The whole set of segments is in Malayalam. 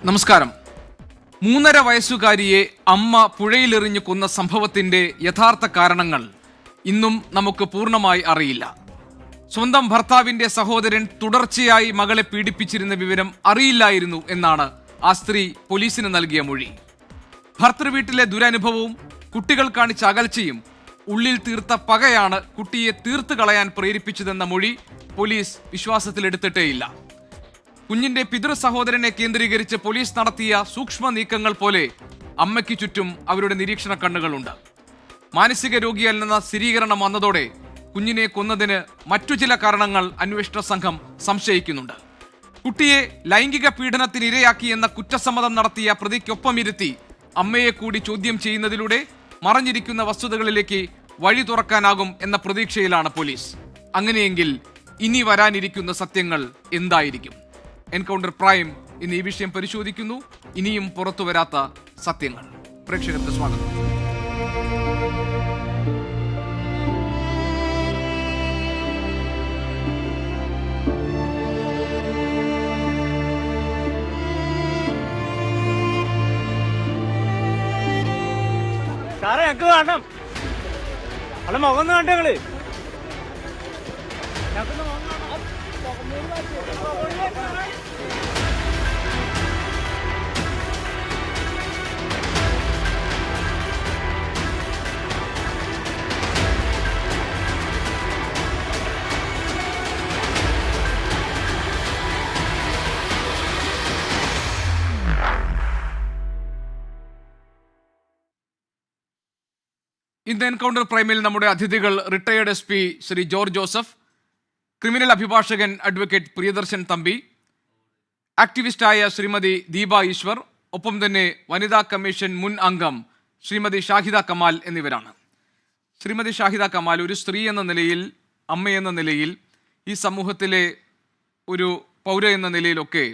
നമസ്കാരം. 3.5 വയസ്സുകാരിയെ അമ്മ പുഴയിലെറിഞ്ഞു കൊന്ന സംഭവത്തിന്റെ യഥാർത്ഥ കാരണങ്ങൾ ഇന്നും നമുക്ക് പൂർണ്ണമായി അറിയില്ല. സ്വന്തം ഭർത്താവിന്റെ സഹോദരൻ തുടർച്ചയായി മകളെ പീഡിപ്പിച്ചിരുന്ന വിവരം അറിയില്ലായിരുന്നു എന്നാണ് ആ സ്ത്രീ പോലീസിന് നൽകിയ മൊഴി. ഭർത്തൃവീട്ടിലെ ദുരനുഭവവും കുട്ടികൾ കാണിച്ച അകൽച്ചയും ഉള്ളിൽ തീർത്ത പകയാണ് കുട്ടിയെ തീർത്തു കളയാൻ പ്രേരിപ്പിച്ചതെന്ന മൊഴി പോലീസ് വിശ്വാസത്തിലെടുത്തിട്ടേയില്ല. കുഞ്ഞിന്റെ പിതൃ സഹോദരനെ കേന്ദ്രീകരിച്ച് പോലീസ് നടത്തിയ സൂക്ഷ്മ നീക്കങ്ങൾ പോലെ അമ്മയ്ക്ക് ചുറ്റും അവരുടെ നിരീക്ഷണ കണ്ണുകളുണ്ട്. മാനസിക രോഗിയല്ലെന്ന സ്ഥിരീകരണം വന്നതോടെ കുഞ്ഞിനെ കൊന്നതിന് മറ്റു ചില കാരണങ്ങൾ അന്വേഷണ സംഘം സംശയിക്കുന്നുണ്ട്. കുട്ടിയെ ലൈംഗിക പീഡനത്തിന് ഇരയാക്കിയെന്ന കുറ്റസമ്മതം നടത്തിയ പ്രതിക്കൊപ്പമിരുത്തി അമ്മയെ കൂടി ചോദ്യം ചെയ്യുന്നതിലൂടെ മറഞ്ഞിരിക്കുന്ന വസ്തുതകളിലേക്ക് വഴി തുറക്കാനാകും എന്ന പ്രതീക്ഷയിലാണ് പോലീസ്. അങ്ങനെയെങ്കിൽ ഇനി വരാനിരിക്കുന്ന സത്യങ്ങൾ എന്തായിരിക്കും? എൻകൗണ്ടർ പ്രൈം ഇന്ന് ഈ വിഷയം പരിശോധിക്കുന്നു. ഇനിയും പുറത്തു വരാത്ത സത്യങ്ങൾ. പ്രേക്ഷകർക്ക് സ്വാഗതം. സാറേ ഞങ്ങക്ക് കാണണം. അല്ല മുഖം ഒന്ന് കണ്ടേ ഇന്ന് എൻകൗണ്ടർ പ്രൈമിൽ നമ്മുടെ അതിഥികൾ retired SP Shri George Joseph, criminal അഭിഭാഷകൻ അഡ്വക്കേറ്റ് പ്രിയദർശൻ തമ്പി, ആക്ടിവിസ്റ്റായ ശ്രീമതി ദീപ ഈശ്വർ, ഒപ്പം തന്നെ വനിതാ കമ്മീഷൻ മുൻ അംഗം ശ്രീമതി ഷാഹിദ കമാൽ എന്നിവരാണ്. ശ്രീമതി ഷാഹിദ കമാൽ, ഒരു സ്ത്രീ എന്ന നിലയിൽ, അമ്മയെന്ന നിലയിൽ, ഈ സമൂഹത്തിലെ ഒരു പൗര എന്ന നിലയിലൊക്കെ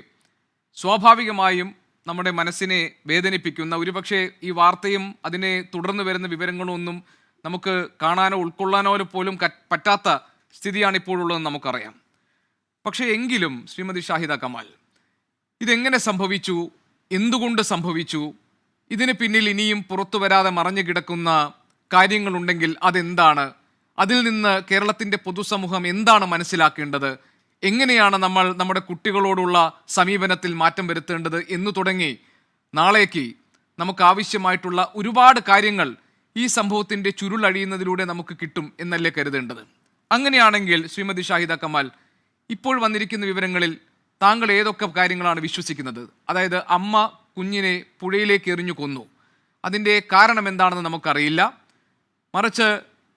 സ്വാഭാവികമായും നമ്മുടെ മനസ്സിനെ വേദനിപ്പിക്കുന്ന, ഒരുപക്ഷെ ഈ വാർത്തയും അതിനെ തുടർന്ന് വരുന്ന വിവരങ്ങളും ഒന്നും നമുക്ക് കാണാനോ ഉൾക്കൊള്ളാനോ പോലും പറ്റാത്ത സ്ഥിതിയാണ് ഇപ്പോഴുള്ളതെന്ന് നമുക്കറിയാം. പക്ഷേ എങ്കിലും ശ്രീമതി ഷാഹിദ കമാൽ, ഇതെങ്ങനെ സംഭവിച്ചു? എന്തുകൊണ്ട് സംഭവിച്ചു? ഇതിന് പിന്നിൽ ഇനിയും പുറത്തു വരാതെ മറഞ്ഞു കിടക്കുന്ന കാര്യങ്ങളുണ്ടെങ്കിൽ അതെന്താണ്? അതിൽ നിന്ന് കേരളത്തിൻ്റെ പൊതുസമൂഹം എന്താണ് മനസ്സിലാക്കേണ്ടത്? എങ്ങനെയാണ് നമ്മൾ നമ്മുടെ കുട്ടികളോടുള്ള സമീപനത്തിൽ മാറ്റം വരുത്തേണ്ടത് എന്ന് തുടങ്ങി നാളേക്ക് നമുക്ക് ആവശ്യമായിട്ടുള്ള ഒരുപാട് കാര്യങ്ങൾ ഈ സംഭവത്തിൻ്റെ ചുരുളഴിയുന്നതിലൂടെ നമുക്ക് കിട്ടും എന്നല്ലേ കരുതേണ്ടത്? അങ്ങനെയാണെങ്കിൽ ശ്രീമതി ഷാഹിദ കമാൽ, ഇപ്പോൾ വന്നിരിക്കുന്ന വിവരങ്ങളിൽ താങ്കൾ ഏതൊക്കെ കാര്യങ്ങളാണ് വിശ്വസിക്കുന്നത്? അതായത് അമ്മ കുഞ്ഞിനെ പുഴയിലേക്ക് എറിഞ്ഞു കൊന്നു, അതിൻ്റെ കാരണം എന്താണെന്ന് നമുക്കറിയില്ല. മറിച്ച്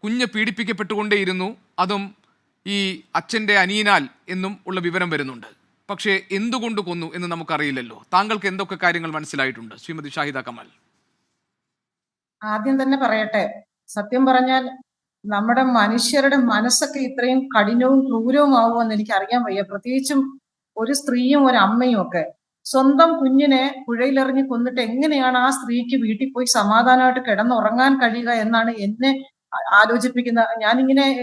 കുഞ്ഞ് പീഡിപ്പിക്കപ്പെട്ടുകൊണ്ടേയിരുന്നു, അതും ഈ അച്ഛൻ്റെ അനിയനാൽ എന്നും ഉള്ള വിവരം വരുന്നുണ്ട്. പക്ഷേ എന്തുകൊണ്ട് കൊന്നു എന്ന് നമുക്കറിയില്ലല്ലോ. താങ്കൾക്ക് എന്തൊക്കെ കാര്യങ്ങൾ മനസ്സിലായിട്ടുണ്ട് ശ്രീമതി ഷാഹിദ കമാൽ? ആദ്യം തന്നെ പറയട്ടെ, സത്യം പറഞ്ഞാൽ നമ്മുടെ മനുഷ്യരുടെ മനസ്സൊക്കെ ഇത്രയും കഠിനവും ക്രൂരവും ആവുമെന്ന് എനിക്ക് അറിയാൻ വയ്യ. പ്രത്യേകിച്ചും ഒരു സ്ത്രീയും ഒരു അമ്മയും ഒക്കെ സ്വന്തം കുഞ്ഞിനെ പുഴയിലെറിഞ്ഞ് കൊന്നിട്ട് എങ്ങനെയാണ് ആ സ്ത്രീക്ക് വീട്ടിൽ പോയി സമാധാനമായിട്ട് കിടന്നുറങ്ങാൻ കഴിയുക എന്നാണ് എന്നെ ആലോചിപ്പിക്കുന്നത്.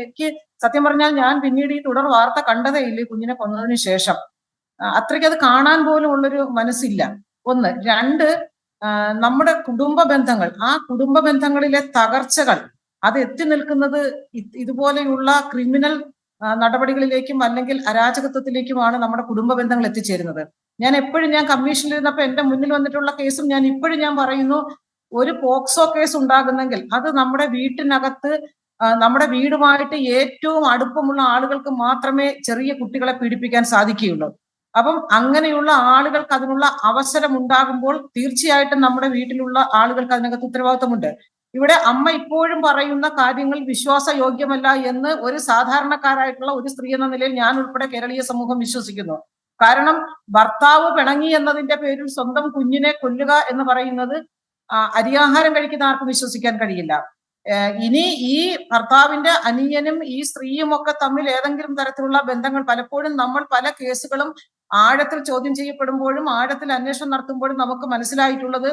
എനിക്ക് സത്യം പറഞ്ഞാൽ ഞാൻ പിന്നീട് ഈ തുടർ വാർത്ത കണ്ടതേ ഇല്ല കുഞ്ഞിനെ കൊന്നതിന് ശേഷം. അത്രയ്ക്ക് അത് കാണാൻ പോലും ഉള്ളൊരു മനസ്സില്ല. ഒന്ന്. രണ്ട്, നമ്മുടെ കുടുംബ ബന്ധങ്ങൾ, ആ കുടുംബ ബന്ധങ്ങളിലെ തകർച്ചകൾ അത് എത്തി നിൽക്കുന്നത് ഇതുപോലെയുള്ള ക്രിമിനൽ നടപടികളിലേക്കും അല്ലെങ്കിൽ അരാജകത്വത്തിലേക്കുമാണ് നമ്മുടെ കുടുംബ ബന്ധങ്ങൾ എത്തിച്ചേരുന്നത്. ഞാൻ കമ്മീഷനിലിരുന്നപ്പോൾ എന്റെ മുന്നിൽ വന്നിട്ടുള്ള കേസും ഞാൻ പറയുന്നു, ഒരു പോക്സോ കേസ് ഉണ്ടാകുന്നെങ്കിൽ അത് നമ്മുടെ വീട്ടിനകത്ത് നമ്മുടെ വീടുമായിട്ട് ഏറ്റവും അടുപ്പമുള്ള ആളുകൾക്ക് മാത്രമേ ചെറിയ കുട്ടികളെ പീഡിപ്പിക്കാൻ സാധിക്കുകയുള്ളൂ. അപ്പം അങ്ങനെയുള്ള ആളുകൾക്ക് അതിനുള്ള അവസരം ഉണ്ടാകുമ്പോൾ തീർച്ചയായിട്ടും നമ്മുടെ വീട്ടിലുള്ള ആളുകൾക്ക് അതിനകത്ത് ഉത്തരവാദിത്വമുണ്ട്. ഇവിടെ അമ്മ ഇപ്പോഴും പറയുന്ന കാര്യങ്ങൾ വിശ്വാസയോഗ്യമല്ല എന്ന് ഒരു സാധാരണക്കാരായിട്ടുള്ള ഒരു സ്ത്രീ എന്ന നിലയിൽ ഞാൻ ഉൾപ്പെടെ കേരളീയ സമൂഹം വിശ്വസിക്കുന്നു. കാരണം ഭർത്താവ് പിണങ്ങി എന്നതിന്റെ പേരിൽ സ്വന്തം കുഞ്ഞിനെ കൊല്ലുക എന്ന് പറയുന്നത് അരിയാഹാരം കഴിക്കുന്ന ആർക്കും വിശ്വസിക്കാൻ കഴിയില്ല. ഇനി ഈ ഭർത്താവിന്റെ അനിയനും ഈ സ്ത്രീയും ഒക്കെ തമ്മിൽ ഏതെങ്കിലും തരത്തിലുള്ള ബന്ധങ്ങൾ, പലപ്പോഴും നമ്മൾ പല കേസുകളും ആഴത്തിൽ ചോദ്യം ചെയ്യപ്പെടുമ്പോഴും ആഴത്തിൽ അന്വേഷണം നടത്തുമ്പോഴും നമുക്ക് മനസ്സിലായിട്ടുള്ളത്,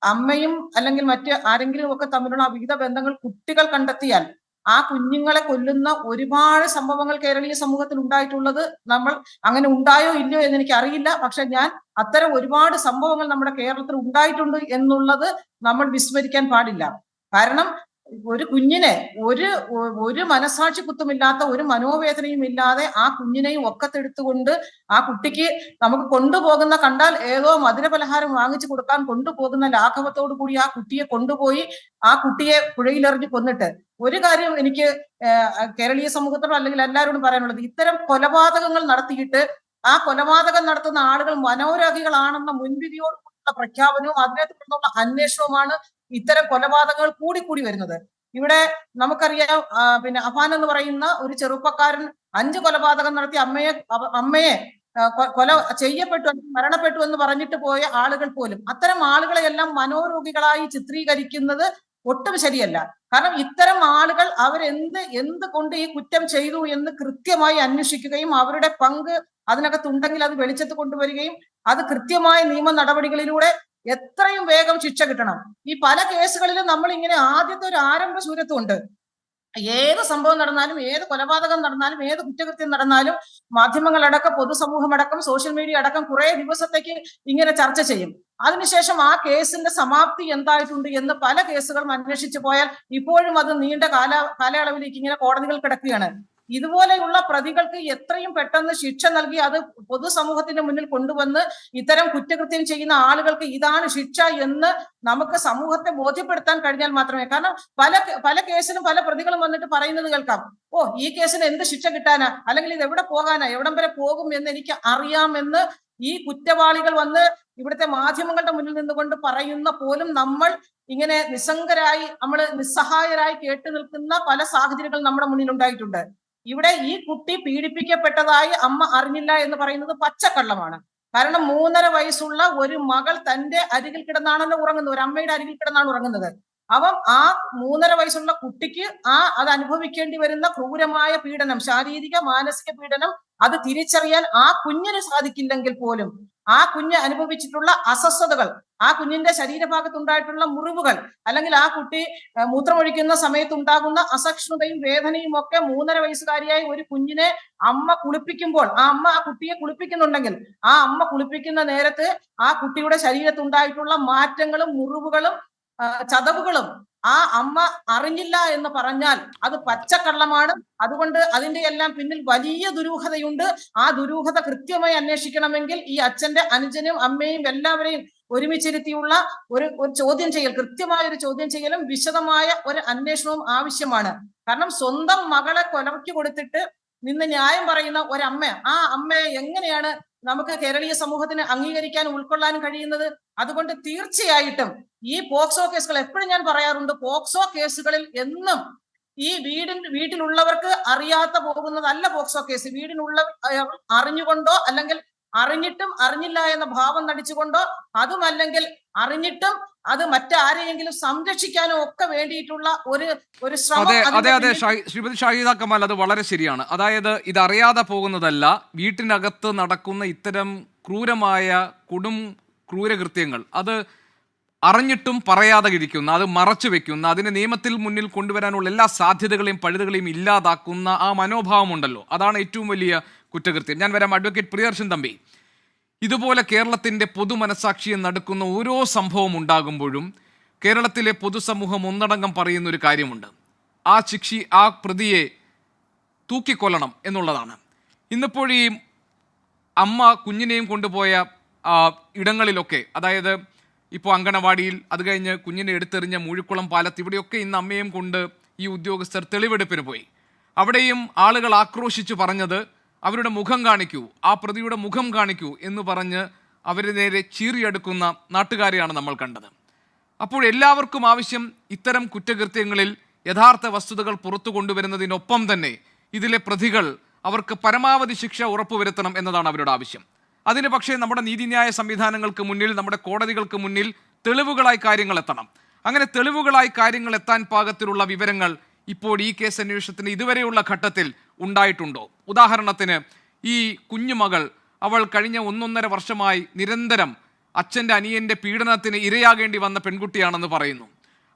അമ്മയും അല്ലെങ്കിൽ മറ്റ് ആരെങ്കിലും ഒക്കെ തമ്മിലുള്ള വിവിധ ബന്ധങ്ങൾ കുട്ടികൾ കണ്ടെത്തിയാൽ ആ കുഞ്ഞുങ്ങളെ കൊല്ലുന്ന ഒരുപാട് സംഭവങ്ങൾ കേരളീയ സമൂഹത്തിൽ ഉണ്ടായിട്ടുള്ളത് നമ്മൾ അങ്ങനെ ഉണ്ടായോ ഇല്ലയോ എന്ന് എനിക്ക് അറിയില്ല. പക്ഷെ ഞാൻ അത്തരം ഒരുപാട് സംഭവങ്ങൾ നമ്മുടെ കേരളത്തിൽ ഉണ്ടായിട്ടുണ്ട് എന്നുള്ളത് നമ്മൾ വിസ്മരിക്കാൻ പാടില്ല. കാരണം ഒരു കുഞ്ഞിനെ ഒരു മനസാക്ഷി കുത്തുമില്ലാത്ത ഒരു മനോവേദനയും ഇല്ലാതെ ആ കുഞ്ഞിനെയും ഒക്കത്തെടുത്തുകൊണ്ട് ആ കുട്ടിക്ക് നമുക്ക് കൊണ്ടുപോകുന്ന കണ്ടാൽ ഏതോ മധുരപലഹാരം വാങ്ങിച്ചു കൊടുക്കാൻ കൊണ്ടുപോകുന്ന ലാഘവത്തോടു കൂടി ആ കുട്ടിയെ കൊണ്ടുപോയി ആ കുട്ടിയെ പുഴയിലെറിഞ്ഞ് കൊന്നിട്ട് ഒരു കാര്യം എനിക്ക് കേരളീയ സമൂഹത്തോടോ അല്ലെങ്കിൽ എല്ലാവരോടും പറയാനുള്ളത്, ഇത്തരം കൊലപാതകങ്ങൾ നടത്തിയിട്ട് ആ കൊലപാതകം നടത്തുന്ന ആളുകൾ മനോരോഗികളാണെന്ന മുൻവിധിയോടുള്ള പ്രഖ്യാപനവും അതിനെ തുടർന്നുള്ള അന്വേഷണവുമാണ് ഇത്തരം കൊലപാതകങ്ങൾ കൂടി വരുന്നത്. ഇവിടെ നമുക്കറിയാം, പിന്നെ അഫാൻ എന്ന് പറയുന്ന ഒരു ചെറുപ്പക്കാരൻ 5 കൊലപാതകം നടത്തി അമ്മയെ കൊല ചെയ്യപ്പെട്ടു, മരണപ്പെട്ടു എന്ന് പറഞ്ഞിട്ട് പോയ ആളുകൾ പോലും അത്തരം ആളുകളെയെല്ലാം മനോരോഗികളായി ചിത്രീകരിക്കുന്നത് ഒട്ടും ശരിയല്ല. കാരണം ഇത്തരം ആളുകൾ എന്ത് കൊണ്ട് ഈ കുറ്റം ചെയ്തു എന്ന് കൃത്യമായി അന്വേഷിക്കുകയും അവരുടെ പങ്ക് അതിനകത്തുണ്ടെങ്കിൽ അത് വെളിച്ചത്ത് കൊണ്ടുവരികയും അത് കൃത്യമായ നിയമ നടപടികളിലൂടെ എത്രയും വേഗം ശിക്ഷ കിട്ടണം. ഈ പല കേസുകളിലും നമ്മൾ ഇങ്ങനെ ആദ്യത്തെ ഒരു ആരംഭ ശൂരത്വമുണ്ട്. ഏത് സംഭവം നടന്നാലും, ഏത് കൊലപാതകം നടന്നാലും, ഏത് കുറ്റകൃത്യം നടന്നാലും മാധ്യമങ്ങളടക്കം പൊതുസമൂഹമടക്കം സോഷ്യൽ മീഡിയ അടക്കം കുറെ ദിവസത്തേക്ക് ഇങ്ങനെ ചർച്ച ചെയ്യും. അതിനുശേഷം ആ കേസിന്റെ സമാപ്തി എന്തായിട്ടുണ്ട് എന്ന് പല കേസുകളും അന്വേഷിച്ചു പോയാൽ ഇപ്പോഴും അത് നീണ്ട കാലയളവിലേക്ക് ഇങ്ങനെ കോടതികൾ കിടക്കുകയാണ്. ഇതുപോലെയുള്ള പ്രതികൾക്ക് എത്രയും പെട്ടെന്ന് ശിക്ഷ നൽകി അത് പൊതുസമൂഹത്തിന്റെ മുന്നിൽ കൊണ്ടുവന്ന് ഇത്തരം കുറ്റകൃത്യം ചെയ്യുന്ന ആളുകൾക്ക് ഇതാണ് ശിക്ഷ എന്ന് നമുക്ക് സമൂഹത്തെ ബോധ്യപ്പെടുത്താൻ കഴിഞ്ഞാൽ മാത്രമേ. കാരണം പല കേസിലും പല പ്രതികളും വന്നിട്ട് പറയുന്നത് കേൾക്കാം, ഈ കേസിന് എന്ത് ശിക്ഷ കിട്ടാനാ, അല്ലെങ്കിൽ ഇത് എവിടെ പോകാനാ, എവിടം വരെ പോകും എന്ന് എനിക്ക് അറിയാമെന്ന് ഈ കുറ്റവാളികൾ വന്ന് ഇവിടുത്തെ മാധ്യമങ്ങളുടെ മുന്നിൽ നിന്നുകൊണ്ട് പറയുന്ന പോലും നമ്മൾ ഇങ്ങനെ നിസ്സഹായരായി കേട്ടു നിൽക്കുന്ന പല സാഹചര്യങ്ങൾ നമ്മുടെ മുന്നിൽ ഉണ്ടായിട്ടുണ്ട്. ഇവിടെ ഈ കുട്ടി പീഡിപ്പിക്കപ്പെട്ടതായി അമ്മ അറിഞ്ഞില്ല എന്ന് പറയുന്നത് പച്ചക്കള്ളമാണ്. കാരണം 3.5 വയസ്സുള്ള ഒരു മകൾ തന്റെ അരികിൽ കിടന്നാണല്ലോ ഉറങ്ങുന്നത്, ഒരു അമ്മയുടെ അരികിൽ കിടന്നാണ് ഉറങ്ങുന്നത്. അവൻ ആ 3.5 വയസ്സുള്ള കുട്ടിക്ക് അത് അനുഭവിക്കേണ്ടി വരുന്ന ക്രൂരമായ പീഡനം, ശാരീരിക മാനസിക പീഡനം അത് തിരിച്ചറിയാൻ ആ കുഞ്ഞിന് സാധിക്കില്ലെങ്കിൽ പോലും ആ കുഞ്ഞ് അനുഭവിച്ചിട്ടുള്ള അസ്വസ്ഥതകൾ, ആ കുഞ്ഞിന്റെ ശരീരഭാഗത്തുണ്ടായിട്ടുള്ള മുറിവുകൾ, അല്ലെങ്കിൽ ആ കുട്ടി മൂത്രമൊഴിക്കുന്ന സമയത്തുണ്ടാകുന്ന അസഹിഷ്ണുതയും വേദനയും ഒക്കെ 3.5 വയസ്സുകാരിയായ ഒരു കുഞ്ഞിനെ അമ്മ കുളിപ്പിക്കുമ്പോൾ, ആ കുട്ടിയെ കുളിപ്പിക്കുന്നുണ്ടെങ്കിൽ ആ അമ്മ കുളിപ്പിക്കുന്ന നേരത്ത് ആ കുട്ടിയുടെ ശരീരത്തുണ്ടായിട്ടുള്ള മാറ്റങ്ങളും മുറിവുകളും ചതവുകളും ആ അമ്മ അറിഞ്ഞില്ല എന്ന് പറഞ്ഞാൽ അത് പച്ചക്കള്ളമാണ്. അതുകൊണ്ട് അതിന്റെ എല്ലാം പിന്നിൽ വലിയ ദുരൂഹതയുണ്ട്. ആ ദുരൂഹത കൃത്യമായി അന്വേഷിക്കണമെങ്കിൽ ഈ അച്ഛന്റെ അനുജനും അമ്മയും എല്ലാവരെയും ഒരുമിച്ചിരുത്തിയുള്ള ഒരു ചോദ്യം ചെയ്യൽ, കൃത്യമായ ഒരു ചോദ്യം ചെയ്യലും വിശദമായ ഒരു അന്വേഷണവും ആവശ്യമാണ്. കാരണം സ്വന്തം മകളെ കൊലയ്ക്ക് കൊടുത്തിട്ട് നിന്ന് ന്യായം പറയുന്ന ഒരമ്മ, ആ അമ്മയെ എങ്ങനെയാണ് നമുക്ക് കേരളീയ സമൂഹത്തിന് അംഗീകരിക്കാനും ഉൾക്കൊള്ളാനും കഴിയുന്നത്? അതുകൊണ്ട് തീർച്ചയായിട്ടും ഈ പോക്സോ കേസുകൾ, എപ്പോഴും ഞാൻ പറയാറുണ്ട്, പോക്സോ കേസുകളിൽ എന്നും ഈ വീട്ടിലുള്ളവർക്ക് അറിയാത്ത പോകുന്നതല്ല പോക്സോ കേസ്. വീടിനുള്ളവർ അറിഞ്ഞുകൊണ്ടോ അല്ലെങ്കിൽ അറിഞ്ഞിട്ടും അറിഞ്ഞില്ല എന്ന ഭാവം നടിച്ചുകൊണ്ടോ, അതുമല്ലെങ്കിൽ അറിഞ്ഞിട്ടും അത് മറ്റാരെയെങ്കിലും സംരക്ഷിക്കാനോ ഒക്കെ വേണ്ടിയിട്ടുള്ള ഒരു ശ്രമം. അതെ ശ്രീമതി ഷാഹിദ കമാൽ, അത് വളരെ ശരിയാണ്. അതായത് ഇതറിയാതെ പോകുന്നതല്ല, വീട്ടിനകത്ത് നടക്കുന്ന ഇത്തരം ക്രൂരമായ ക്രൂരകൃത്യങ്ങൾ അത് അറിഞ്ഞിട്ടും പറയാതെ ഇരിക്കുന്ന, അത് മറച്ചു വെക്കുന്ന, അതിനെ നിയമത്തിൽ മുന്നിൽ കൊണ്ടുവരാനുള്ള എല്ലാ സാധ്യതകളെയും പഴുതുകളെയും ഇല്ലാതാക്കുന്ന ആ മനോഭാവമുണ്ടല്ലോ, അതാണ് ഏറ്റവും വലിയ കുറ്റകൃത്യം. ഞാൻ വരാം. അഡ്വക്കേറ്റ് പ്രിയദർശൻ തമ്പി, ഇതുപോലെ കേരളത്തിൻ്റെ പൊതുമനസാക്ഷിയെ നടുക്കുന്ന ഓരോ സംഭവം ഉണ്ടാകുമ്പോഴും കേരളത്തിലെ പൊതുസമൂഹം ഒന്നടങ്കം പറയുന്ന ഒരു കാര്യമുണ്ട്, ആ പ്രതിയെ തൂക്കിക്കൊല്ലണം എന്നുള്ളതാണ്. ഇന്നിപ്പോൾ ഈ അമ്മ കുഞ്ഞിനെയും കൊണ്ടുപോയ ഇടങ്ങളിലൊക്കെ, അതായത് ഇപ്പോൾ അങ്കണവാടിയിൽ, അത് കഴിഞ്ഞ് കുഞ്ഞിനെ എടുത്തെറിഞ്ഞ മൂഴിക്കുളം പാലത്ത്, ഇവിടെയൊക്കെ ഇന്ന് അമ്മയും കൊണ്ട് ഈ ഉദ്യോഗസ്ഥർ തെളിവെടുപ്പിന് പോയി. അവിടെയും ആളുകൾ ആക്രോശിച്ചു പറഞ്ഞത് അവരുടെ മുഖം കാണിക്കൂ, ആ പ്രതിയുടെ മുഖം കാണിക്കൂ എന്ന് പറഞ്ഞ് അവരെ നേരെ ചീറിയെടുക്കുന്ന നാട്ടുകാരെയാണ് നമ്മൾ കണ്ടത്. അപ്പോൾ എല്ലാവർക്കും ആവശ്യം ഇത്തരം കുറ്റകൃത്യങ്ങളിൽ യഥാർത്ഥ വസ്തുതകൾ പുറത്തു കൊണ്ടുവരുന്നതിനൊപ്പം തന്നെ ഇതിലെ പ്രതികൾ അവർക്ക് പരമാവധി ശിക്ഷ ഉറപ്പുവരുത്തണം എന്നതാണ് അവരുടെ ആവശ്യം. അതിന് പക്ഷേ നമ്മുടെ നീതിന്യായ സംവിധാനങ്ങൾക്ക് മുന്നിൽ, നമ്മുടെ കോടതികൾക്ക് മുന്നിൽ തെളിവുകളായി കാര്യങ്ങൾ എത്തണം. അങ്ങനെ തെളിവുകളായി കാര്യങ്ങൾ എത്താൻ പാകത്തിലുള്ള വിവരങ്ങൾ ഇപ്പോൾ ഈ കേസ് അന്വേഷണത്തിന് ഇതുവരെയുള്ള ഘട്ടത്തിൽ ഉണ്ടായിട്ടുണ്ടോ? ഉദാഹരണത്തിന് ഈ കുഞ്ഞുമകൾ, അവൾ കഴിഞ്ഞ 1.5 വർഷമായി നിരന്തരം അച്ഛൻ്റെ അനിയൻ്റെ പീഡനത്തിന് ഇരയാകേണ്ടി വന്ന പെൺകുട്ടിയാണെന്ന് പറയുന്നു.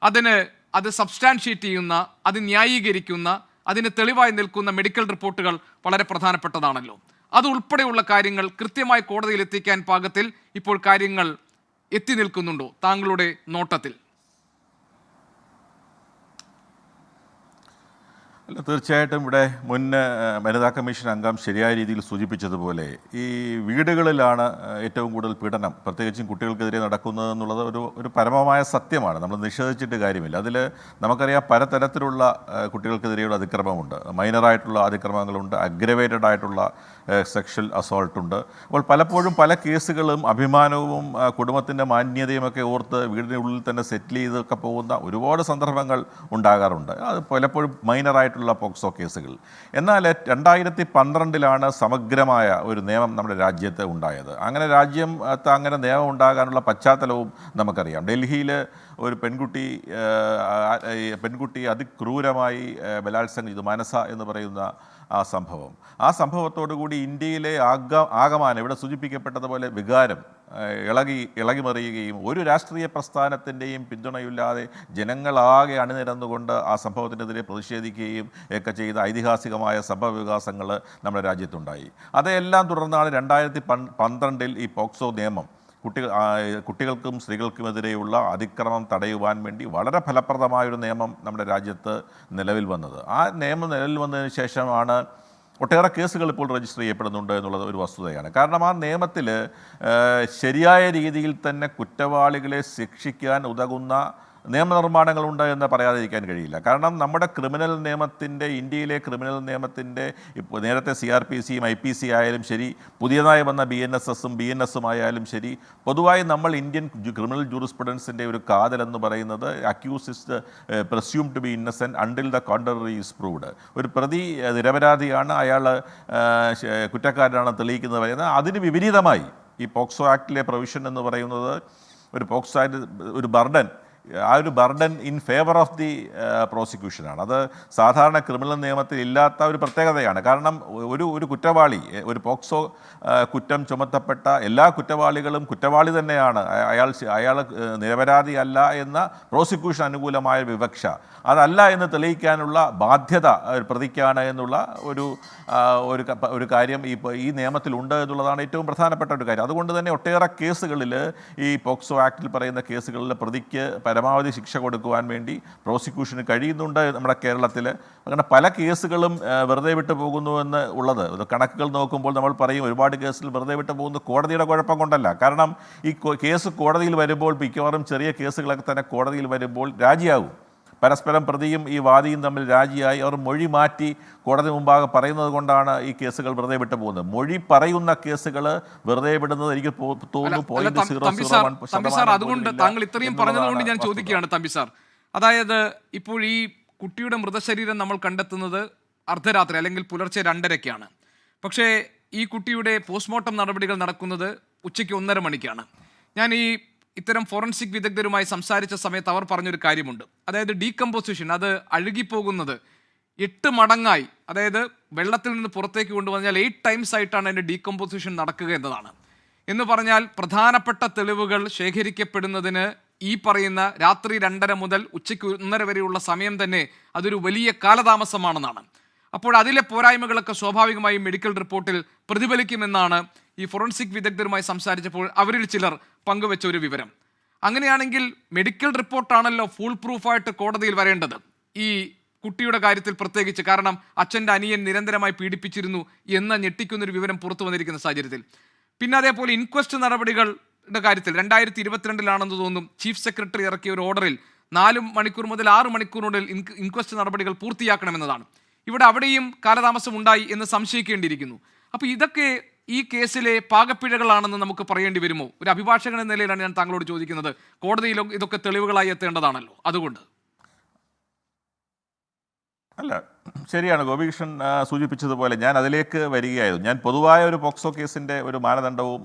അതിന് അത് സബ്സ്റ്റാൻഷിയേറ്റ് ചെയ്യുന്ന, അത് ന്യായീകരിക്കുന്ന, അതിന് തെളിവായി നിൽക്കുന്ന മെഡിക്കൽ റിപ്പോർട്ടുകൾ വളരെ പ്രധാനപ്പെട്ടതാണല്ലോ. അതുൾപ്പെടെയുള്ള കാര്യങ്ങൾ കൃത്യമായി കോടതിയിൽ എത്തിക്കാൻ പാകത്തിൽ ഇപ്പോൾ കാര്യങ്ങൾ എത്തി നിൽക്കുന്നുണ്ടോ താങ്കളുടെ നോട്ടത്തിൽ? അല്ല, തീർച്ചയായിട്ടും ഇവിടെ മുൻ വനിതാ കമ്മീഷൻ അംഗം ശരിയായ രീതിയിൽ സൂചിപ്പിച്ചതുപോലെ ഈ വീടുകളിലാണ് ഏറ്റവും കൂടുതൽ പീഡനം, പ്രത്യേകിച്ചും കുട്ടികൾക്കെതിരെ നടക്കുന്നതെന്നുള്ളത് ഒരു പരമമായ സത്യമാണ്. നമ്മൾ നിഷേധിച്ചിട്ട് കാര്യമില്ല. അതിൽ നമുക്കറിയാം പലതരത്തിലുള്ള കുട്ടികൾക്കെതിരെയുള്ള അതിക്രമമുണ്ട്. മൈനറായിട്ടുള്ള അതിക്രമങ്ങളുണ്ട്, അഗ്രവേറ്റഡ് ആയിട്ടുള്ള സെക്ഷൽ അസോൾട്ടുണ്ട്. അപ്പോൾ പലപ്പോഴും പല കേസുകളും അഭിമാനവും കുടുംബത്തിൻ്റെ മാന്യതയുമൊക്കെ ഓർത്ത് വീടിനുള്ളിൽ തന്നെ സെറ്റിൽ ചെയ്തൊക്കെ പോകുന്ന ഒരുപാട് സന്ദർഭങ്ങൾ ഉണ്ടാകാറുണ്ട്. അത് പലപ്പോഴും മൈനറായിട്ടുള്ള പോക്സോ കേസുകൾ. എന്നാൽ 2012 സമഗ്രമായ ഒരു നിയമം നമ്മുടെ രാജ്യത്ത് ഉണ്ടായത്. അങ്ങനെ രാജ്യത്ത് അങ്ങനെ നിയമം ഉണ്ടാകാനുള്ള പശ്ചാത്തലവും നമുക്കറിയാം. ഡൽഹിയിൽ ഒരു പെൺകുട്ടി അതിക്രൂരമായി ബലാത്സംഗം ചെയ്തു, മനസ എന്ന് പറയുന്ന ആ സംഭവത്തോടുകൂടി ഇന്ത്യയിലെ ആകമാനം ഇവിടെ സൂചിപ്പിക്കപ്പെട്ടതുപോലെ വികാരം ഇളകിമറിയുകയും ഒരു രാഷ്ട്രീയ പ്രസ്ഥാനത്തിൻ്റെയും പിന്തുണയില്ലാതെ ജനങ്ങളാകെ അണിനിരന്നുകൊണ്ട് ആ സംഭവത്തിനെതിരെ പ്രതിഷേധിക്കുകയും ഒക്കെ ചെയ്ത ഐതിഹാസികമായ സംഭവവികാസങ്ങൾ നമ്മുടെ രാജ്യത്തുണ്ടായി. അതെല്ലാം തുടർന്നാണ് 2012 ഈ പോക്സോ നിയമം കുട്ടികൾക്കും സ്ത്രീകൾക്കുമെതിരെയുള്ള അതിക്രമം തടയുവാൻ വേണ്ടി വളരെ ഫലപ്രദമായൊരു നിയമം നമ്മുടെ രാജ്യത്ത് നിലവിൽ വന്നത്. ആ നിയമം നിലവിൽ വന്നതിന് ശേഷമാണ് ഒട്ടേറെ കേസുകൾ ഇപ്പോൾ രജിസ്റ്റർ ചെയ്യപ്പെടുന്നുണ്ട് എന്നുള്ളത് ഒരു വസ്തുതയാണ്. കാരണം ആ നിയമത്തിൽ ശരിയായ രീതിയിൽ തന്നെ കുറ്റവാളികളെ ശിക്ഷിക്കാൻ ഉതകുന്ന നിയമനിർമ്മാണങ്ങളുണ്ട് എന്ന് പറയാതിരിക്കാൻ കഴിയില്ല. കാരണം നമ്മുടെ ക്രിമിനൽ നിയമത്തിൻ്റെ, ഇന്ത്യയിലെ ക്രിമിനൽ നിയമത്തിൻ്റെ ഇപ്പോൾ നേരത്തെ CRPCയും IPC ആയാലും ശരി, പുതിയതായി വന്ന BNSSും BNSും ആയാലും ശരി, പൊതുവായി നമ്മൾ ഇന്ത്യൻ ക്രിമിനൽ ജൂറിസ്പ്രുഡൻസിൻ്റെ ഒരു കാതലെന്ന് പറയുന്നത് accused is presumed to be innocent until the contrary is proved. ഒരു പ്രതി നിരപരാധിയാണ്, അയാൾ കുറ്റക്കാരനാണ് തെളിയിക്കുന്നത് പറയുന്നത്. അതിന് വിപരീതമായി ഈ പോക്സോ ആക്ടിലെ പ്രൊവിഷൻ എന്ന് പറയുന്നത് ഒരു പോക്സോ ആക്ട് ഒരു burden in favour of the പ്രോസിക്യൂഷനാണ്. അത് സാധാരണ ക്രിമിനൽ നിയമത്തിൽ ഇല്ലാത്ത ഒരു പ്രത്യേകതയാണ്. കാരണം ഒരു കുറ്റവാളി, ഒരു പോക്സോ കുറ്റം ചുമത്തപ്പെട്ട എല്ലാ കുറ്റവാളികളും കുറ്റവാളി തന്നെയാണ്, അയാൾ നിരപരാധി അല്ല എന്ന പ്രോസിക്യൂഷൻ അനുകൂലമായ വിവക്ഷ, അതല്ല എന്ന് തെളിയിക്കാനുള്ള ബാധ്യത പ്രതിക്കാണ് എന്നുള്ള ഒരു കാര്യം ഈ നിയമത്തിലുണ്ട് എന്നുള്ളതാണ് ഏറ്റവും പ്രധാനപ്പെട്ട ഒരു കാര്യം. അതുകൊണ്ട് തന്നെ ഒട്ടേറെ കേസുകളിൽ ഈ പോക്സോ ആക്ടിൽ പറയുന്ന കേസുകളിൽ പ്രതിക്ക് പരമാവധി ശിക്ഷ കൊടുക്കുവാൻ വേണ്ടി പ്രോസിക്യൂഷന് കഴിയുന്നുണ്ട് നമ്മുടെ കേരളത്തിൽ. അങ്ങനെ പല കേസുകളും വെറുതെ വിട്ടു പോകുന്നു എന്ന് ഉള്ളത് കണക്കുകൾ നോക്കുമ്പോൾ നമ്മൾ പറയും ഒരുപാട് കേസുകൾ വെറുതെ വിട്ടു പോകുന്നത് കോടതിയുടെ കുഴപ്പം കൊണ്ടല്ല. കാരണം ഈ കേസ് കോടതിയിൽ വരുമ്പോൾ മിക്കവാറും ചെറിയ കേസുകളൊക്കെ തന്നെ കോടതിയിൽ വരുമ്പോൾ രാജിയാകും. പരസ്പരം പ്രതിയും ഈ വാദിയും തമ്മിൽ രാജിയായി അവർ മൊഴി മാറ്റി കോടതി മുമ്പാകെ പറയുന്നത് കൊണ്ടാണ് ഈ കേസുകൾ വെറുതെ വിട്ടു പോകുന്നത്. മൊഴി പറയുന്ന കേസുകൾ വെറുതെ വിടുന്നത് എനിക്ക് തോന്നുന്നു 0.001%. അതുകൊണ്ട് താങ്കൾ ഇത്രയും പറഞ്ഞതുകൊണ്ട് ഞാൻ ചോദിക്കുകയാണ് തമ്പി സാർ, അതായത് ഇപ്പോൾ ഈ കുട്ടിയുടെ മൃതശരീരം നമ്മൾ കണ്ടെത്തുന്നത് അർദ്ധരാത്രി അല്ലെങ്കിൽ പുലർച്ചെ 2:30-ക്കാണ്. പക്ഷേ ഈ കുട്ടിയുടെ പോസ്റ്റ്മോർട്ടം നടപടികൾ നടക്കുന്നത് ഉച്ചയ്ക്ക് 1:30 മണിക്കാണ്. ഞാൻ ഇത്തരം ഫോറൻസിക് വിദഗ്ധരുമായി സംസാരിച്ച സമയത്ത് അവർ പറഞ്ഞൊരു കാര്യമുണ്ട്. അതായത് ഡീകമ്പോസിഷൻ, അത് അഴുകിപ്പോകുന്നത് 8 മടങ്ങായി, അതായത് വെള്ളത്തിൽ നിന്ന് പുറത്തേക്ക് കൊണ്ടുവന്നാൽ 8 ടൈംസ് ആയിട്ടാണ് അതിൻ്റെ ഡീകമ്പോസിഷൻ നടക്കുക എന്നതാണ്. എന്ന് പറഞ്ഞാൽ പ്രധാനപ്പെട്ട തെളിവുകൾ ശേഖരിക്കപ്പെടുന്നതിന് ഈ പറയുന്ന രാത്രി 2:30 മുതൽ ഉച്ചയ്ക്ക് 1:30 വരെയുള്ള സമയം തന്നെ അതൊരു വലിയ കാലതാമസമാണെന്നാണ്. അപ്പോൾ അതിലെ പോരായ്മകളൊക്കെ സ്വാഭാവികമായും മെഡിക്കൽ റിപ്പോർട്ടിൽ പ്രതിഫലിക്കുമെന്നാണ് ഈ ഫോറൻസിക് വിദഗ്ധരുമായി സംസാരിച്ചപ്പോൾ അവരിൽ ചിലർ പങ്കുവെച്ച ഒരു വിവരം. അങ്ങനെയാണെങ്കിൽ മെഡിക്കൽ റിപ്പോർട്ടാണല്ലോ ഫുൾ പ്രൂഫായിട്ട് കോടതിയിൽ വരേണ്ടത് ഈ കുട്ടിയുടെ കാര്യത്തിൽ പ്രത്യേകിച്ച്. കാരണം അച്ഛൻ്റെ അനിയൻ നിരന്തരമായി പീഡിപ്പിച്ചിരുന്നു എന്ന ഞെട്ടിക്കുന്നൊരു വിവരം പുറത്തു വന്നിരിക്കുന്ന സാഹചര്യത്തിൽ. പിന്നെ അതേപോലെ ഇൻക്വസ്റ്റ് നടപടികളുടെ കാര്യത്തിൽ 2022 തോന്നുന്നു ചീഫ് സെക്രട്ടറി ഇറക്കിയ ഒരു ഓർഡറിൽ 4 മണിക്കൂർ മുതൽ 6 മണിക്കൂറിനുള്ളിൽ ഇൻക്വസ്റ്റ് നടപടികൾ പൂർത്തിയാക്കണമെന്നതാണ്. അവിടെയും കാലതാമസം ഉണ്ടായി എന്ന് സംശയിക്കേണ്ടിയിരിക്കുന്നു. അപ്പോൾ ഇതൊക്കെ ഈ കേസിലെ പാകപ്പിഴകളാണെന്ന് നമുക്ക് പറയേണ്ടി വരുമോ? ഒരു അഭിഭാഷകൻ എന്ന നിലയിലാണ് ഞാൻ താങ്കളോട് ചോദിക്കുന്നത്. കോടതിയിലും ഇതൊക്കെ തെളിവുകളായി എത്തേണ്ടതാണല്ലോ, അതുകൊണ്ട്. അല്ല, ശരിയാണ് ഗോപികൃഷ്ണൻ സൂചിപ്പിച്ചതുപോലെ ഞാൻ അതിലേക്ക് വരികയായിരുന്നു. ഞാൻ പൊതുവായ ഒരു പോക്സോ കേസിൻ്റെ ഒരു മാനദണ്ഡവും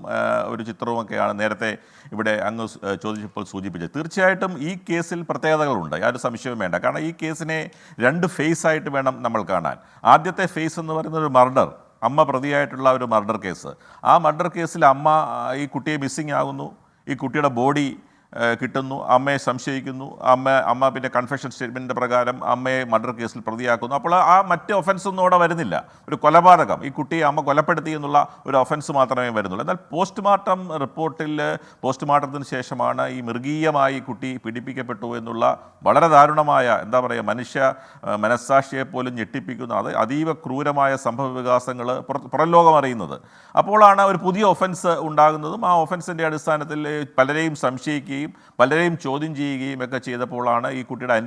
ഒരു ചിത്രവുമൊക്കെയാണ് നേരത്തെ ഇവിടെ അങ്ങ് ചോദിച്ചപ്പോൾ സൂചിപ്പിച്ചത്. തീർച്ചയായിട്ടും ഈ കേസിൽ പ്രത്യേകതകളുണ്ട്, യാതൊരു സംശയവും വേണ്ട. കാരണം ഈ കേസിനെ 2 ഫേസ് ആയിട്ട് വേണം നമ്മൾ കാണാൻ. ആദ്യത്തെ ഫേസ് എന്ന് പറയുന്നത് ഒരു മർഡർ, അമ്മ പ്രതിയായിട്ടുള്ള ഒരു മർഡർ കേസ്. ആ മർഡർ കേസിൽ അമ്മ ഈ കുട്ടിയെ മിസ്സിങ് ആകുന്നു. ഈ കുട്ടിയുടെ ബോഡി കിട്ടുന്നു, അമ്മയെ സംശയിക്കുന്നു, അമ്മ പിന്നെ കൺഫെഷൻ സ്റ്റേറ്റ്മെൻറ്റിൻ്റെ പ്രകാരം അമ്മയെ മർഡർ കേസിൽ പ്രതിയാക്കുന്നു. അപ്പോൾ ആ മറ്റ് ഒഫൻസൊന്നും അവിടെ വരുന്നില്ല. ഒരു കൊലപാതകം, ഈ കുട്ടിയെ അമ്മ കൊലപ്പെടുത്തി എന്നുള്ള ഒരു ഒഫൻസ് മാത്രമേ വരുന്നുള്ളൂ. എന്നാൽ പോസ്റ്റ്മോർട്ടം റിപ്പോർട്ടിൽ പോസ്റ്റ്മോർട്ടത്തിന് ശേഷമാണ് ഈ മൃഗീയമായി കുട്ടി പീഡിപ്പിക്കപ്പെട്ടു എന്നുള്ള വളരെ ദാരുണമായ, എന്താ പറയുക, മനസ്സാക്ഷിയെ പോലും ഞെട്ടിപ്പിക്കുന്ന അത് അതീവ ക്രൂരമായ സംഭവ വികാസങ്ങൾ പുറം ലോകം അറിയുന്നത്. അപ്പോഴാണ് ഒരു പുതിയ ഒഫൻസ് ഉണ്ടാകുന്നതും ആ ഒഫൻസിൻ്റെ അടിസ്ഥാനത്തിൽ പലരെയും സംശയിക്കുകയും പലരെയും ചോദ്യം ചെയ്യുകയും ഒക്കെ ചെയ്തപ്പോഴാണ് ഈ കുട്ടിയുടെ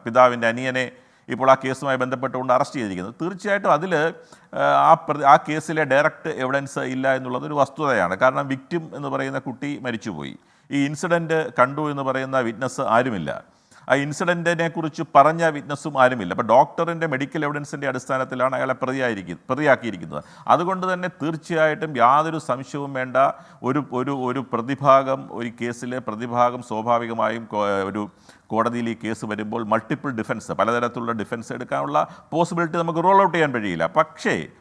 പിതാവിൻ്റെ അനിയനെ ഇപ്പോൾ ആ കേസുമായി ബന്ധപ്പെട്ടുകൊണ്ട് അറസ്റ്റ് ചെയ്തിരിക്കുന്നത്. തീർച്ചയായിട്ടും അതിൽ ആ കേസിലെ ഡയറക്റ്റ് എവിഡൻസ് ഇല്ല എന്നുള്ളത് ഒരു വസ്തുതയാണ്. കാരണം വിക്ടിം എന്ന് പറയുന്ന കുട്ടി മരിച്ചുപോയി. ഈ ഇൻസിഡൻറ്റ് കണ്ടു എന്ന് പറയുന്ന വിറ്റ്നസ് ആരുമില്ല. ആ ഇൻസിഡൻറ്റിനെ കുറിച്ച് പറഞ്ഞ വിറ്റ്നസ്സും ആരുമില്ല. അപ്പോൾ ഡോക്ടറിൻ്റെ മെഡിക്കൽ എവിഡൻസിൻ്റെ അടിസ്ഥാനത്തിലാണ് അയാളെ പ്രതിയാക്കിയിരിക്കുന്നത്. അതുകൊണ്ട് തന്നെ തീർച്ചയായിട്ടും യാതൊരു സംശയവും വേണ്ട, ഒരു പ്രതിഭാഗം, ഒരു കേസിലെ പ്രതിഭാഗം സ്വാഭാവികമായും ഒരു കോടതിയിൽ ഈ കേസ് വരുമ്പോൾ മൾട്ടിപ്പിൾ ഡിഫൻസ്, പലതരത്തിലുള്ള ഡിഫൻസ് എടുക്കാനുള്ള പോസിബിലിറ്റി നമുക്ക് റോൾ ഔട്ട് ചെയ്യാൻ കഴിയില്ല.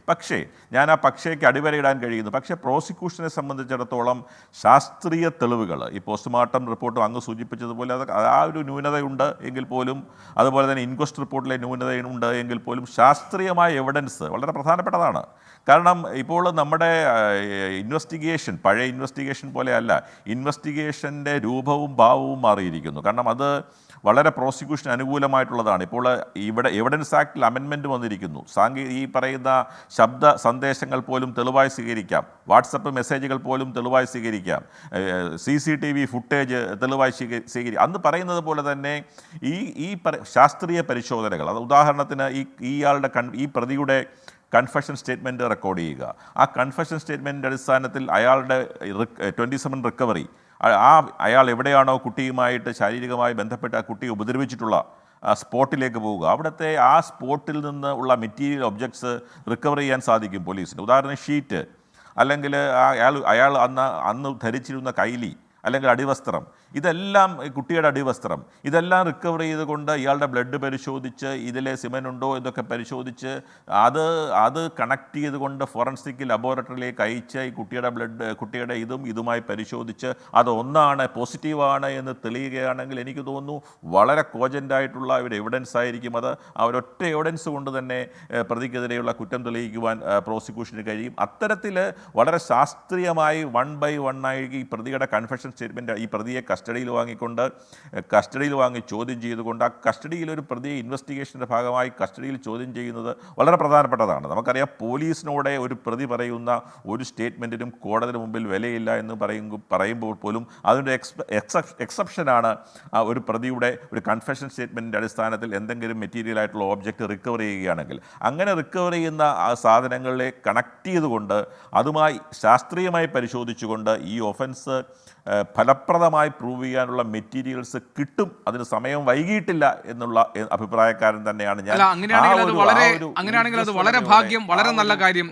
പക്ഷേ ഞാൻ ആ പക്ഷേക്ക് അടിവരയിടാൻ കഴിയുന്നു. പക്ഷേ പ്രോസിക്യൂഷനെ സംബന്ധിച്ചിടത്തോളം ശാസ്ത്രീയ തെളിവുകൾ, ഈ പോസ്റ്റ്മോർട്ടം റിപ്പോർട്ടും അങ്ങ് സൂചിപ്പിച്ചതുപോലെ ആ ഒരു ന്യൂനതയുണ്ട് എങ്കിൽ പോലും, അതുപോലെ തന്നെ ഇൻക്വസ്റ്റ് റിപ്പോർട്ടിലെ ന്യൂനതയുണ്ട് എങ്കിൽ പോലും ശാസ്ത്രീയമായ എവിഡൻസ് വളരെ പ്രധാനപ്പെട്ടതാണ്. കാരണം ഇപ്പോൾ നമ്മുടെ ഇൻവെസ്റ്റിഗേഷൻ പഴയ ഇൻവെസ്റ്റിഗേഷൻ പോലെയല്ല, ഇൻവെസ്റ്റിഗേഷൻ്റെ രൂപവും ഭാവവും മാറിയിരിക്കുന്നു. കാരണം അത് വളരെ പ്രോസിക്യൂഷൻ അനുകൂലമായിട്ടുള്ളതാണ്. ഇപ്പോൾ ഇവിടെ എവിഡൻസ് ആക്ടിൽ അമെൻമെൻറ്റ് വന്നിരിക്കുന്നു. ഈ പറയുന്ന ശബ്ദ സന്ദേശങ്ങൾ പോലും തെളിവായി സ്വീകരിക്കാം, വാട്സപ്പ് മെസ്സേജുകൾ പോലും തെളിവായി സ്വീകരിക്കാം, CCTV ഫുട്ടേജ് തെളിവായി സ്വീകരിക്കാം. അന്ന് പറയുന്നത് പോലെ തന്നെ ഈ ശാസ്ത്രീയ പരിശോധനകൾ, അത് ഉദാഹരണത്തിന് ഈ പ്രതിയുടെ കൺഫെഷൻ സ്റ്റേറ്റ്മെൻറ്റ് റെക്കോർഡ് ചെയ്യുക. ആ കൺഫെഷൻ സ്റ്റേറ്റ്മെൻറ്റിൻ്റെ അടിസ്ഥാനത്തിൽ അയാളുടെ 27 റിക്കവറി, അയാൾ എവിടെയാണോ കുട്ടിയുമായിട്ട് ശാരീരികമായി ബന്ധപ്പെട്ട് ആ കുട്ടിയെ ഉപദ്രവിച്ചിട്ടുള്ള സ്പോട്ടിലേക്ക് പോവുക, അവിടുത്തെ ആ സ്പോട്ടിൽ നിന്ന് ഉള്ള മെറ്റീരിയൽ ഒബ്ജക്ട്സ് റിക്കവർ ചെയ്യാൻ സാധിക്കും പോലീസിന്. ഉദാഹരണം ഷീറ്റ്, അല്ലെങ്കിൽ അയാൾ അന്ന് ധരിച്ചിരുന്ന കൈലി അല്ലെങ്കിൽ അടിവസ്ത്രം, ഇതെല്ലാം കുട്ടിയുടെ അടിവസ്ത്രം, ഇതെല്ലാം റിക്കവർ ചെയ്തുകൊണ്ട് ഇയാളുടെ ബ്ലഡ് പരിശോധിച്ച് ഇതിലെ സിമൻ ഉണ്ടോ എന്നൊക്കെ പരിശോധിച്ച് അത് കണക്ട് ചെയ്തുകൊണ്ട് ഫോറൻസിക് ലബോറട്ടറിയിലേക്ക് അയച്ച് ഈ കുട്ടിയുടെ ഇതുമായി പരിശോധിച്ച് അത് ഒന്നാണ്, പോസിറ്റീവാണ് എന്ന് തെളിയുകയാണെങ്കിൽ എനിക്ക് തോന്നുന്നു വളരെ കോജൻ്റായിട്ടുള്ള ഒരു എവിഡൻസ് ആയിരിക്കും അത്. ആ ഒരൊറ്റ എവിഡൻസ് കൊണ്ട് തന്നെ പ്രതിക്കെതിരെയുള്ള കുറ്റം തെളിയിക്കുവാൻ പ്രോസിക്യൂഷന് കഴിയും. അത്തരത്തിൽ വളരെ ശാസ്ത്രീയമായി 1 by 1 ആയി ഈ പ്രതിയുടെ കൺഫെഷൻ സ്റ്റേറ്റ്മെൻറ്റ്, ഈ പ്രതിയെ കസ്റ്റഡിയിൽ വാങ്ങി ചോദ്യം ചെയ്തുകൊണ്ട്, ആ കസ്റ്റഡിയിൽ ഒരു പ്രതിയെ ഇൻവെസ്റ്റിഗേഷൻ്റെ ഭാഗമായി കസ്റ്റഡിയിൽ ചോദ്യം ചെയ്യുന്നത് വളരെ പ്രധാനപ്പെട്ടതാണ്. നമുക്കറിയാം, പോലീസിനോട് ഒരു പ്രതി പറയുന്ന ഒരു സ്റ്റേറ്റ്മെൻറ്റിനും കോടതിന് മുമ്പിൽ വിലയില്ല എന്ന് പറയുമ്പോൾ പോലും അതിൻ്റെ എക്സെപ്ഷനാണ് ഒരു പ്രതിയുടെ ഒരു കൺഫെഷൻ സ്റ്റേറ്റ്മെൻറ്റിൻ്റെ അടിസ്ഥാനത്തിൽ എന്തെങ്കിലും മെറ്റീരിയൽ ആയിട്ടുള്ള ഓബ്ജക്റ്റ് റിക്കവർ ചെയ്യുകയാണെങ്കിൽ, അങ്ങനെ റിക്കവർ ചെയ്യുന്ന ആ സാധനങ്ങളെ കണക്ട് ചെയ്തുകൊണ്ട് അതുമായി ശാസ്ത്രീയമായി പരിശോധിച്ചുകൊണ്ട് ഈ ഒഫൻസ് ഫലപ്രദമായി പ്രൂവ് ചെയ്യാനുള്ള മെറ്റീരിയൽസ് കിട്ടും. അതിന് സമയം വൈകിയിട്ടില്ല എന്നുള്ള അഭിപ്രായക്കാരൻ തന്നെയാണ് ഞാൻ. അങ്ങനെയാണെങ്കിൽ അത് വളരെ ഭാഗ്യം, വളരെ നല്ല കാര്യം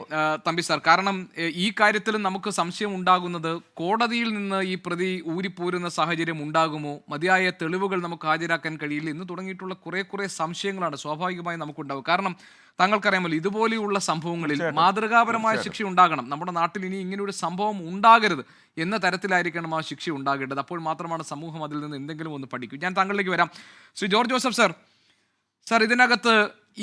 തമ്പി സാർ. കാരണം ഈ കാര്യത്തിലും നമുക്ക് സംശയം ഉണ്ടാകുന്നത് കോടതിയിൽ നിന്ന് ഈ പ്രതി ഊരിപ്പോരുന്ന സാഹചര്യം ഉണ്ടാകുമോ, മതിയായ തെളിവുകൾ നമുക്ക് ഹാജരാക്കാൻ കഴിയില്ല എന്ന് തുടങ്ങിയിട്ടുള്ള കുറെ സംശയങ്ങളാണ് സ്വാഭാവികമായി നമുക്കുണ്ടാകും. കാരണം താങ്കൾക്കറിയാമല്ലോ, ഇതുപോലെയുള്ള സംഭവങ്ങളിൽ മാതൃകാപരമായ ശിക്ഷ ഉണ്ടാകണം. നമ്മുടെ നാട്ടിൽ ഇനി ഇങ്ങനെയൊരു സംഭവം ഉണ്ടാകരുത് എന്ന തരത്തിലായിരിക്കണം ആ ശിക്ഷ ഉണ്ടാകേണ്ടത്. അപ്പോൾ മാത്രമാണ് സമൂഹം അതിൽ നിന്ന് എന്തെങ്കിലും ഒന്ന് പഠിക്കും. ഞാൻ താങ്കളിലേക്ക് വരാം. ശ്രീ ജോർജ് ജോസഫ് സാർ, ഇതിനകത്ത്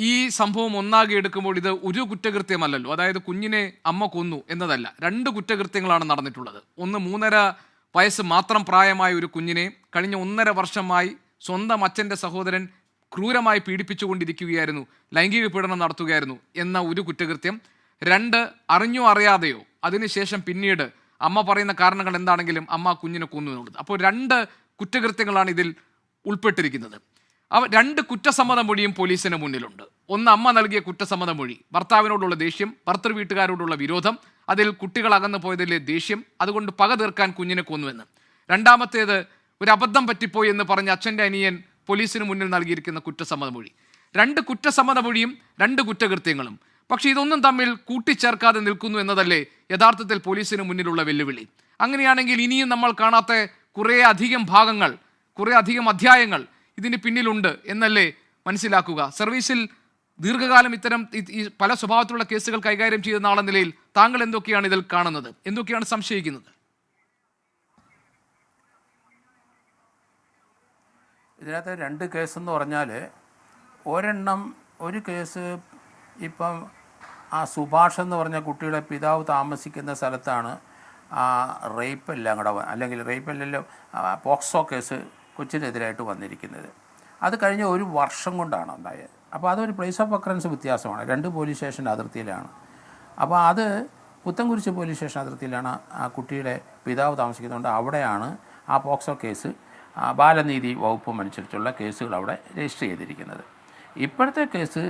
ഈ സംഭവം ഒന്നാകെ എടുക്കുമ്പോൾ ഇത് ഒരു കുറ്റകൃത്യമല്ലല്ലോ. അതായത് കുഞ്ഞിനെ അമ്മ കൊന്നു എന്നതല്ല, 2 കുറ്റകൃത്യങ്ങളാണ് നടന്നിട്ടുള്ളത്. ഒന്ന്, 3.5 വയസ്സ് മാത്രം പ്രായമായ ഒരു കുഞ്ഞിനെ കഴിഞ്ഞ 1.5 വർഷമായി സ്വന്തം അച്ഛൻ്റെ സഹോദരൻ ക്രൂരമായി പീഡിപ്പിച്ചുകൊണ്ടിരിക്കുകയായിരുന്നു, ലൈംഗിക പീഡനം നടത്തുകയായിരുന്നു എന്ന ഒരു കുറ്റകൃത്യം. 2, അറിഞ്ഞോ അറിയാതെയോ അതിനുശേഷം പിന്നീട് അമ്മ പറയുന്ന കാരണങ്ങൾ എന്താണെങ്കിലും അമ്മ കുഞ്ഞിനെ കൊന്നു എന്നുള്ളത്. അപ്പോൾ 2 കുറ്റകൃത്യങ്ങളാണ് ഇതിൽ ഉൾപ്പെട്ടിരിക്കുന്നത്. 2 കുറ്റസമ്മത മൊഴിയും പോലീസിന് മുന്നിലുണ്ട്. ഒന്ന്, അമ്മ നൽകിയ കുറ്റസമ്മത മൊഴി, ഭർത്താവിനോടുള്ള ദേഷ്യം, ഭർത്തൃ വീട്ടുകാരോടുള്ള വിരോധം, അതിൽ കുട്ടികൾ അകന്നു പോയതിലെ ദേഷ്യം, അതുകൊണ്ട് പക തീർക്കാൻ കുഞ്ഞിനെ കൊന്നുവെന്ന്. 2ാമത്തേത്, ഒരു അബദ്ധം പറ്റിപ്പോയി എന്ന് പറഞ്ഞ അച്ഛൻ്റെ അനിയൻ പോലീസിന് മുന്നിൽ നൽകിയിരിക്കുന്ന കുറ്റസമ്മത മൊഴി. 2 കുറ്റസമ്മത മൊഴിയും 2 കുറ്റകൃത്യങ്ങളും. പക്ഷേ ഇതൊന്നും തമ്മിൽ കൂട്ടിച്ചേർക്കാതെ നിൽക്കുന്നു എന്നതല്ലേ യഥാർത്ഥത്തിൽ പോലീസിന് മുന്നിലുള്ള വെല്ലുവിളി. അങ്ങനെയാണെങ്കിൽ ഇനിയും നമ്മൾ കാണാത്ത കുറേ അധികം ഭാഗങ്ങൾ, കുറേ അധികം അധ്യായങ്ങൾ ഇതിന് പിന്നിലുണ്ട് എന്നല്ലേ മനസ്സിലാക്കുക. സർവീസിൽ ദീർഘകാലം ഇത്തരം ഈ പല സ്വഭാവത്തിലുള്ള കേസുകൾ കൈകാര്യം ചെയ്യുന്ന ആളെന്ന നിലയിൽ താങ്കൾ എന്തൊക്കെയാണ് ഇതിൽ കാണുന്നത്, എന്തൊക്കെയാണ് സംശയിക്കുന്നത്? ഇതിനകത്ത് 2 കേസെന്ന് പറഞ്ഞാൽ ഒരു കേസ് ഇപ്പം ആ സുഭാഷ് എന്ന് പറഞ്ഞ കുട്ടിയുടെ പിതാവ് താമസിക്കുന്ന സ്ഥലത്താണ് റേപ്പെല്ലാം കൂടെ അല്ലെങ്കിൽ റേപ്പല്ലല്ലോ പോക്സോ കേസ് കൊച്ചിനെതിരായിട്ട് വന്നിരിക്കുന്നത്. അത് കഴിഞ്ഞ 1 വർഷം കൊണ്ടാണ് ഉണ്ടായത്. അപ്പോൾ അതൊരു പ്ലേസ് ഓഫ് ഒക്കറൻസ് വ്യത്യാസമാണ്. 2 പോലീസ് സ്റ്റേഷൻ അതിർത്തിയിലാണ്. അപ്പോൾ അത് പുത്തൻകുരിശ് പോലീസ് സ്റ്റേഷൻ അതിർത്തിയിലാണ് ആ കുട്ടിയുടെ പിതാവ് താമസിക്കുന്നതുകൊണ്ട് അവിടെയാണ് ആ പോക്സോ കേസ് ബാലനീതി വകുപ്പും അനുസരിച്ചുള്ള കേസുകൾ അവിടെ രജിസ്റ്റർ ചെയ്തിരിക്കുന്നത്. ഇപ്പോഴത്തെ കേസ്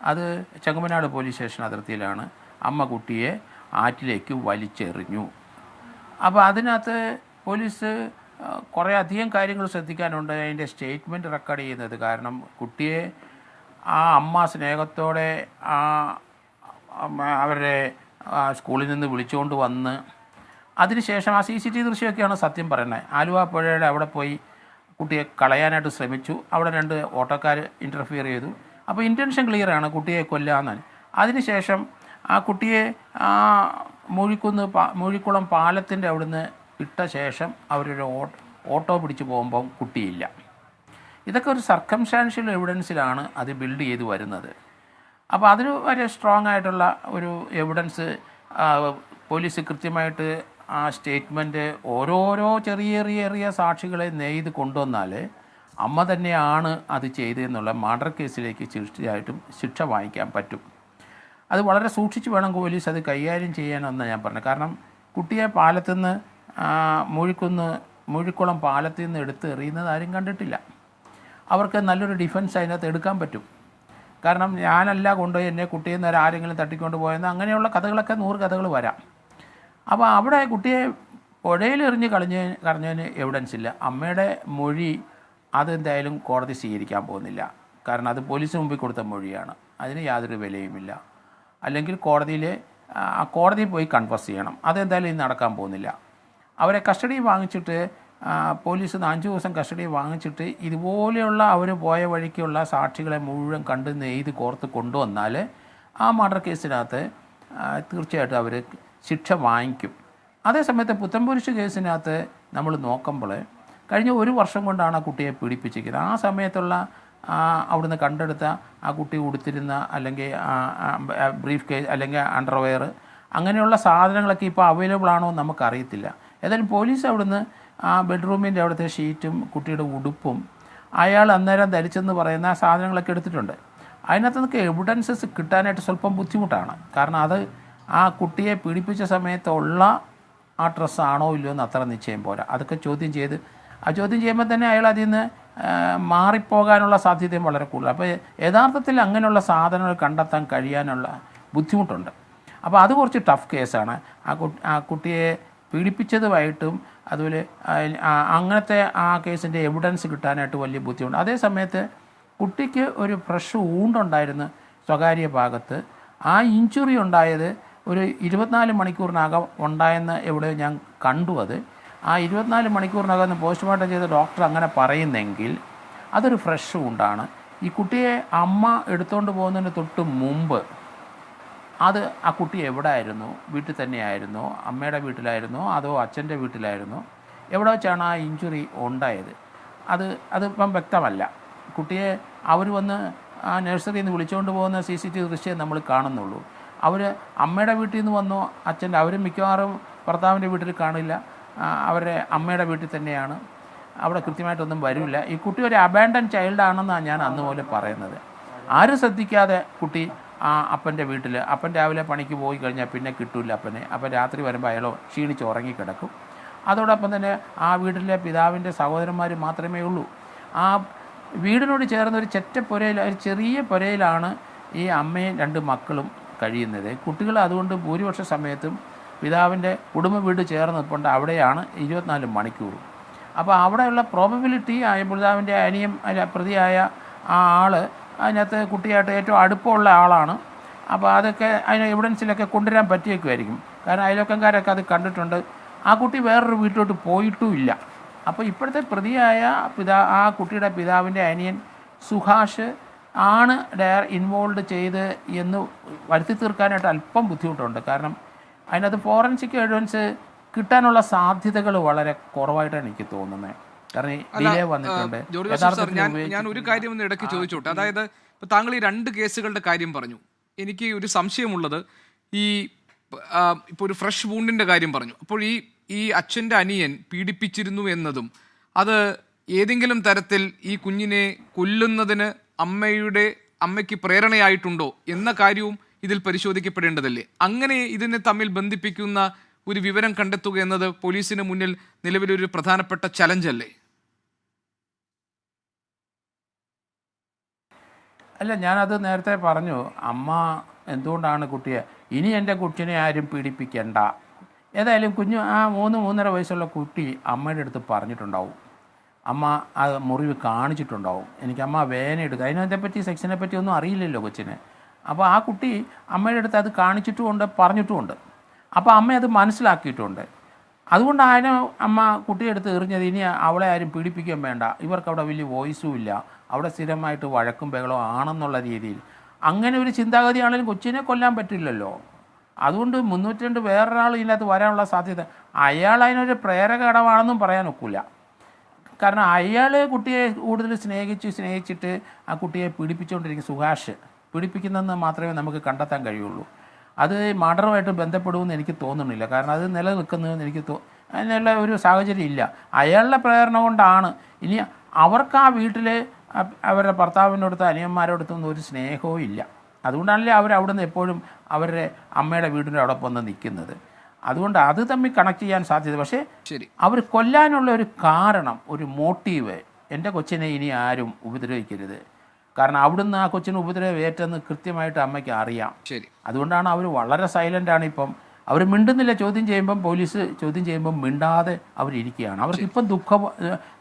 അത് ചെങ്ങമനാട് പോലീസ് സ്റ്റേഷൻ അതിർത്തിയിലാണ്. അമ്മ കുട്ടിയെ ആറ്റിലേക്ക് വലിച്ചെറിഞ്ഞു. അപ്പോൾ അതിനകത്ത് പോലീസ് കുറേ അധികം കാര്യങ്ങൾ ശ്രദ്ധിക്കാനുണ്ട്. അതിൻ്റെ സ്റ്റേറ്റ്മെൻറ്റ് റെക്കോർഡ് ചെയ്യുന്നത്. കാരണം കുട്ടിയെ ആ അമ്മ സ്നേഹത്തോടെ അവരുടെ സ്കൂളിൽ നിന്ന് വിളിച്ചുകൊണ്ട് വന്ന് അതിനുശേഷം ആ CCTV ദൃശ്യമൊക്കെയാണ് സത്യം പറയുന്നത്. ആലുവ പുഴയുടെ അവിടെ പോയി കുട്ടിയെ കളയാനായിട്ട് ശ്രമിച്ചു. അവിടെ 2 ഓട്ടോക്കാർ ഇൻ്റർഫിയർ ചെയ്തു. അപ്പോൾ ഇൻറ്റൻഷൻ ക്ലിയറാണ്, കുട്ടിയെ കൊല്ലാമെന്നാണ്. അതിനുശേഷം ആ കുട്ടിയെ മൂഴിക്കുളം പാലത്തിൻ്റെ അവിടുന്ന് ഇട്ട ശേഷം അവരൊരു ഓട്ടോ പിടിച്ച് പോകുമ്പം കുട്ടിയില്ല. ഇതൊക്കെ ഒരു സർക്കംസ്റ്റാൻഷ്യൽ എവിഡൻസിലാണ് അത് ബിൽഡ് ചെയ്ത് വരുന്നത്. അപ്പോൾ അതിന് വളരെ സ്ട്രോങ് ആയിട്ടുള്ള ഒരു എവിഡൻസ് പോലീസ് കൃത്യമായിട്ട് ആ സ്റ്റേറ്റ്മെൻറ്റ് ഓരോരോ ചെറിയ സാക്ഷികളെ നെയ്ത് കൊണ്ടുവന്നാൽ അമ്മ തന്നെയാണ് അത് ചെയ്തതെന്നുള്ള മർഡർ കേസിലേക്ക് തീർച്ചയായിട്ടും ശിക്ഷ വാങ്ങിക്കാൻ പറ്റും. അത് വളരെ സൂക്ഷിച്ച് വേണം പോലീസ് അത് കൈകാര്യം ചെയ്യാനെന്ന് ഞാൻ പറഞ്ഞു. കാരണം കുട്ടിയെ പാലത്തുനിന്ന് മൂഴിക്കുളം പാലത്തിൽ നിന്ന് എടുത്ത് എറിയുന്നത് ആരും കണ്ടിട്ടില്ല. അവർക്ക് നല്ലൊരു ഡിഫൻസ് അതിനകത്ത് എടുക്കാൻ പറ്റും. കാരണം ഞാനല്ല കൊണ്ടുപോയി എന്നെ കുട്ടിയെ നേരെ ആരെങ്കിലും തട്ടിക്കൊണ്ട് പോയെന്ന് അങ്ങനെയുള്ള കഥകളൊക്കെ 100 കഥകൾ വരാം. അപ്പോൾ അവിടെ കുട്ടിയെ പുഴയിൽ എറിഞ്ഞ് കളഞ്ഞതിന് എവിഡൻസ് ഇല്ല. അമ്മയുടെ മൊഴി അതെന്തായാലും കോടതി സ്വീകരിക്കാൻ പോകുന്നില്ല. കാരണം അത് പോലീസിന് മുമ്പിൽ കൊടുത്ത മൊഴിയാണ്, അതിന് യാതൊരു വിലയുമില്ല. അല്ലെങ്കിൽ കോടതിയിൽ പോയി കൺഫസ് ചെയ്യണം, അതെന്തായാലും ഇത് നടക്കാൻ പോകുന്നില്ല. അവരെ കസ്റ്റഡി വാങ്ങിച്ചിട്ട് പോലീസ് 5 ദിവസം കസ്റ്റഡി വാങ്ങിച്ചിട്ട് ഇതുപോലെയുള്ള അവർ പോയ വഴിക്കുള്ള സാക്ഷികളെ മുഴുവൻ കണ്ട് നെയ്ത് കോർത്ത് കൊണ്ടുവന്നാൽ ആ മർഡർ കേസിനകത്ത് തീർച്ചയായിട്ടും അവർ ശിക്ഷ വാങ്ങിക്കും. അതേസമയത്ത് പുത്തൻകുരിശ് കേസിനകത്ത് നമ്മൾ നോക്കുമ്പോൾ കഴിഞ്ഞ 1 വർഷം കൊണ്ടാണ് ആ കുട്ടിയെ പീഡിപ്പിച്ചിരിക്കുന്നത്. ആ സമയത്തുള്ള അവിടുന്ന് കണ്ടെടുത്ത ആ കുട്ടി ഉടുത്തിരുന്ന അല്ലെങ്കിൽ ബ്രീഫ് കേസ് അല്ലെങ്കിൽ അണ്ടർവെയർ അങ്ങനെയുള്ള സാധനങ്ങളൊക്കെ ഇപ്പോൾ അവൈലബിൾ ആണോ എന്ന് നമുക്കറിയത്തില്ല. ഏതായാലും പോലീസ് അവിടുന്ന് ആ ബെഡ്റൂമിൻ്റെ അവിടുത്തെ ഷീറ്റും കുട്ടിയുടെ ഉടുപ്പും അയാൾ അന്നേരം ധരിച്ചെന്ന് പറയുന്ന സാധനങ്ങളൊക്കെ എടുത്തിട്ടുണ്ട്. അതിനകത്ത് നമുക്ക് എവിഡൻസസ് കിട്ടാനായിട്ട് സ്വല്പം ബുദ്ധിമുട്ടാണ്. കാരണം അത് ആ കുട്ടിയെ പീഡിപ്പിച്ച സമയത്തുള്ള ആ ഡ്രസ്സാണോ ഇല്ലയോ എന്ന് അത്ര നിശ്ചയം പോരാ. അതൊക്കെ ചോദ്യം ചെയ്യുമ്പോൾ തന്നെ അയാൾ അതിൽ നിന്ന് മാറിപ്പോകാനുള്ള സാധ്യതയും വളരെ കൂടുതൽ. അപ്പോൾ യഥാർത്ഥത്തിൽ അങ്ങനെയുള്ള സാധനങ്ങൾ കണ്ടെത്താൻ കഴിയാനുള്ള ബുദ്ധിമുട്ടുണ്ട്. അപ്പോൾ അത് കുറച്ച് ടഫ് കേസാണ്. ആ കുട്ടിയെ പീഡിപ്പിച്ചതുമായിട്ടും അതുപോലെ അങ്ങനത്തെ ആ കേസിൻ്റെ എവിഡൻസ് കിട്ടാനായിട്ട് വലിയ ബുദ്ധിമുട്ട്. അതേ സമയത്ത് കുട്ടിക്ക് ഒരു ഫ്രഷ് വൂണ്ടുണ്ടായിരുന്നു സ്വകാര്യ ഭാഗത്ത്. ആ ഇഞ്ചുറി ഉണ്ടായത് ഒരു 24 മണിക്കൂറിനകം ഉണ്ടായെന്ന് എവിടെയോ ഞാൻ കണ്ടു. ആ 24 മണിക്കൂറിനകം പോസ്റ്റ്മോർട്ടം ചെയ്ത ഡോക്ടർ അങ്ങനെ പറയുന്നെങ്കിൽ അതൊരു ഫ്രഷ് വൂണ്ടാണ്. ഈ കുട്ടിയെ അമ്മ എടുത്തുകൊണ്ട് പോകുന്നതിന് തൊട്ട് മുമ്പ് അത് ആ കുട്ടി എവിടെ ആയിരുന്നു? വീട്ടിൽ തന്നെയായിരുന്നോ, അമ്മയുടെ വീട്ടിലായിരുന്നോ, അതോ അച്ഛൻ്റെ വീട്ടിലായിരുന്നോ, എവിടെ വെച്ചാണ് ആ ഇഞ്ചുറി ഉണ്ടായത്? അതിപ്പം വ്യക്തമല്ല. കുട്ടിയെ അവർ വന്ന് ആ നഴ്സറിയിൽ നിന്ന് വിളിച്ചുകൊണ്ട് പോകുന്ന CCTV ദൃശ്യം നമ്മൾ കാണുന്നുള്ളൂ. അവർ അമ്മയുടെ വീട്ടിൽ നിന്ന് വന്നോ അച്ഛൻ്റെ, അവർ മിക്കവാറും ഭർത്താവിൻ്റെ വീട്ടിൽ കാണില്ല, അവരുടെ അമ്മയുടെ വീട്ടിൽ തന്നെയാണ്. അവിടെ കൃത്യമായിട്ടൊന്നും വരില്ല. ഈ കുട്ടി ഒരു അബാൻഡൻ ചൈൽഡാണെന്നാണ് ഞാൻ അന്ന് പോലെ പറയുന്നത്. ആരും ശ്രദ്ധിക്കാതെ കുട്ടി അപ്പൻ്റെ വീട്ടിൽ, അപ്പൻ രാവിലെ പണിക്ക് പോയി കഴിഞ്ഞാൽ പിന്നെ കിട്ടില്ല അപ്പനെ. അപ്പം രാത്രി വരുമ്പോൾ അയാളോ ക്ഷീണിച്ച് ഉറങ്ങിക്കിടക്കും. അതോടൊപ്പം തന്നെ ആ വീട്ടിലെ പിതാവിൻ്റെ സഹോദരന്മാർ മാത്രമേ ഉള്ളൂ. ആ വീടിനോട് ചേർന്ന ഒരു ഒരു ചെറിയ പുരയിലാണ് ഈ അമ്മയും 2 മക്കളും കഴിയുന്നത്. കുട്ടികൾ അതുകൊണ്ട് ഭൂരിപക്ഷ സമയത്തും പിതാവിൻ്റെ കുടുംബ വീട് ചേർന്ന് നിൽപ്പുണ്ട്. അവിടെയാണ് 24 മണിക്കൂറും. അപ്പോൾ അവിടെയുള്ള പ്രോബബിലിറ്റി പിതാവിൻ്റെ അനിയം പ്രതിയായ ആ ആൾ അതിനകത്ത് കുട്ടിയായിട്ട് ഏറ്റവും അടുപ്പമുള്ള ആളാണ്. അപ്പോൾ അതൊക്കെ അതിന് എവിഡൻസിലൊക്കെ കൊണ്ടുവരാൻ പറ്റിയേക്കുമായിരിക്കും. കാരണം അയൽവക്കംകാരൊക്കെ അത് കണ്ടിട്ടുണ്ട്. ആ കുട്ടി വേറൊരു വീട്ടിലോട്ട് പോയിട്ടുമില്ല. അപ്പോൾ ഇപ്പോഴത്തെ പ്രതിയായ ആ കുട്ടിയുടെ പിതാവിൻ്റെ അനിയൻ സുഹാഷ് ആണ് ഇൻവോൾവ് ചെയ്ത് എന്ന് വരുത്തി തീർക്കാനായിട്ട് അല്പം ബുദ്ധിമുട്ടുണ്ട്. കാരണം അതിനകത്ത് ഫോറൻസിക് എവിഡൻസ് കിട്ടാനുള്ള സാധ്യതകൾ വളരെ കുറവായിട്ടാണ് എനിക്ക് തോന്നുന്നത്. കാരണം അല്ല, ഡിലേ വന്നിട്ടുണ്ട്. ജോർജ് ജോസഫ് സാർ, ഞാൻ ഒരു കാര്യം ഒന്ന് ഇടയ്ക്ക് ചോദിച്ചോട്ടെ. അതായത് ഇപ്പൊ താങ്കൾ ഈ 2 കേസുകളുടെ കാര്യം പറഞ്ഞു. എനിക്ക് ഒരു സംശയമുള്ളത്, ഈ ഇപ്പോൾ ഒരു ഫ്രഷ് വൂണ്ടിന്റെ കാര്യം പറഞ്ഞു. അപ്പോൾ ഈ അച്ഛൻ്റെ അനിയൻ പീഡിപ്പിച്ചിരുന്നു എന്നതും അത് ഏതെങ്കിലും തരത്തിൽ ഈ കുഞ്ഞിനെ കൊല്ലുന്നതിന് അമ്മയ്ക്ക് പ്രേരണയായിട്ടുണ്ടോ എന്ന കാര്യവും ഇതിൽ പരിശോധിക്കപ്പെടേണ്ടതല്ലേ? അങ്ങനെ ഇതിനെ തമ്മിൽ ബന്ധിപ്പിക്കുന്ന ഒരു വിവരം കണ്ടെത്തുക എന്നത് പോലീസിന് മുന്നിൽ നിലവിലൊരു പ്രധാനപ്പെട്ട ചലഞ്ച് അല്ലേ? അല്ല, ഞാനത് നേരത്തെ പറഞ്ഞു. അമ്മ എന്തുകൊണ്ടാണ് കുട്ടിയെ, ഇനി എൻ്റെ കുട്ടിനെ ആരും പീഡിപ്പിക്കണ്ട. ഏതായാലും കുഞ്ഞ് ആ 3-3.5 വയസ്സുള്ള കുട്ടി അമ്മയുടെ അടുത്ത് പറഞ്ഞിട്ടുണ്ടാവും. അമ്മ ആ മുറിവ് കാണിച്ചിട്ടുണ്ടാവും. എനിക്ക് അമ്മ വേദന എടുക്കുക, അതിനെപ്പറ്റി സെക്ഷനെ പറ്റി ഒന്നും അറിയില്ലല്ലോ കൊച്ചിന്. അപ്പോൾ ആ കുട്ടി അമ്മയുടെ അടുത്ത് അത് കാണിച്ചിട്ടുമുണ്ട്, പറഞ്ഞിട്ടുമുണ്ട്. അപ്പോൾ അമ്മ അത് മനസ്സിലാക്കിയിട്ടുണ്ട്. അതുകൊണ്ട് അമ്മ കുട്ടിയെടുത്ത് എറിഞ്ഞത് ഇനി അവളെ ആരും പീഡിപ്പിക്കാൻ വേണ്ട, ഇവർക്ക് അവിടെ വലിയ വോയിസും ഇല്ല, അവിടെ സ്ഥിരമായിട്ട് വഴക്കും ബഹളവും ആണെന്നുള്ള രീതിയിൽ. അങ്ങനെ ഒരു ചിന്താഗതിയാണെങ്കിലും കൊച്ചിനെ കൊല്ലാൻ പറ്റില്ലല്ലോ. അതുകൊണ്ട് 302 വേറൊരാൾ ഇതിനകത്ത് വരാനുള്ള സാധ്യത, അയാൾ അതിനൊരു പ്രേരകടമാണെന്നും പറയാൻ ഒക്കില്ല. കാരണം അയാൾ കുട്ടിയെ കൂടുതൽ സ്നേഹിച്ചിട്ട് ആ കുട്ടിയെ പീഡിപ്പിച്ചുകൊണ്ടിരിക്കും. സുഹാഷ് പീഡിപ്പിക്കുന്നതെന്ന് മാത്രമേ നമുക്ക് കണ്ടെത്താൻ കഴിയുള്ളൂ. അത് മർഡറുമായിട്ട് ബന്ധപ്പെടുമെന്ന് എനിക്ക് തോന്നുന്നില്ല. കാരണം അത് നിലനിൽക്കുന്നതെന്ന് അതിനുള്ള ഒരു സാഹചര്യം ഇല്ല. അയാളുടെ പ്രേരണ കൊണ്ടാണ്. ഇനി അവർക്ക് ആ വീട്ടിൽ അവരുടെ ഭർത്താവിനോടത്തും അനിയന്മാരോടത്തൊന്നും ഒരു സ്നേഹവും ഇല്ല. അതുകൊണ്ടാണല്ലേ അവിടുന്ന് എപ്പോഴും അവരുടെ അമ്മയുടെ വീടിൻ്റെ അവിടെ വന്ന് നിൽക്കുന്നത്. അതുകൊണ്ട് അത് തമ്മിൽ കണക്ട് ചെയ്യാൻ സാധ്യത. പക്ഷേ അവർ കൊല്ലാനുള്ള ഒരു കാരണം, ഒരു മോട്ടീവ്, എൻ്റെ കൊച്ചിനെ ഇനി ആരും ഉപദ്രവിക്കരുത്, കാരണം അവിടുന്ന് ആ കൊച്ചിന് ഉപദ്രവം ഏറ്റെന്ന് കൃത്യമായിട്ട് അമ്മയ്ക്ക് അറിയാം. അതുകൊണ്ടാണ് അവർ വളരെ സൈലൻ്റാണ്. ഇപ്പം അവർ മിണ്ടുന്നില്ല. ചോദ്യം ചെയ്യുമ്പം പോലീസ് ചോദ്യം ചെയ്യുമ്പം മിണ്ടാതെ അവരിയ്ക്കുകയാണ്. അവർക്കിപ്പം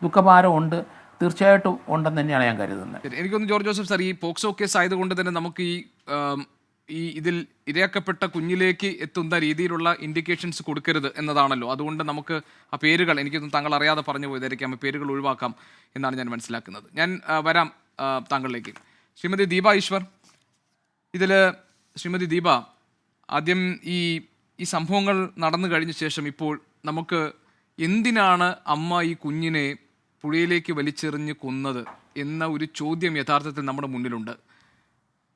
ദുഃഖഭാരം ഉണ്ട്, തീർച്ചയായിട്ടും ഉണ്ടെന്ന് തന്നെയാണ് ഞാൻ കരുതുന്നത്. എനിക്കൊന്ന് ജോർജ് ജോസഫ് സാർ, ഈ പോക്സോ കേസ് ആയതുകൊണ്ട് തന്നെ നമുക്ക് ഇതിൽ ഇരയാക്കപ്പെട്ട കുഞ്ഞിലേക്ക് എത്തുന്ന രീതിയിലുള്ള ഇൻഡിക്കേഷൻസ് കൊടുക്കരുത് എന്നതാണല്ലോ. അതുകൊണ്ട് നമുക്ക് ആ പേരുകൾ, എനിക്കൊന്നും താങ്കൾ അറിയാതെ പറഞ്ഞു പോയതായിരിക്കാം, ആ പേരുകൾ ഒഴിവാക്കാം എന്നാണ് ഞാൻ മനസ്സിലാക്കുന്നത്. ഞാൻ വരാം താങ്കളിലേക്ക്. ശ്രീമതി ദീപ ഈശ്വർ, ഇതിൽ ശ്രീമതി ദീപ, ആദ്യം ഈ സംഭവങ്ങൾ നടന്നു കഴിഞ്ഞ ശേഷം ഇപ്പോൾ നമുക്ക് എന്തിനാണ് അമ്മ ഈ കുഞ്ഞിനെ പുഴയിലേക്ക് വലിച്ചെറിഞ്ഞ് കൊന്നത് എന്ന ഒരു ചോദ്യം യഥാർത്ഥത്തിൽ നമ്മുടെ മുന്നിലുണ്ട്.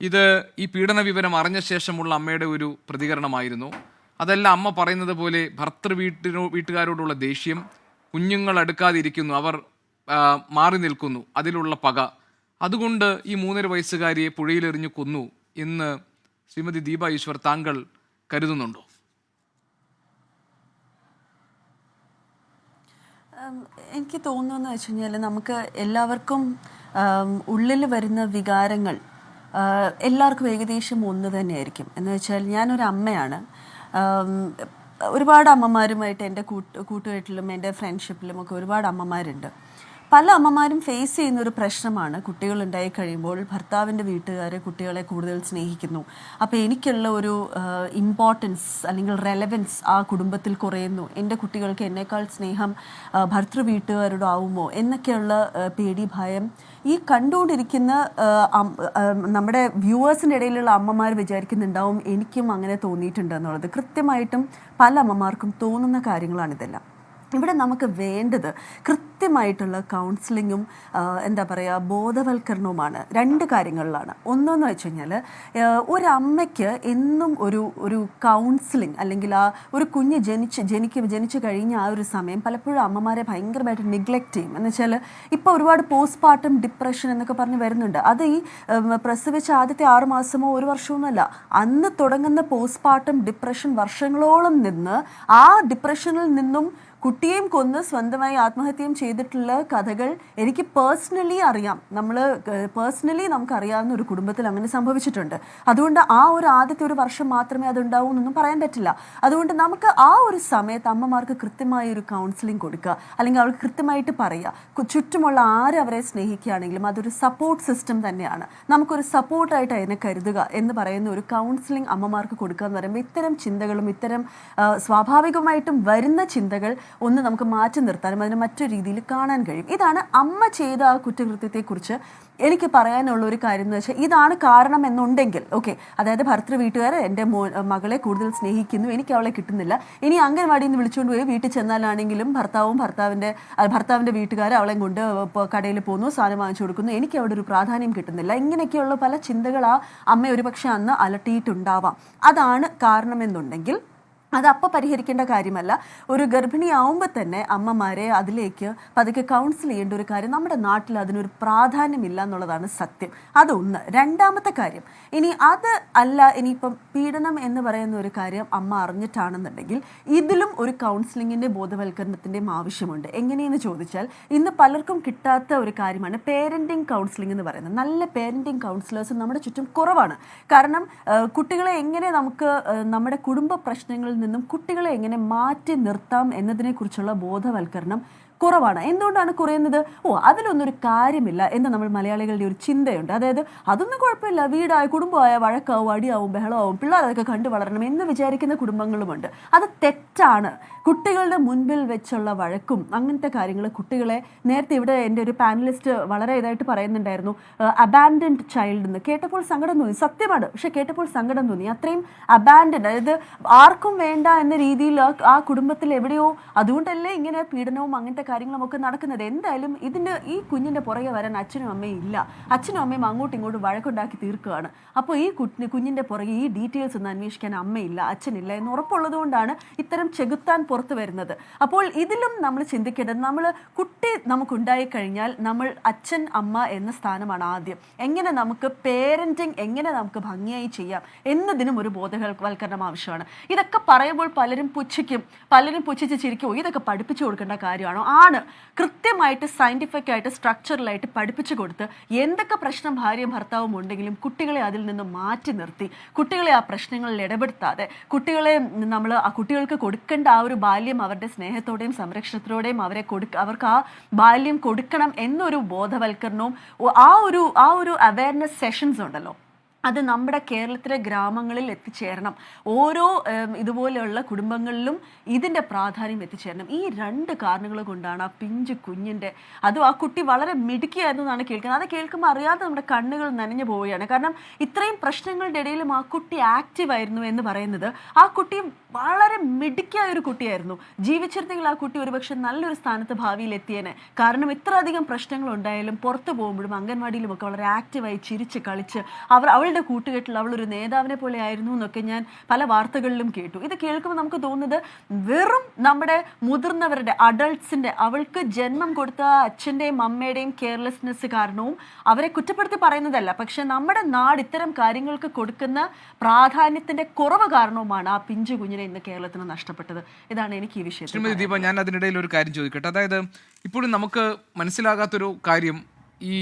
ഇത് ഈ പീഡന വിവരം അറിഞ്ഞ ശേഷമുള്ള അമ്മയുടെ ഒരു പ്രതികരണമായിരുന്നു. അതല്ല, അമ്മ പറയുന്നത് പോലെ വീട്ടുകാരോടുള്ള ദേഷ്യം, കുഞ്ഞുങ്ങൾ അടുക്കാതിരിക്കുന്നു, അവർ മാറി നിൽക്കുന്നു, അതിലുള്ള പക, അതുകൊണ്ട് ഈ 3.5 വയസ്സുകാരിയെ പുഴയിലെറിഞ്ഞു കൊന്നു എന്ന് ശ്രീമതി ദീപ ഈശ്വർ താങ്കൾ കരുതുന്നുണ്ടോ? എനിക്ക് തോന്നുന്നതെന്ന് വെച്ച് കഴിഞ്ഞാൽ, നമുക്ക് എല്ലാവർക്കും ഉള്ളിൽ വരുന്ന വികാരങ്ങൾ എല്ലാവർക്കും ഏകദേശം ഒന്ന് തന്നെയായിരിക്കും. എന്ന് വെച്ചാൽ, ഞാനൊരു അമ്മയാണ്. ഒരുപാട് അമ്മമാരുമായിട്ട് എൻ്റെ കൂട്ടുകെട്ടിലും എൻ്റെ ഫ്രണ്ട്ഷിപ്പിലും ഒക്കെ ഒരുപാട് അമ്മമാരുണ്ട്. പല അമ്മമാരും ഫേസ് ചെയ്യുന്ന ഒരു പ്രശ്നമാണ്, കുട്ടികളുണ്ടായി കഴിയുമ്പോൾ ഭർത്താവിൻ്റെ വീട്ടുകാർ കുട്ടികളെ കൂടുതൽ സ്നേഹിക്കുന്നു. അപ്പോൾ എനിക്കുള്ള ഒരു ഇമ്പോർട്ടൻസ് അല്ലെങ്കിൽ റെലവൻസ് ആ കുടുംബത്തിൽ കുറയുന്നു, എൻ്റെ കുട്ടികൾക്ക് എന്നേക്കാൾ സ്നേഹം ഭർത്തൃ വീട്ടുകാരോടാവുമോ എന്നൊക്കെയുള്ള പേടി, ഭയം ഈ കണ്ടുകൊണ്ടിരിക്കുന്ന നമ്മുടെ വ്യൂവേഴ്സിൻ്റെ ഇടയിലുള്ള അമ്മമാർ വിചാരിക്കുന്നുണ്ടാവും എനിക്കും അങ്ങനെ തോന്നിയിട്ടുണ്ട് എന്നുള്ളത്. കൃത്യമായിട്ടും പല അമ്മമാർക്കും തോന്നുന്ന കാര്യങ്ങളാണിതെല്ലാം. ഇവിടെ നമുക്ക് വേണ്ടത് കൃത്യമായിട്ടുള്ള കൗൺസിലിങ്ങും എന്താ പറയുക, ബോധവൽക്കരണവുമാണ്. 2 കാര്യങ്ങളിലാണ്. ഒന്നെന്ന് വെച്ച് കഴിഞ്ഞാൽ, ഒരമ്മയ്ക്ക് എന്നും ഒരു കൗൺസിലിംഗ്, അല്ലെങ്കിൽ ആ ഒരു കുഞ്ഞ് ജനിച്ചു കഴിഞ്ഞ ആ ഒരു സമയം പലപ്പോഴും അമ്മമാരെ ഭയങ്കരമായിട്ട് നെഗ്ലക്റ്റ് ചെയ്യും. എന്ന് വെച്ചാൽ, ഇപ്പോൾ ഒരുപാട് പോസ്റ്റ് പാർട്ടം ഡിപ്രഷൻ എന്നൊക്കെ പറഞ്ഞ് വരുന്നുണ്ട്. അത് ഈ പ്രസവിച്ച ആദ്യത്തെ 6 മാസമോ 1 വർഷമൊന്നുമല്ല, അന്ന് തുടങ്ങുന്ന പോസ്റ്റ് പാർട്ടം ഡിപ്രഷൻ വർഷങ്ങളോളം നിന്ന് ആ ഡിപ്രഷനിൽ നിന്നും കുട്ടിയെയും കൊന്ന് സ്വന്തമായി ആത്മഹത്യയും ചെയ്തിട്ടുള്ള കഥകൾ എനിക്ക് പേഴ്സണലി അറിയാം. നമുക്കറിയാവുന്ന ഒരു കുടുംബത്തിൽ അങ്ങനെ സംഭവിച്ചിട്ടുണ്ട്. അതുകൊണ്ട് ആ ഒരു ആദ്യത്തെ 1 വർഷം മാത്രമേ അതുണ്ടാവൂ എന്നൊന്നും പറയാൻ പറ്റില്ല. അതുകൊണ്ട് നമുക്ക് ആ ഒരു സമയത്ത് അമ്മമാർക്ക് കൃത്യമായ ഒരു കൗൺസിലിംഗ് കൊടുക്കുക, അല്ലെങ്കിൽ അവർക്ക് കൃത്യമായിട്ട് പറയുക. ചുറ്റുമുള്ള അവരെ സ്നേഹിക്കുകയാണെങ്കിലും അതൊരു സപ്പോർട്ട് സിസ്റ്റം തന്നെയാണ്. നമുക്കൊരു സപ്പോർട്ടായിട്ട് അതിനെ കരുതുക എന്ന് പറയുന്ന ഒരു കൗൺസിലിംഗ് അമ്മമാർക്ക് കൊടുക്കുക എന്ന് പറയുമ്പോൾ, ഇത്തരം ചിന്തകളും ഇത്തരം സ്വാഭാവികമായിട്ടും വരുന്ന ചിന്തകൾ ഒന്ന് നമുക്ക് മാറ്റി നിർത്താനും അതിനെ മറ്റൊരു രീതിയിൽ കാണാൻ കഴിയും. ഇതാണ് അമ്മ ചെയ്ത ആ കുറ്റകൃത്യത്തെക്കുറിച്ച് എനിക്ക് പറയാനുള്ള ഒരു കാര്യം എന്ന് വെച്ചാൽ ഇതാണ് കാരണം എന്നുണ്ടെങ്കിൽ ഓക്കെ, അതായത് ഭർത്തൃ വീട്ടുകാർ എൻ്റെ മകളെ കൂടുതൽ സ്നേഹിക്കുന്നു, എനിക്ക് അവളെ കിട്ടുന്നില്ല, ഇനി അംഗൻവാടിയിൽ നിന്ന് വിളിച്ചുകൊണ്ട് പോയി വീട്ടിൽ ചെന്നാലാണെങ്കിലും ഭർത്താവിൻ്റെ വീട്ടുകാർ അവളെ കൊണ്ട് കടയിൽ പോകുന്നു, സാധനം വാങ്ങിച്ചു കൊടുക്കുന്നു, എനിക്ക് അവിടെ ഒരു പ്രാധാന്യം കിട്ടുന്നില്ല, ഇങ്ങനെയൊക്കെയുള്ള പല ചിന്തകൾ ആ അമ്മ ഒരുപക്ഷെ അന്ന് അലട്ടിയിട്ടുണ്ടാവാം. അതാണ് കാരണമെന്നുണ്ടെങ്കിൽ അതപ്പോൾ പരിഹരിക്കേണ്ട കാര്യമല്ല. ഒരു ഗർഭിണിയാവുമ്പോൾ തന്നെ അമ്മമാരെ അതിലേക്ക് പതുക്കെ കൗൺസിൽ ചെയ്യേണ്ട ഒരു കാര്യം. നമ്മുടെ നാട്ടിൽ അതിനൊരു പ്രാധാന്യമില്ല എന്നുള്ളതാണ് സത്യം. അതൊന്ന്. രണ്ടാമത്തെ കാര്യം, ഇനി അത് അല്ല, ഇനിയിപ്പം പീഡനം എന്ന് പറയുന്ന ഒരു കാര്യം അമ്മ അറിഞ്ഞിട്ടാണെന്നുണ്ടെങ്കിൽ ഇതിലും ഒരു കൗൺസിലിങ്ങിൻ്റെ ബോധവൽക്കരണത്തിൻ്റെയും ആവശ്യമുണ്ട്. എങ്ങനെയെന്ന് ചോദിച്ചാൽ ഇന്ന് പലർക്കും കിട്ടാത്ത ഒരു കാര്യമാണ് പേരൻറ്റിങ് കൗൺസിലിംഗ് എന്ന് പറയുന്നത്. നല്ല പേരൻറ്റിങ് കൗൺസിലേഴ്സ് നമ്മുടെ ചുറ്റും കുറവാണ്. കാരണം കുട്ടികളെ എങ്ങനെ നമുക്ക് നമ്മുടെ കുടുംബ പ്രശ്നങ്ങളിൽ നിന്നും കുട്ടികളെ എങ്ങനെ മാറ്റി നിർത്താം എന്നതിനെക്കുറിച്ചുള്ള ബോധവൽക്കരണം കുറവാണ്. എന്തുകൊണ്ടാണ് കുറയുന്നത്? അതിലൊന്നൊരു കാര്യമില്ല എന്ന് നമ്മൾ മലയാളികളുടെ ഒരു ചിന്തയുണ്ട്. അതായത് അതൊന്നും കുഴപ്പമില്ല, വീടായ കുടുംബമായ വഴക്കാവും, അടിയാവും, ബഹളമാവും, പിള്ളേർ അതൊക്കെ കണ്ടു വളരണം എന്ന് വിചാരിക്കുന്ന കുടുംബങ്ങളുമുണ്ട്. അത് തെറ്റാണ്. കുട്ടികളുടെ മുൻപിൽ വെച്ചുള്ള വഴക്കും അങ്ങനത്തെ കാര്യങ്ങൾ കുട്ടികളെ, നേരത്തെ ഇവിടെ എൻ്റെ ഒരു പാനലിസ്റ്റ് വളരെ ഇതായിട്ട് പറയുന്നുണ്ടായിരുന്നു അബാൻഡൻഡ് ചൈൽഡ് എന്ന്. കേട്ടപ്പോൾ സങ്കടം തോന്നി, സത്യമാണ്, പക്ഷെ കേട്ടപ്പോൾ സങ്കടം തോന്നി. അത്രയും അബാൻഡൻഡ്, അതായത് ആർക്കും വേണ്ട എന്ന രീതിയിൽ ആ കുടുംബത്തിൽ എവിടെയോ, അതുകൊണ്ടല്ലേ ഇങ്ങനെ പീഡനവും അങ്ങനത്തെ കാര്യങ്ങളുമൊക്കെ നടക്കുന്നത്. എന്തായാലും ഈ കുഞ്ഞിൻ്റെ പുറകെ വരാൻ അച്ഛനും അമ്മയും ഇല്ല. അച്ഛനും അമ്മയും അങ്ങോട്ടും ഇങ്ങോട്ടും വഴക്കുണ്ടാക്കി തീർക്കുകയാണ്. അപ്പോൾ ഈ കുഞ്ഞിൻ്റെ പുറകെ ഈ ഡീറ്റെയിൽസ് ഒന്നും അന്വേഷിക്കാൻ അമ്മയില്ല, അച്ഛനില്ല എന്ന് ഉറപ്പുള്ളത് കൊണ്ടാണ് ഇത്തരം ചെകുത്താൻ പുറത്ത് വരുന്നത്. അപ്പോൾ ഇതിലും നമ്മൾ ചിന്തിക്കേണ്ടത്, കുട്ടി നമുക്കുണ്ടായി കഴിഞ്ഞാൽ നമ്മൾ അച്ഛൻ അമ്മ എന്ന സ്ഥാനമാണ് ആദ്യം. എങ്ങനെ നമുക്ക് പേരൻറ്റിങ് എങ്ങനെ നമുക്ക് ഭംഗിയായി ചെയ്യാം എന്നതിനും ഒരു ബോധവൽക്കരണം ആവശ്യമാണ്. ഇതൊക്കെ പറയുമ്പോൾ പലരും പുച്ഛിച്ച് ചിരിക്കുമോ, ഇതൊക്കെ പഠിപ്പിച്ചു കൊടുക്കേണ്ട കാര്യമാണോ? ആണ്. കൃത്യമായിട്ട് സയന്റിഫിക് ആയിട്ട് സ്ട്രക്ചറലായിട്ട് പഠിപ്പിച്ചു കൊടുത്ത് എന്തൊക്കെ പ്രശ്നം ഭാര്യയും ഭർത്താവും ഉണ്ടെങ്കിലും കുട്ടികളെ അതിൽ നിന്ന് മാറ്റി നിർത്തി, കുട്ടികളെ ആ പ്രശ്നങ്ങളിൽ ഇടപെടുത്താതെ, കുട്ടികൾക്ക് കൊടുക്കേണ്ട ആ ഒരു ബാല്യം അവരുടെ സ്നേഹത്തോടെയും സംരക്ഷണത്തോടെയും അവർക്ക് ആ ബാല്യം കൊടുക്കണം എന്നൊരു ബോധവൽക്കരണവും ആ ഒരു അവയർനെസ് സെഷൻസ് ഉണ്ടല്ലോ, അത് നമ്മുടെ കേരളത്തിലെ ഗ്രാമങ്ങളിൽ എത്തിച്ചേരണം. ഓരോ ഇതുപോലെയുള്ള കുടുംബങ്ങളിലും ഇതിൻ്റെ പ്രാധാന്യം എത്തിച്ചേരണം. ഈ രണ്ട് കാരണങ്ങൾ കൊണ്ടാണ് ആ പിഞ്ചു കുഞ്ഞിൻ്റെ, അതും ആ കുട്ടി വളരെ മിടുക്കിയായിരുന്നു എന്നാണ് കേൾക്കുന്നത്. അത് കേൾക്കുമ്പോൾ അറിയാതെ നമ്മുടെ കണ്ണുകൾ നനഞ്ഞു പോവുകയാണ്. കാരണം ഇത്രയും പ്രശ്നങ്ങളുടെ ഇടയിലും ആ കുട്ടി ആക്റ്റീവായിരുന്നു എന്ന് പറയുന്നത്, ആ കുട്ടി വളരെ മിടുക്കിയായ ഒരു കുട്ടിയായിരുന്നു. ജീവിച്ചിരുന്നെങ്കിൽ ആ കുട്ടി ഒരുപക്ഷെ നല്ലൊരു സ്ഥാനത്ത് ഭാവിയിൽ എത്തിയേനെ. കാരണം ഇത്ര അധികം പ്രശ്നങ്ങൾ ഉണ്ടായാലും പുറത്തു പോകുമ്പോഴും അംഗൻവാടിയിലുമൊക്കെ വളരെ ആക്റ്റീവായി ചിരിച്ച് കളിച്ച് അവളുടെ കൂട്ടുകെട്ടിൽ അവളൊരു നേതാവിനെ പോലെ ആയിരുന്നു എന്നൊക്കെ ഞാൻ പല വാർത്തകളിലും കേട്ടു. ഇത് കേൾക്കുമ്പോൾ നമുക്ക് തോന്നുന്നത് വെറും നമ്മുടെ മുതിർന്നവരുടെ അഡൾട്ട്സിൻ്റെ, അവൾക്ക് ജന്മം കൊടുത്ത അച്ഛൻ്റെയും അമ്മയുടെയും കെയർലെസ്നെസ് കാരണവും അവരെ കുറ്റപ്പെടുത്തി പറയുന്നതല്ല, പക്ഷെ നമ്മുടെ നാട് ഇത്തരം കാര്യങ്ങൾക്ക് കൊടുക്കുന്ന പ്രാധാന്യത്തിൻ്റെ കുറവ് കാരണവുമാണ് ആ പിഞ്ചു കുഞ്ഞിനെ ഇന്ന് കേരളത്തിന് നഷ്ടപ്പെട്ടത്. ഇതാണ് എനിക്ക് ഈ വിഷയത്തിൽ. ശ്രീമതി ദീപ, ഞാൻ അതിനിടയിൽ ഒരു കാര്യം ചോദിക്കട്ടെ. അതായത് ഇപ്പോഴും നമുക്ക് മനസ്സിലാകാത്തൊരു കാര്യം, ഈ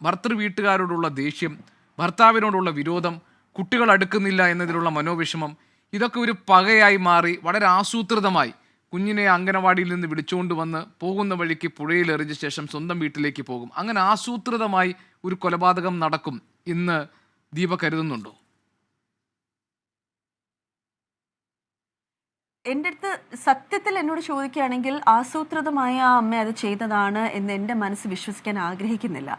ഭർത്തൃ വീട്ടുകാരോടുള്ള ദേഷ്യം, ഭർത്താവിനോടുള്ള വിരോധം, കുട്ടികൾ അടുക്കുന്നില്ല എന്നതിലുള്ള മനോവിഷമം, ഇതൊക്കെ ഒരു പകയായി മാറി വളരെ ആസൂത്രിതമായി കുഞ്ഞിനെ അംഗനവാടിയിൽ നിന്ന് വിളിച്ചുകൊണ്ട് വന്ന് പോകുന്ന വഴിക്ക് പുഴയിൽ എറിഞ്ഞ ശേഷം സ്വന്തം വീട്ടിലേക്ക് പോകും. അങ്ങനെ ആസൂത്രിതമായി ഒരു കൊലപാതകം നടക്കും ഇന്ന് ദീപ കരുതുന്നുണ്ടോ? എൻ്റെ അടുത്ത് സത്യത്തിൽ എന്നോട് ചോദിക്കുകയാണെങ്കിൽ ആസൂത്രിതമായ ആ അമ്മ അത് ചെയ്തതാണ് എന്ന് എൻ്റെ മനസ്സ് വിശ്വസിക്കാൻ ആഗ്രഹിക്കുന്നില്ല.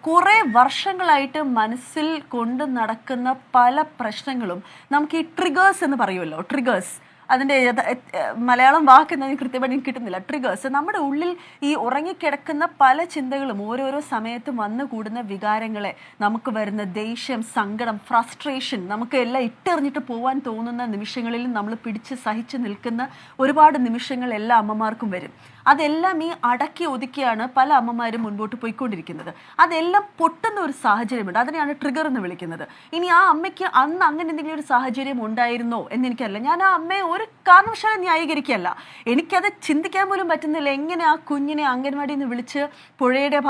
കുറേ വർഷങ്ങളായിട്ട് മനസ്സിൽ കൊണ്ട് നടക്കുന്ന പല പ്രശ്നങ്ങളും നമുക്ക് ഈ ട്രിഗേഴ്സ് എന്ന് പറയുമല്ലോ, ട്രിഗേഴ്സ്, അതിൻ്റെ മലയാളം വാക്കെന്ന് കൃത്യമായിട്ട് കിട്ടുന്നില്ല. ട്രിഗേഴ്സ്, നമ്മുടെ ഉള്ളിൽ ഈ ഉറങ്ങിക്കിടക്കുന്ന പല ചിന്തകളും ഓരോരോ സമയത്തും വന്നു കൂടുന്ന വികാരങ്ങളെ, നമുക്ക് വരുന്ന ദേഷ്യം, സങ്കടം, ഫ്രസ്ട്രേഷൻ, നമുക്ക് എല്ലാം ഇട്ടെറിഞ്ഞിട്ട് പോകാൻ തോന്നുന്ന നിമിഷങ്ങളിലും നമ്മൾ പിടിച്ച് സഹിച്ച് നിൽക്കുന്ന ഒരുപാട് നിമിഷങ്ങൾ എല്ലാ അമ്മമാർക്കും വരും. അതെല്ലാം ഈ അടക്കി ഒതുക്കിയാണ് പല അമ്മമാരും മുൻപോട്ട് പോയിക്കൊണ്ടിരിക്കുന്നത്. അതെല്ലാം പൊട്ടുന്ന ഒരു സാഹചര്യമുണ്ട്, അതിനെയാണ് ട്രിഗർ എന്ന് വിളിക്കുന്നത്. ഇനി ആ അമ്മയ്ക്ക് അന്ന് അങ്ങനെ എന്തെങ്കിലും ഒരു സാഹചര്യം ഉണ്ടായിരുന്നോ എന്നെനിക്കറിയില്ല. ഞാൻ ആ അമ്മയെ ഒരു കാരണവശാലും ന്യായീകരിക്കുകയല്ല. എനിക്കത് ചിന്തിക്കാൻ പോലും പറ്റുന്നില്ല. എങ്ങനെ ആ കുഞ്ഞിനെ അംഗൻവാടിയിൽ നിന്ന് വിളിച്ച് പുഴയുടെ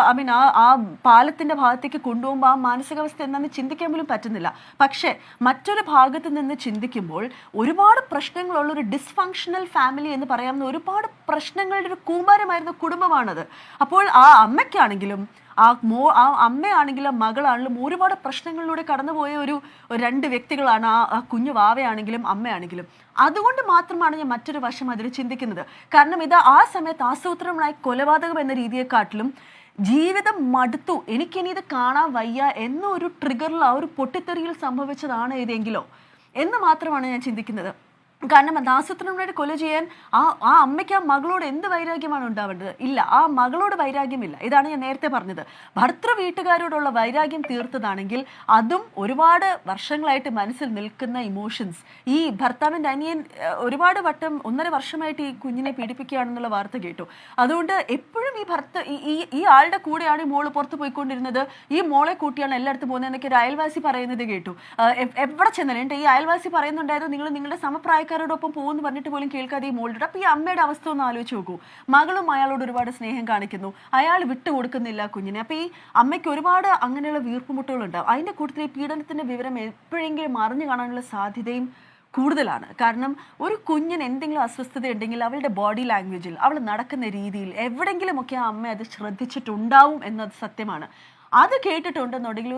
ആ പാലത്തിൻ്റെ ഭാഗത്തേക്ക് കൊണ്ടുപോകുമ്പോൾ ആ മാനസികാവസ്ഥ എന്താണെന്ന് ചിന്തിക്കാൻ പോലും പറ്റുന്നില്ല. പക്ഷേ മറ്റൊരു ഭാഗത്ത് നിന്ന് ചിന്തിക്കുമ്പോൾ ഒരുപാട് പ്രശ്നങ്ങളുള്ള ഒരു ഡിസ്ഫങ്ഷണൽ ഫാമിലി എന്ന് പറയാവുന്ന ഒരുപാട് പ്രശ്നങ്ങളുടെ ഒരു കൂമ്പാരമായിരുന്ന കുടുംബമാണത്. അപ്പോൾ ആ അമ്മയ്ക്കാണെങ്കിലും ആ അമ്മയാണെങ്കിലും മകളാണെങ്കിലും ഒരുപാട് പ്രശ്നങ്ങളിലൂടെ കടന്നുപോയ ഒരു രണ്ട് വ്യക്തികളാണ് ആ കുഞ്ഞു വാവയാണെങ്കിലും അമ്മയാണെങ്കിലും. അതുകൊണ്ട് മാത്രമാണ് ഞാൻ മറ്റൊരു വശം അതിൽ ചിന്തിക്കുന്നത്. കാരണം ഇത് ആ സമയത്ത് ആസൂത്രണമായി കൊലപാതകം എന്ന രീതിയെക്കാട്ടിലും ജീവിതം മടുത്തു, എനിക്കിനി ഇത് കാണാൻ വയ്യ എന്നൊരു ട്രിഗറിൽ, ആ ഒരു പൊട്ടിത്തെറിയിൽ സംഭവിച്ചതാണ് ഇതെങ്കിലോ എന്ന് മാത്രമാണ് ഞാൻ ചിന്തിക്കുന്നത്. കാരണം ആസൂത്രണമായിട്ട് കൊല ചെയ്യാൻ ആ അമ്മയ്ക്ക് ആ മകളോട് എന്ത് വൈരാഗ്യമാണ് ഉണ്ടാവേണ്ടത്? ഇല്ല, ആ മകളോട് വൈരാഗ്യമില്ല. ഇതാണ് ഞാൻ നേരത്തെ പറഞ്ഞത്. ഭർത്തൃ വീട്ടുകാരോടുള്ള വൈരാഗ്യം തീർത്തതാണെങ്കിൽ അതും ഒരുപാട് വർഷങ്ങളായിട്ട് മനസ്സിൽ നിൽക്കുന്ന ഇമോഷൻസ്. ഈ ഭർത്താവിൻ്റെ അനിയൻ ഒരുപാട് വട്ടം 1.5 വർഷമായിട്ട് ഈ കുഞ്ഞിനെ പീഡിപ്പിക്കുകയാണെന്നുള്ള വാർത്ത കേട്ടു. അതുകൊണ്ട് എപ്പോഴും ഈ ആളുടെ കൂടെയാണ് ഈ മോള് പുറത്ത് പോയിക്കൊണ്ടിരുന്നത്, ഈ മോളെ കൂട്ടിയാണ് എല്ലായിടത്തും പോകുന്നത് എന്നൊക്കെ ഒരു അയൽവാസി പറയുന്നത് കേട്ടു. എവിടെ ചെന്നാലും ഈ അയൽവാസി പറയുന്നുണ്ടായിരുന്നു, നിങ്ങൾ നിങ്ങളുടെ സമപ്രായക്കാരോടൊപ്പം പോകുമെന്ന് പറഞ്ഞിട്ട് പോലും കേൾക്കാതെ ഈ മോളുടെ. അപ്പോൾ ഈ അമ്മയുടെ അവസ്ഥ ഒന്ന് ആലോചിച്ച് നോക്കൂ. മകളും അയാളോട് ഒരുപാട് സ്നേഹം കാണിക്കുന്നു, അയാൾ വിട്ടുകൊടുക്കുന്നില്ല കുഞ്ഞിനെ. അപ്പോൾ ഈ അമ്മയ്ക്ക് ഒരുപാട് അങ്ങനെയുള്ള വീർപ്പുമുട്ടുകളുണ്ടാവും. അതിൻ്റെ കൂട്ടത്തിൽ ഈ പീഡനത്തിൻ്റെ വിവരം എപ്പോഴെങ്കിലും അറിഞ്ഞു കാണാനുള്ള സാധ്യതയും കൂടുതലാണ്. കാരണം ഒരു കുഞ്ഞിന് എന്തെങ്കിലും അസ്വസ്ഥത ഉണ്ടെങ്കിൽ അവളുടെ ബോഡി ലാംഗ്വേജിൽ, അവൾ നടക്കുന്ന രീതിയിൽ എവിടെയെങ്കിലുമൊക്കെ ആ അമ്മ അത് ശ്രദ്ധിച്ചിട്ടുണ്ടാവും എന്നത് സത്യമാണ്. അത് കേട്ടിട്ടുണ്ടെന്നുണ്ടെങ്കിൽ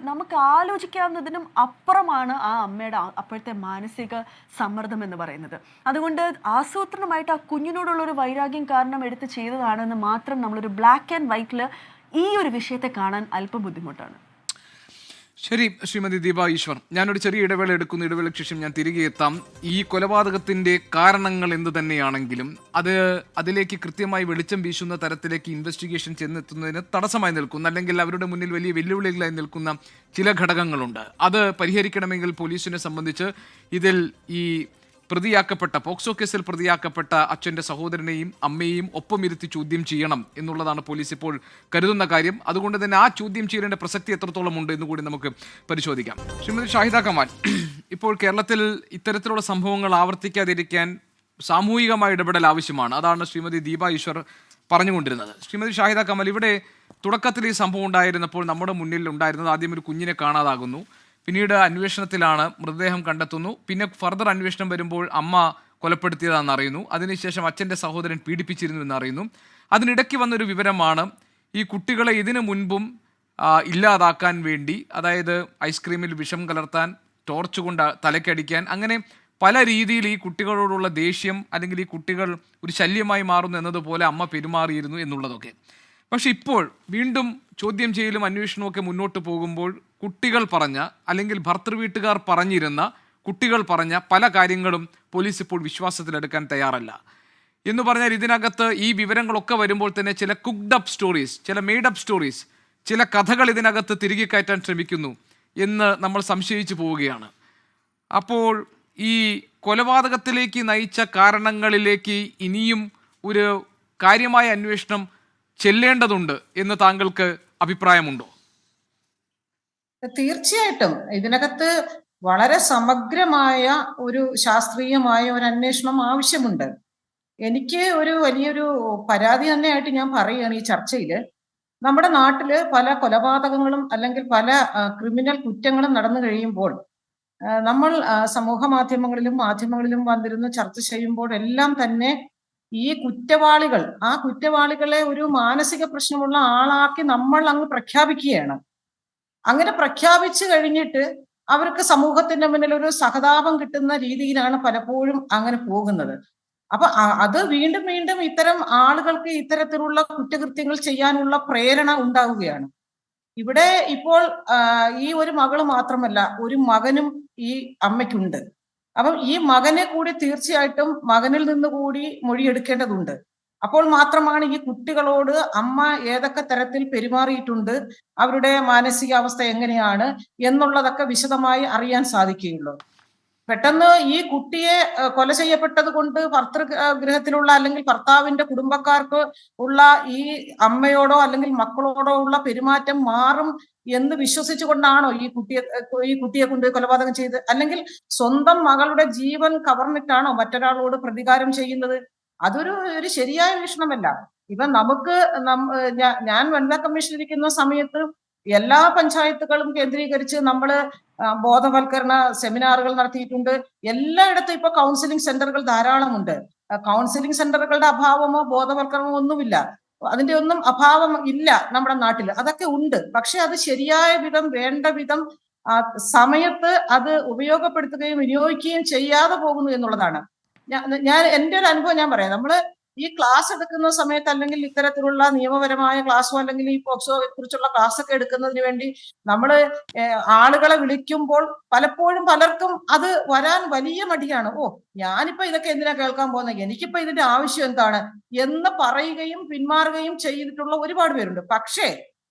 നമുക്ക് ആലോചിക്കാവുന്നതിനും അപ്പുറമാണ് ആ അമ്മയുടെ അപ്പോഴത്തെ മാനസിക സമ്മർദ്ദം എന്ന് പറയുന്നത്. അതുകൊണ്ട് ആസൂത്രണമായിട്ട് ആ കുഞ്ഞിനോടുള്ളൊരു വൈരാഗ്യം കാരണം എടുത്ത് ചെയ്തതാണെന്ന് മാത്രം നമ്മളൊരു ബ്ലാക്ക് ആൻഡ് വൈറ്റിൽ ഈ ഒരു വിഷയത്തെ കാണാൻ അല്പം ബുദ്ധിമുട്ടാണ്. ശരി ശ്രീമതി ദീപ ഈശ്വർ, ഞാനൊരു ചെറിയ ഇടവേള എടുക്കുന്നു. ഇടവേളയ്ക്ക് ശേഷം ഞാൻ തിരികെ എത്താം. ഈ കൊലപാതകത്തിൻ്റെ കാരണങ്ങൾ എന്ത് തന്നെയാണെങ്കിലും അതിലേക്ക് കൃത്യമായി വെളിച്ചം വീശുന്ന തരത്തിലേക്ക് ഇൻവെസ്റ്റിഗേഷൻ ചെന്നെത്തുന്നതിന് തടസ്സമായി നിൽക്കുന്ന, അല്ലെങ്കിൽ അവരുടെ മുന്നിൽ വലിയ വെല്ലുവിളികളായി നിൽക്കുന്ന ചില ഘടകങ്ങളുണ്ട്. അത് പരിഹരിക്കണമെങ്കിൽ പോലീസിനെ സംബന്ധിച്ച് ഇതിൽ ഈ പ്രതിയാക്കപ്പെട്ട, പോക്സോ കേസിൽ പ്രതിയാക്കപ്പെട്ട അച്ഛൻ്റെ സഹോദരനെയും അമ്മയെയും ഒപ്പം ഇരുത്തി ചോദ്യം ചെയ്യണം എന്നുള്ളതാണ് പോലീസ് ഇപ്പോൾ കരുതുന്ന കാര്യം. അതുകൊണ്ട് തന്നെ ആ ചോദ്യം ചെയ്യലിൻ്റെ പ്രസക്തി എത്രത്തോളം ഉണ്ട് എന്ന് കൂടി നമുക്ക് പരിശോധിക്കാം. ശ്രീമതി ഷാഹിദ കമാൽ, ഇപ്പോൾ കേരളത്തിൽ ഇത്തരത്തിലുള്ള സംഭവങ്ങൾ ആവർത്തിക്കാതിരിക്കാൻ സാമൂഹികമായ ഇടപെടൽ ആവശ്യമാണ്. അതാണ് ശ്രീമതി ദീപ ഈശ്വർ പറഞ്ഞുകൊണ്ടിരുന്നത്. ശ്രീമതി ഷാഹിദ കമാൽ, ഇവിടെ തുടക്കത്തിൽ ഈ സംഭവം ഉണ്ടായിരുന്നപ്പോൾ നമ്മുടെ മുന്നിൽ ഉണ്ടായിരുന്നത് ആദ്യം ഒരു കുഞ്ഞിനെ കാണാതാകുന്നു, പിന്നീട് അന്വേഷണത്തിലാണ് മൃതദേഹം കണ്ടെത്തുന്നു, പിന്നെ ഫർദർ അന്വേഷണം വരുമ്പോൾ അമ്മ കൊലപ്പെടുത്തിയതാണെന്ന് അറിയുന്നു, അതിനുശേഷം അച്ഛൻ്റെ സഹോദരൻ പീഡിപ്പിച്ചിരുന്നു എന്നറിയുന്നു. അതിനിടയ്ക്ക് വന്നൊരു വിവരമാണ് ഈ കുട്ടികളെ ഇതിനു മുൻപും ഇല്ലാതാക്കാൻ വേണ്ടി, അതായത് ഐസ്ക്രീമിൽ വിഷം കലർത്താൻ, ടോർച്ച് കൊണ്ട് തലക്കടിക്കാൻ, അങ്ങനെ പല രീതിയിൽ ഈ കുട്ടികളോടുള്ള ദേഷ്യം, അല്ലെങ്കിൽ ഈ കുട്ടികൾ ഒരു ശല്യമായി മാറുന്നു എന്നതുപോലെ അമ്മ പെരുമാറിയിരുന്നു എന്നുള്ളതൊക്കെ. പക്ഷെ ഇപ്പോൾ വീണ്ടും ചോദ്യം ചെയ്യലും അന്വേഷണവും ഒക്കെ മുന്നോട്ട് പോകുമ്പോൾ കുട്ടികൾ പറഞ്ഞ, അല്ലെങ്കിൽ ഭർത്തൃവീട്ടുകാർ പറഞ്ഞിരുന്ന, കുട്ടികൾ പറഞ്ഞ പല കാര്യങ്ങളും പോലീസ് ഇപ്പോൾ വിശ്വാസത്തിലെടുക്കാൻ തയ്യാറല്ല. എന്ന് പറഞ്ഞാൽ ഇതിനകത്ത് ഈ വിവരങ്ങളൊക്കെ വരുമ്പോൾ തന്നെ ചില കുക്ഡ് അപ്പ് സ്റ്റോറീസ്, ചില മെയ്ഡ് അപ്പ് സ്റ്റോറീസ്, ചില കഥകൾ ഇതിനകത്ത് തിരികെ കയറ്റാൻ ശ്രമിക്കുന്നു എന്ന് നമ്മൾ സംശയിച്ചു പോവുകയാണ്. അപ്പോൾ ഈ കൊലപാതകത്തിലേക്ക് നയിച്ച കാരണങ്ങളിലേക്ക് ഇനിയും ഒരു കാര്യമായ അന്വേഷണം ചെല്ലേണ്ടതുണ്ട് എന്ന് താങ്കൾക്ക് അഭിപ്രായമുണ്ടോ? തീർച്ചയായിട്ടും ഇതിനകത്ത് വളരെ സമഗ്രമായ ഒരു ശാസ്ത്രീയമായ ഒരു അന്വേഷണം ആവശ്യമുണ്ട്. എനിക്ക് ഒരു വലിയൊരു പരാതി തന്നെയായിട്ട് ഞാൻ പറയുകയാണ് ഈ ചർച്ചയിൽ. നമ്മുടെ നാട്ടില് പല കൊലപാതകങ്ങളും അല്ലെങ്കിൽ പല ക്രിമിനൽ കുറ്റങ്ങളും നടന്നു കഴിയുമ്പോൾ നമ്മൾ സമൂഹ മാധ്യമങ്ങളിലും വന്നിരുന്ന് ചർച്ച ചെയ്യുമ്പോഴെല്ലാം തന്നെ ഈ ആ കുറ്റവാളികളെ ഒരു മാനസിക പ്രശ്നമുള്ള ആളാക്കി നമ്മൾ അങ്ങ് പ്രഖ്യാപിക്കുകയാണ്. അങ്ങനെ പ്രഖ്യാപിച്ചു കഴിഞ്ഞിട്ട് അവർക്ക് സമൂഹത്തിന്റെ മുന്നിൽ ഒരു സഹതാപം കിട്ടുന്ന രീതിയിലാണ് പലപ്പോഴും അങ്ങനെ പോകുന്നത്. അപ്പൊ അത് വീണ്ടും വീണ്ടും ഇത്തരം ആളുകൾക്ക് ഇത്തരത്തിലുള്ള കുറ്റകൃത്യങ്ങൾ ചെയ്യാനുള്ള പ്രേരണ ഉണ്ടാവുകയാണ്. ഇവിടെ ഇപ്പോൾ ഈ ഒരു മകള് മാത്രമല്ല, ഒരു മകനും ഈ അമ്മയ്ക്കുണ്ട്. അപ്പം ഈ മകനെ കൂടി തീർച്ചയായിട്ടും മകനിൽ നിന്ന് കൂടി മൊഴിയെടുക്കേണ്ടതുണ്ട്. അപ്പോൾ മാത്രമാണ് ഈ കുട്ടികളോട് അമ്മ ഏതൊക്കെ തരത്തിൽ പെരുമാറിയിട്ടുണ്ട്, അവരുടെ മാനസികാവസ്ഥ എങ്ങനെയാണ് എന്നുള്ളതൊക്കെ വിശദമായി അറിയാൻ സാധിക്കുകയുള്ളൂ. പെട്ടെന്ന് ഈ കുട്ടിയെ കൊല ചെയ്യപ്പെട്ടത് കൊണ്ട് ഭർതൃഗൃഹത്തിലുള്ള അല്ലെങ്കിൽ ഭർത്താവിന്റെ കുടുംബക്കാർക്ക് ഉള്ള ഈ അമ്മയോടോ അല്ലെങ്കിൽ മക്കളോടോ ഉള്ള പെരുമാറ്റം മാറും എന്ന് വിശ്വസിച്ചുകൊണ്ടാണോ ഈ കുട്ടിയെ കൊണ്ട് കൊലപാതകം ചെയ്ത്, അല്ലെങ്കിൽ സ്വന്തം മകളുടെ ജീവൻ കവർന്നിട്ടാണോ മറ്റൊരാളോട് പ്രതികാരം ചെയ്യുന്നത്? അതൊരു ശരിയായ വീക്ഷണമല്ല. ഇപ്പൊ ഞാൻ വനിതാ കമ്മീഷൻ ഇരിക്കുന്ന സമയത്ത് എല്ലാ പഞ്ചായത്തുകളും കേന്ദ്രീകരിച്ച് നമ്മള് ബോധവൽക്കരണ സെമിനാറുകൾ നടത്തിയിട്ടുണ്ട്. എല്ലായിടത്തും ഇപ്പൊ കൗൺസിലിംഗ് സെന്ററുകൾ ധാരാളമുണ്ട്. കൗൺസിലിംഗ് സെന്ററുകളുടെ അഭാവമോ ബോധവൽക്കരണമോ ഒന്നുമില്ല. അതിന്റെ ഒന്നും അഭാവം ഇല്ല നമ്മുടെ നാട്ടിൽ, അതൊക്കെ ഉണ്ട്. പക്ഷെ അത് ശരിയായ വിധം വേണ്ട വിധം സമയത്ത് അത് ഉപയോഗപ്പെടുത്തുകയും വിനിയോഗിക്കുകയും ചെയ്യാതെ പോകുന്നു എന്നുള്ളതാണ്. ഞാൻ എൻ്റെ ഒരു അനുഭവം ഞാൻ പറയാം. നമ്മള് ഈ ക്ലാസ് എടുക്കുന്ന സമയത്ത്, അല്ലെങ്കിൽ ഇത്തരത്തിലുള്ള നിയമപരമായ ക്ലാസ്സോ അല്ലെങ്കിൽ ഈ പോക്സോയെ കുറിച്ചുള്ള ക്ലാസ് ഒക്കെ എടുക്കുന്നതിന് വേണ്ടി നമ്മള് ആളുകളെ വിളിക്കുമ്പോൾ പലപ്പോഴും പലർക്കും അത് വരാൻ വലിയ മടിയാണ്. ഞാനിപ്പോ ഇതൊക്കെ എന്തിനാ കേൾക്കാൻ പോകുന്നത്, എനിക്കിപ്പോ ഇതിന്റെ ആവശ്യം എന്താണ് എന്ന് പറയുകയും പിന്മാറുകയും ചെയ്തിട്ടുള്ള ഒരുപാട് പേരുണ്ട്. പക്ഷേ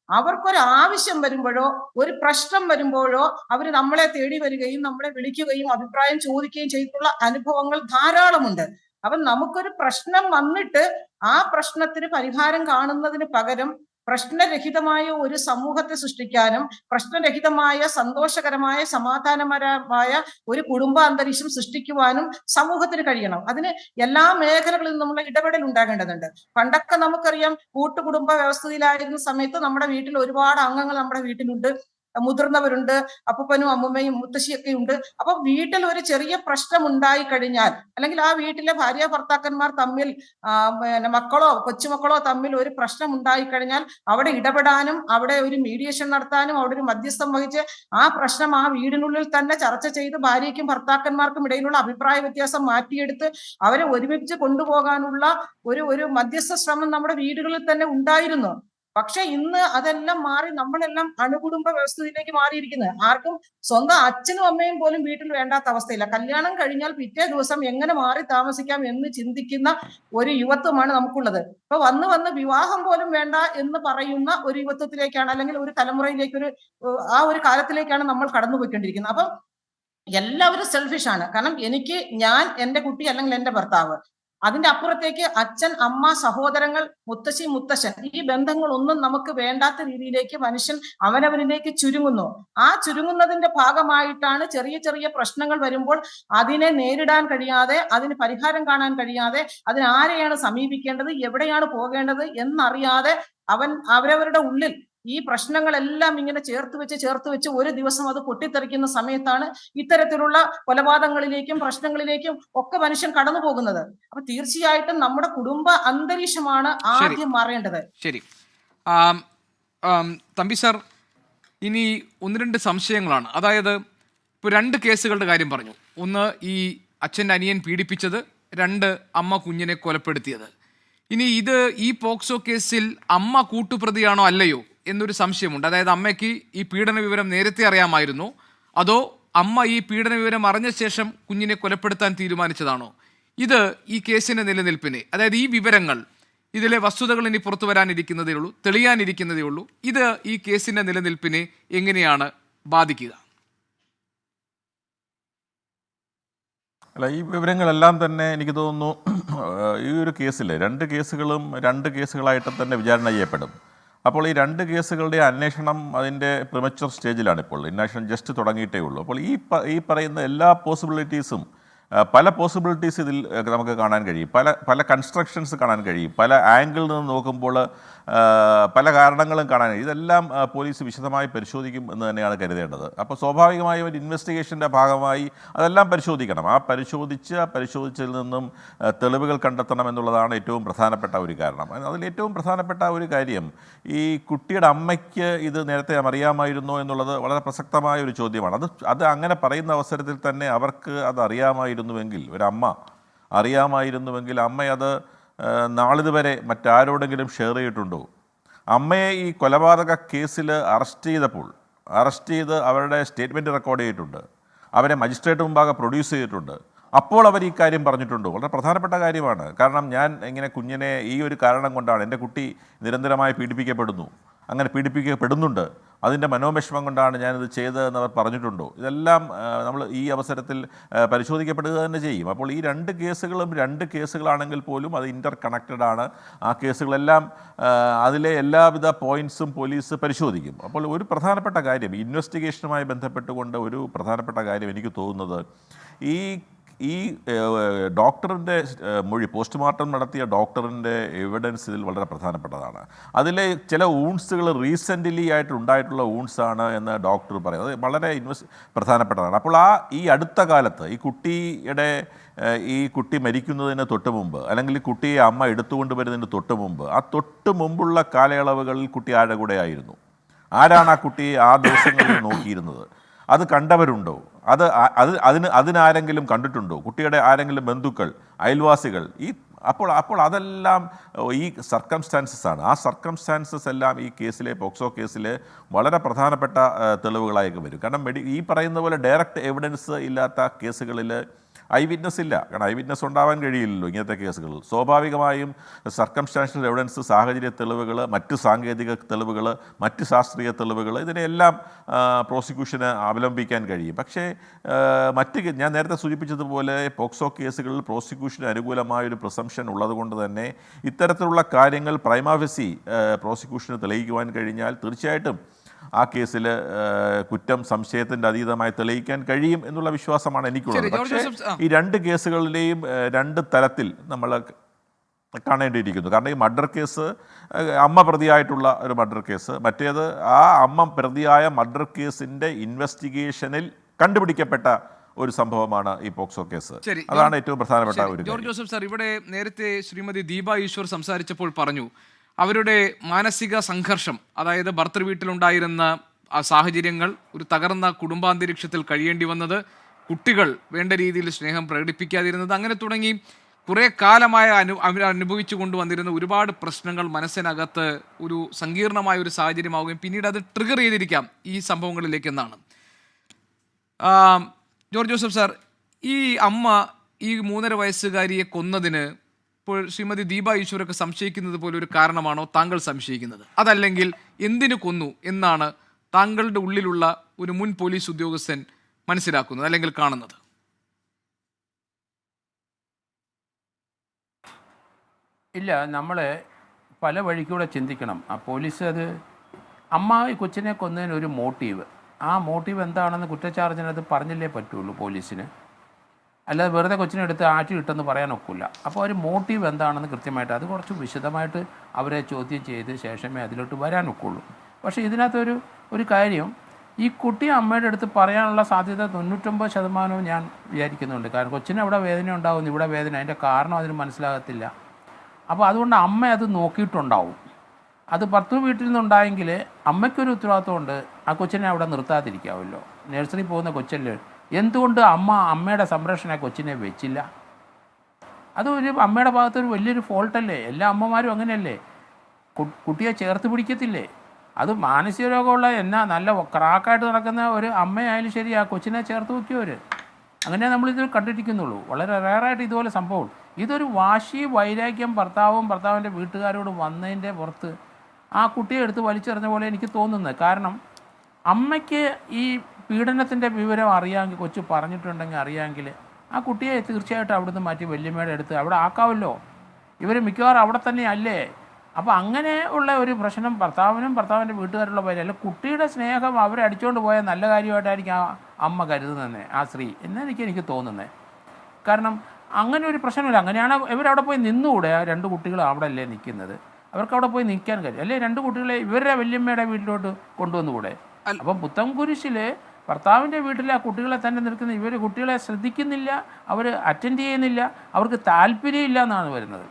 അവർക്കൊരു ആവശ്യം വരുമ്പോഴോ ഒരു പ്രശ്നം വരുമ്പോഴോ അവര് നമ്മളെ തേടി വരികയും നമ്മളെ വിളിക്കുകയും അഭിപ്രായം ചോദിക്കുകയും ചെയ്തിട്ടുള്ള അനുഭവങ്ങൾ ധാരാളമുണ്ട്. അപ്പൊ നമുക്കൊരു പ്രശ്നം വന്നിട്ട് ആ പ്രശ്നത്തിന് പരിഹാരം കാണുന്നതിന് പകരം പ്രശ്നരഹിതമായ ഒരു സമൂഹത്തെ സൃഷ്ടിക്കാനും പ്രശ്നരഹിതമായ സന്തോഷകരമായ സമാധാനപരമായ ഒരു കുടുംബ അന്തരീക്ഷം സൃഷ്ടിക്കുവാനും സമൂഹത്തിന് കഴിയണം. അതിന് എല്ലാ മേഖലകളിലും നമ്മൾ ഇടപെടൽ ഉണ്ടാകേണ്ടതുണ്ട്. പണ്ടൊക്കെ നമുക്കറിയാം, കൂട്ടുകുടുംബ വ്യവസ്ഥയിലായിരുന്ന സമയത്ത് നമ്മുടെ വീട്ടിൽ ഒരുപാട് അംഗങ്ങൾ നമ്മുടെ വീട്ടിലുണ്ട്, മുതിർന്നവരുണ്ട്, അപ്പൂപ്പനും അമ്മുമ്മയും മുത്തശ്ശിയൊക്കെ ഉണ്ട്. അപ്പൊ വീട്ടിൽ ഒരു ചെറിയ പ്രശ്നം ഉണ്ടായി കഴിഞ്ഞാൽ, അല്ലെങ്കിൽ ആ വീട്ടിലെ ഭാര്യ ഭർത്താക്കന്മാർ തമ്മിൽ മക്കളോ കൊച്ചുമക്കളോ തമ്മിൽ ഒരു പ്രശ്നം ഉണ്ടായി കഴിഞ്ഞാൽ അവിടെ ഇടപെടാനും അവിടെ ഒരു മീഡിയേഷൻ നടത്താനും അവിടെ ഒരു മധ്യസ്ഥം വഹിച്ച് ആ പ്രശ്നം ആ വീടിനുള്ളിൽ തന്നെ ചർച്ച ചെയ്ത് ഭാര്യയ്ക്കും ഭർത്താക്കന്മാർക്കും ഇടയിലുള്ള അഭിപ്രായ വ്യത്യാസം മാറ്റിയെടുത്ത് അവരെ ഒരുമിച്ച് കൊണ്ടുപോകാനുള്ള ഒരു മധ്യസ്ഥ ശ്രമം നമ്മുടെ വീടുകളിൽ തന്നെ ഉണ്ടായിരുന്നു. പക്ഷെ ഇന്ന് അതെല്ലാം മാറി നമ്മളെല്ലാം അണുകുടുംബ വ്യവസ്ഥയിലേക്ക് മാറിയിരിക്കുന്നത്. ആർക്കും സ്വന്തം അച്ഛനും അമ്മയും പോലും വീട്ടിൽ വേണ്ടാത്ത അവസ്ഥയില്ല. കല്യാണം കഴിഞ്ഞാൽ പിറ്റേ ദിവസം എങ്ങനെ മാറി താമസിക്കാം എന്ന് ചിന്തിക്കുന്ന ഒരു യുവത്വമാണ് നമുക്കുള്ളത്. ഇപ്പൊ വന്ന് വിവാഹം പോലും വേണ്ട എന്ന് പറയുന്ന ഒരു യുവത്വത്തിലേക്കാണ്, അല്ലെങ്കിൽ ഒരു തലമുറയിലേക്ക് ആ ഒരു കാലത്തിലേക്കാണ് നമ്മൾ കടന്നുപോയിക്കൊണ്ടിരിക്കുന്നത്. അപ്പം എല്ലാവരും സെൽഫിഷാണ്. കാരണം ഞാൻ, എന്റെ കുട്ടി അല്ലെങ്കിൽ എന്റെ ഭർത്താവ്, അതിന്റെ അപ്പുറത്തേക്ക് അച്ഛൻ, അമ്മ, സഹോദരങ്ങൾ, മുത്തശ്ശി, മുത്തശ്ശൻ, ഈ ബന്ധങ്ങളൊന്നും നമുക്ക് വേണ്ടാത്ത രീതിയിലേക്ക് മനുഷ്യൻ അവനവനിലേക്ക് ചുരുങ്ങുന്നു. ആ ചുരുങ്ങുന്നതിന്റെ ഭാഗമായിട്ടാണ് ചെറിയ ചെറിയ പ്രശ്നങ്ങൾ വരുമ്പോൾ അതിനെ നേരിടാൻ കഴിയാതെ, അതിന് പരിഹാരം കാണാൻ കഴിയാതെ, അതിനാരെയാണ് സമീപിക്കേണ്ടത്, എവിടെയാണ് പോകേണ്ടത് എന്നറിയാതെ അവരവരുടെ ഉള്ളിൽ ഈ പ്രശ്നങ്ങളെല്ലാം ഇങ്ങനെ ചേർത്ത് വെച്ച് ഒരു ദിവസം അത് പൊട്ടിത്തെറിക്കുന്ന സമയത്താണ് ഇത്തരത്തിലുള്ള കൊലപാതകങ്ങളിലേക്കും പ്രശ്നങ്ങളിലേക്കും ഒക്കെ മനുഷ്യൻ കടന്നു പോകുന്നത്. അപ്പൊ തീർച്ചയായിട്ടും നമ്മുടെ കുടുംബ അന്തരീക്ഷമാണ് ആദ്യം മാറേണ്ടത്. ശരി, തമ്പി സാർ, ഇനി ഒന്ന് രണ്ട് സംശയങ്ങളാണ്. അതായത് ഇപ്പോൾ 2 കേസുകളുടെ കാര്യം പറഞ്ഞു. ഒന്ന്, ഈ അച്ഛൻ്റെ അനിയൻ പീഡിപ്പിച്ചത്, 2 അമ്മ കുഞ്ഞിനെ കൊലപ്പെടുത്തിയത്. ഇനി ഈ പോക്സോ കേസിൽ അമ്മ കൂട്ടുപ്രതിയാണോ അല്ലയോ എന്നൊരു സംശയമുണ്ട്. അതായത് അമ്മയ്ക്ക് ഈ പീഡന വിവരം നേരത്തെ അറിയാമായിരുന്നോ, അതോ അമ്മ ഈ പീഡന വിവരം അറിഞ്ഞ ശേഷം കുഞ്ഞിനെ കൊലപ്പെടുത്താൻ തീരുമാനിച്ചതാണോ? ഈ കേസിന്റെ നിലനിൽപ്പിനെ, അതായത് ഈ വിവരങ്ങൾ, ഇതിലെ വസ്തുതകൾ ഇനി പുറത്തു വരാനിരിക്കുന്നതേ ഉള്ളൂ, തെളിയാനിരിക്കുന്നതേ ഉള്ളൂ, ഈ കേസിന്റെ നിലനിൽപ്പിനെ എങ്ങനെയാണ് ബാധിക്കുക? അല്ല, ഈ വിവരങ്ങളെല്ലാം തന്നെ എനിക്ക് തോന്നുന്നു ഈ ഒരു കേസിൽ 2 കേസുകളും 2 കേസുകളായിട്ട് തന്നെ വിചാരണ ചെയ്യപ്പെടും. അപ്പോൾ ഈ 2 കേസുകളുടെ അന്വേഷണം അതിൻ്റെ പ്രിമച്വർ സ്റ്റേജിലാണ്. ഇപ്പോൾ അന്വേഷണം ജസ്റ്റ് തുടങ്ങിയിട്ടേ ഉള്ളൂ. അപ്പോൾ ഈ പറയുന്ന എല്ലാ പോസിബിലിറ്റീസും, പല പോസിബിലിറ്റീസ് ഇതിൽ നമുക്ക് കാണാൻ കഴിയും, പല കൺസ്ട്രക്ഷൻസ് കാണാൻ കഴിയും, പല ആംഗിളിൽ നിന്ന് നോക്കുമ്പോൾ പല കാരണങ്ങളും കാണാൻ കഴിയും. ഇതെല്ലാം പോലീസ് വിശദമായി പരിശോധിക്കും എന്ന് തന്നെയാണ് കരുതേണ്ടത്. അപ്പോൾ സ്വാഭാവികമായും ഒരു ഇൻവെസ്റ്റിഗേഷൻ്റെ ഭാഗമായി അതെല്ലാം പരിശോധിക്കണം. പരിശോധിച്ചതിൽ നിന്നും തെളിവുകൾ കണ്ടെത്തണം എന്നുള്ളതാണ് ഏറ്റവും പ്രധാനപ്പെട്ട ഒരു കാരണം. അതിൽ ഏറ്റവും പ്രധാനപ്പെട്ട ഒരു കാര്യം, ഈ കുട്ടിയുടെ അമ്മയ്ക്ക് ഇത് നേരത്തെ അറിയാമായിരുന്നോ എന്നുള്ളത് വളരെ പ്രസക്തമായ ഒരു ചോദ്യമാണ്. അത് അങ്ങനെ പറയുന്ന അവസരത്തിൽ തന്നെ അവർക്ക് അത് അറിയാമായിരുന്നുവെങ്കിൽ, ഒരമ്മ അറിയാമായിരുന്നുവെങ്കിൽ അമ്മയത് നാളിതുവരെ മറ്റാരോടെങ്കിലും ഷെയർ ചെയ്തിട്ടുണ്ടോ? അമ്മയെ ഈ കൊലപാതക കേസിൽ അറസ്റ്റ് ചെയ്ത് അവരുടെ സ്റ്റേറ്റ്മെൻറ്റ് റെക്കോർഡ് ചെയ്തിട്ടുണ്ട്, അവരെ മജിസ്ട്രേറ്റ് മുമ്പാകെ പ്രൊഡ്യൂസ് ചെയ്തിട്ടുണ്ട്. അപ്പോൾ അവർ ഈ കാര്യം പറഞ്ഞിട്ടുണ്ടോ? വളരെ പ്രധാനപ്പെട്ട കാര്യമാണ്. കാരണം ഞാൻ ഇങ്ങനെ കുഞ്ഞിനെ ഈ ഒരു കാരണം കൊണ്ടാണ്, എൻ്റെ കുട്ടി നിരന്തരമായി പീഡിപ്പിക്കപ്പെടുന്നുണ്ട്, അതിൻ്റെ മനോവിഷമം കൊണ്ടാണ് ഞാനിത് ചെയ്തതെന്ന് അവർ പറഞ്ഞിട്ടുണ്ടോ? ഇതെല്ലാം നമ്മൾ ഈ അവസരത്തിൽ പരിശോധിക്കപ്പെടുക തന്നെ ചെയ്യും. അപ്പോൾ ഈ 2 കേസുകളും 2 കേസുകളാണെങ്കിൽ പോലും അത് ഇൻ്റർ കണക്റ്റഡ് ആണ്. ആ കേസുകളെല്ലാം അതിലെ എല്ലാവിധ പോയിൻറ്സും പോലീസ് പരിശോധിക്കും. അപ്പോൾ ഒരു പ്രധാനപ്പെട്ട കാര്യം, ഇൻവെസ്റ്റിഗേഷനുമായി ബന്ധപ്പെട്ടുകൊണ്ട് ഒരു പ്രധാനപ്പെട്ട കാര്യം എനിക്ക് തോന്നുന്നത്, ഈ ഡോക്ടറിൻ്റെ മൊഴി, പോസ്റ്റ്മോർട്ടം നടത്തിയ ഡോക്ടറിൻ്റെ എവിഡൻസ് ഇതിൽ വളരെ പ്രധാനപ്പെട്ടതാണ്. അതിലെ ചില വൂൺസുകൾ റീസെൻ്റ്ലി ആയിട്ട് ഉണ്ടായിട്ടുള്ള വൂൺസാണ് എന്ന് ഡോക്ടർ പറയുന്നത്. അത് വളരെ പ്രധാനപ്പെട്ടതാണ്. അപ്പോൾ ഈ അടുത്ത കാലത്ത് ഈ കുട്ടി മരിക്കുന്നതിന് തൊട്ട് മുമ്പ്, അല്ലെങ്കിൽ ഈ കുട്ടിയെ അമ്മ എടുത്തുകൊണ്ട് വരുന്നതിന് തൊട്ട് മുമ്പ്, ആ തൊട്ട് മുമ്പുള്ള കാലയളവുകളിൽ കുട്ടി ആരുടെ കൂടെ ആയിരുന്നു? ആരാണ് ആ കുട്ടിയെ ആ ദിവസങ്ങളിൽ നോക്കിയിരുന്നത്? അത് കണ്ടവരുണ്ടോ? അതിനാരെങ്കിലും കണ്ടിട്ടുണ്ടോ? കുട്ടിയുടെ ആരെങ്കിലും ബന്ധുക്കൾ, അയൽവാസികൾ? അപ്പോൾ അതെല്ലാം ഈ സർക്കംസ്റ്റാൻസസ് ആണ്. ആ സർക്കംസ്റ്റാൻസസ് എല്ലാം ഈ കേസിലെ, പോക്സോ കേസിൽ വളരെ പ്രധാനപ്പെട്ട തെളിവുകളായി വരും. കാരണം ഈ പറയുന്ന പോലെ ഡയറക്റ്റ് എവിഡൻസ് ഇല്ലാത്ത കേസുകളിൽ ഐ വിറ്റ്നസ് ഇല്ല. കാരണം ഐ വിറ്റ്നസ് ഉണ്ടാവാൻ കഴിയില്ലല്ലോ ഇങ്ങനത്തെ കേസുകളിൽ. സ്വാഭാവികമായും സർക്കംസ്റ്റാൻഷ്യൽ എവിഡൻസ്, സാഹചര്യ തെളിവുകൾ, മറ്റ് സാങ്കേതിക തെളിവുകൾ, മറ്റ് ശാസ്ത്രീയ തെളിവുകൾ, ഇതിനെല്ലാം പ്രോസിക്യൂഷന് അവലംബിക്കാൻ കഴിയും. പക്ഷേ ഞാൻ നേരത്തെ സൂചിപ്പിച്ചതുപോലെ പോക്സോ കേസുകളിൽ പ്രോസിക്യൂഷന് അനുകൂലമായൊരു പ്രിസംപ്ഷൻ ഉള്ളതുകൊണ്ട് തന്നെ ഇത്തരത്തിലുള്ള കാര്യങ്ങൾ പ്രൈമാ ഫേസി പ്രോസിക്യൂഷന് തെളിയിക്കുവാൻ കഴിഞ്ഞാൽ തീർച്ചയായിട്ടും ആ കേസിൽ കുറ്റം സംശയത്തിൻ്റെ അതീതമായി തെളിയിക്കാൻ കഴിയും എന്നുള്ള വിശ്വാസമാണ് എനിക്കുള്ളത്. പക്ഷേ ഈ രണ്ട് കേസുകളിലെയും രണ്ട് തരത്തിൽ നമ്മൾ കാണേണ്ടിയിരിക്കുന്നു. കാരണം ഈ മർഡർ കേസ്, അമ്മ പ്രതിയായിട്ടുള്ള ഒരു മർഡർ കേസ്, മറ്റേത് ആ അമ്മ പ്രതിയായ മർഡർ കേസിൻ്റെ ഇൻവെസ്റ്റിഗേഷനിൽ കണ്ടുപിടിക്കപ്പെട്ട ഒരു സംഭവമാണ് ഈ പോക്സോ കേസ്. അതാണ് ഏറ്റവും പ്രധാനപ്പെട്ട ഒരു ജോർജ് ജോസഫ് സാർ, ഇവിടെ നേരത്തെ ശ്രീമതി ദീപ ഈശ്വർ സംസാരിച്ചപ്പോൾ പറഞ്ഞു അവരുടെ മാനസിക സംഘർഷം, അതായത് ഭർത്തൃ വീട്ടിലുണ്ടായിരുന്ന ആ സാഹചര്യങ്ങൾ, ഒരു തകർന്ന കുടുംബാന്തരീക്ഷത്തിൽ കഴിയേണ്ടി വന്നത്, കുട്ടികൾ വേണ്ട രീതിയിൽ സ്നേഹം പ്രകടിപ്പിക്കാതിരുന്നത്, അങ്ങനെ തുടങ്ങി കുറേ കാലമായ അനുഭവിച്ചു കൊണ്ടുവന്നിരുന്ന ഒരുപാട് പ്രശ്നങ്ങൾ മനസ്സിനകത്ത് ഒരു സങ്കീർണമായ ഒരു സാഹചര്യമാവുകയും പിന്നീട് അത് ട്രിഗർ ചെയ്തിരിക്കാം ഈ സംഭവങ്ങളിലേക്ക് എന്നാണ്. ജോർജ് ജോസഫ് സാർ, ഈ അമ്മ ഈ 3.5 വയസ്സുകാരിയെ കൊന്നതിന് ഇപ്പോൾ ശ്രീമതി ദീപ ഈശ്വരൊക്കെ സംശയിക്കുന്നത് പോലെ ഒരു കാരണമാണോ താങ്കൾ സംശയിക്കുന്നത്? അതല്ലെങ്കിൽ എന്തിനു കൊന്നു എന്നാണ് താങ്കളുടെ ഉള്ളിലുള്ള ഒരു മുൻ പോലീസ് ഉദ്യോഗസ്ഥൻ മനസ്സിലാക്കുന്നത് അല്ലെങ്കിൽ കാണുന്നത്? ഇല്ല, നമ്മൾ പല വഴിക്കൂടെ ചിന്തിക്കണം. ആ പോലീസ് അമ്മ ഈ കൊച്ചിനെ കൊന്നതിന് ഒരു മോട്ടീവ്, ആ മോട്ടീവ് എന്താണെന്ന് കുറ്റച്ചാർജിനത് പറഞ്ഞില്ലേ പറ്റുള്ളൂ പോലീസിന്. അല്ലാതെ വെറുതെ കൊച്ചിനെ എടുത്ത് ആറ്റി ഇട്ടെന്ന് പറയാൻ ഒക്കില്ല. അപ്പോൾ ഒരു മോട്ടീവ് എന്താണെന്ന് കൃത്യമായിട്ട് അത് കുറച്ച് വിശദമായിട്ട് അവരെ ചോദ്യം ചെയ്ത് ശേഷമേ അതിലോട്ട് വരാൻ ഒക്കുള്ളൂ. പക്ഷേ ഇതിനകത്തൊരു കാര്യം, ഈ കുട്ടി അമ്മയുടെ അടുത്ത് പറയാനുള്ള സാധ്യത 99% ഞാൻ വിചാരിക്കുന്നുണ്ട്. കാരണം കൊച്ചിന് അവിടെ വേദന ഉണ്ടാകുന്നു, ഇവിടെ വേദന, അതിൻ്റെ കാരണം അതിന് മനസ്സിലാകത്തില്ല. അപ്പോൾ അതുകൊണ്ട് അമ്മ അത് നോക്കിയിട്ടുണ്ടാവും. അത് ഭർത്തൃ വീട്ടിൽ നിന്നുണ്ടായെങ്കിൽ അമ്മയ്ക്കൊരു ഉത്തരവാദിത്വമുണ്ട്, ആ കൊച്ചിനെ അവിടെ നിർത്താതിരിക്കാമല്ലോ. നഴ്സറി പോകുന്ന കൊച്ചല്ലേ, എന്തുകൊണ്ട് അമ്മയുടെ സംരക്ഷണ കൊച്ചിനെ വെച്ചില്ല? അതൊരു അമ്മയുടെ ഭാഗത്തൊരു വലിയൊരു ഫോൾട്ടല്ലേ? എല്ലാ അമ്മമാരും അങ്ങനെയല്ലേ, കുട്ടിയെ ചേർത്ത് പിടിക്കത്തില്ലേ? അത് മാനസിക രോഗമുള്ള നല്ല ക്രാക്കായിട്ട് നടക്കുന്ന ഒരു അമ്മയായാലും ശരി, ആ കൊച്ചിനെ ചേർത്ത് വയ്ക്കുമവർ. അങ്ങനെ നമ്മളിത് കണ്ടിരിക്കുന്നുള്ളൂ. വളരെ റെയറായിട്ട് ഇതുപോലെ സംഭവം. ഇതൊരു വാശി, വൈരാഗ്യം ഭർത്താവിൻ്റെ വീട്ടുകാരോട് വന്നതിൻ്റെ പുറത്ത് ആ കുട്ടിയെ എടുത്ത് വലിച്ചെറിഞ്ഞ പോലെ എനിക്ക് തോന്നുന്നത്. കാരണം അമ്മയ്ക്ക് ഈ പീഡനത്തിൻ്റെ വിവരം അറിയാമെങ്കിൽ, കൊച്ചു പറഞ്ഞിട്ടുണ്ടെങ്കിൽ അറിയാമെങ്കിൽ, ആ കുട്ടിയെ തീർച്ചയായിട്ടും അവിടുന്ന് മാറ്റി വല്യമ്മയുടെ അടുത്ത് അവിടെ ആക്കാമല്ലോ. ഇവർ മിക്കവാറും അവിടെ തന്നെ അല്ലേ. അപ്പോൾ അങ്ങനെ ഉള്ള ഒരു പ്രശ്നം ഭർത്താവിൻ്റെ വീട്ടുകാരുള്ള പേര്, അല്ല കുട്ടിയുടെ സ്നേഹം അവരെ അടിച്ചുകൊണ്ട് പോയാൽ നല്ല കാര്യമായിട്ടായിരിക്കും ആ അമ്മ കരുതുന്നത്, ആ സ്ത്രീ എനിക്ക് തോന്നുന്നത്. കാരണം അങ്ങനെ ഒരു പ്രശ്നമില്ല. അങ്ങനെയാണ് ഇവരവിടെ പോയി നിന്നുകൂടെ? ആ 2 കുട്ടികൾ അവിടെ അല്ലേ നിൽക്കുന്നത്, അവർക്ക് അവിടെ പോയി നിൽക്കാൻ കഴിയും. അല്ലേ 2 കുട്ടികളെ ഇവരുടെ വല്യമ്മയുടെ വീട്ടിലോട്ട് കൊണ്ടുവന്നുകൂടെ? അപ്പം പുത്തൻകുരിശിൽ ഭർത്താവിൻ്റെ വീട്ടിൽ ആ കുട്ടികളെ തന്നെ നിൽക്കുന്ന ഇവർ കുട്ടികളെ ശ്രദ്ധിക്കുന്നില്ല, അവർ അറ്റൻഡ് ചെയ്യുന്നില്ല, അവർക്ക് താല്പര്യമില്ല എന്നാണ് വരുന്നത്.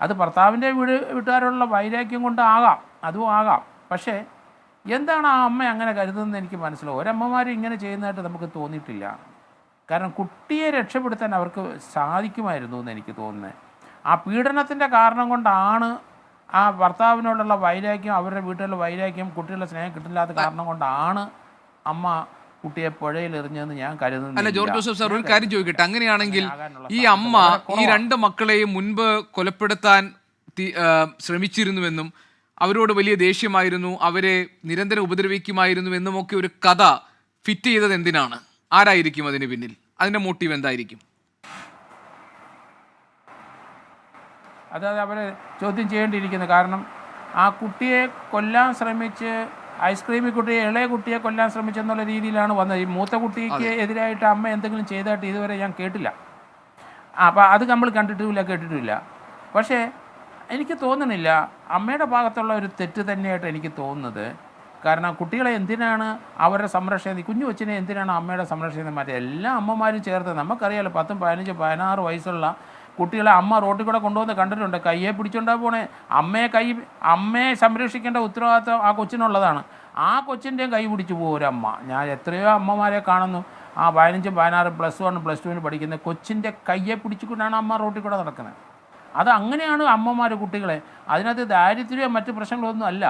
അത് ഭർത്താവിൻ്റെ വീട്ടുകാരുള്ള വൈരാഗ്യം കൊണ്ടാകാം, അതും ആകാം. പക്ഷേ എന്താണ് ആ അമ്മ അങ്ങനെ കരുതുന്നത് എനിക്ക് മനസ്സിലാവും. ഒരമ്മമാരും ഇങ്ങനെ ചെയ്യുന്നതായിട്ട് നമുക്ക് തോന്നിയിട്ടില്ല. കാരണം കുട്ടിയെ രക്ഷപ്പെടുത്താൻ അവർക്ക് സാധിക്കുമായിരുന്നു എന്ന് എനിക്ക് തോന്നുന്നത്. ആ പീഡനത്തിൻ്റെ കാരണം കൊണ്ടാണ്, ആ ഭർത്താവിനോടുള്ള വൈരാഗ്യം, അവരുടെ വീട്ടിലുള്ള വൈരാഗ്യം, കുട്ടികളുടെ സ്നേഹം കിട്ടില്ലാത്ത കാരണം കൊണ്ടാണ് അമ്മ കുട്ടിയെ പുഴയിൽ എറിഞ്ഞതെന്ന് ഞാൻ കരുതുന്നു. അല്ല ജോർജ് ജോസഫ് സാർ, ഒരു കാര്യം ചോദിക്കട്ടെ, അങ്ങനെയാണെങ്കിൽ ഈ അമ്മ ഈ 2 മക്കളെയും മുൻപ് കൊലപ്പെടുത്താൻ ശ്രമിച്ചിരുന്നുവെന്നും അവരോട് വലിയ ദേഷ്യമായിരുന്നു, അവരെ നിരന്തരം ഉപദ്രവിക്കുമായിരുന്നു എന്നുമൊക്കെ ഒരു കഥ ഫിറ്റ് ചെയ്തത് എന്തിനാണ്? ആരായിരിക്കും അതിന് പിന്നിൽ? അതിൻ്റെ മോട്ടീവ് എന്തായിരിക്കും? അതായത് അവരെ ചോദ്യം ചെയ്യേണ്ടിയിരിക്കുന്നത്. കാരണം ആ കുട്ടിയെ കൊല്ലാൻ ശ്രമിച്ച് ഐസ്ക്രീമിൽ കുട്ടിയെ ഇളയ കുട്ടിയെ കൊല്ലാൻ ശ്രമിച്ചെന്നുള്ള രീതിയിലാണ് വന്നത്. ഈ മൂത്ത കുട്ടിക്ക് എതിരായിട്ട് അമ്മ എന്തെങ്കിലും ചെയ്തതായിട്ട് ഇതുവരെ ഞാൻ കേട്ടില്ല. അപ്പോൾ അത് നമ്മൾ കണ്ടിട്ടുമില്ല, കേട്ടിട്ടുമില്ല. പക്ഷേ എനിക്ക് തോന്നുന്നില്ല അമ്മയുടെ ഭാഗത്തുള്ള ഒരു തെറ്റ് തന്നെയായിട്ട് എനിക്ക് തോന്നുന്നത്. കാരണം കുട്ടികളെ എന്തിനാണ് അവരുടെ സംരക്ഷണം, കുഞ്ഞു കൊച്ചിനെ എന്തിനാണ് അമ്മയുടെ സംരക്ഷണം മാറ്റി എല്ലാ അമ്മമാരും ചേർത്ത്, നമുക്കറിയാലോ 10, 15, 16 വയസ്സുള്ള കുട്ടികളെ അമ്മ റോട്ടിൽ കൂടെ കൊണ്ടുവന്ന് കണ്ടിട്ടുണ്ട്. കയ്യെ പിടിച്ചോണ്ടാ പോണേ. അമ്മയെ സംരക്ഷിക്കേണ്ട ഉത്തരവാദിത്വം ആ കൊച്ചിനുള്ളതാണ്. ആ കൊച്ചിൻ്റെയും കൈ പിടിച്ചു പോകും ഒരമ്മ. ഞാൻ എത്രയോ അമ്മമാരെ കാണുന്നു, ആ 15, 16, +1, +2 പഠിക്കുന്ന കൊച്ചിൻ്റെ കയ്യെ പിടിച്ചുകൊണ്ടാണ് അമ്മ റോട്ടിൽ കൂടെ നടക്കുന്നത്. അത് അങ്ങനെയാണ് അമ്മമാർ കുട്ടികളെ. അതിനകത്ത് ദാരിദ്ര്യമോ മറ്റ് പ്രശ്നങ്ങളൊന്നും അല്ല,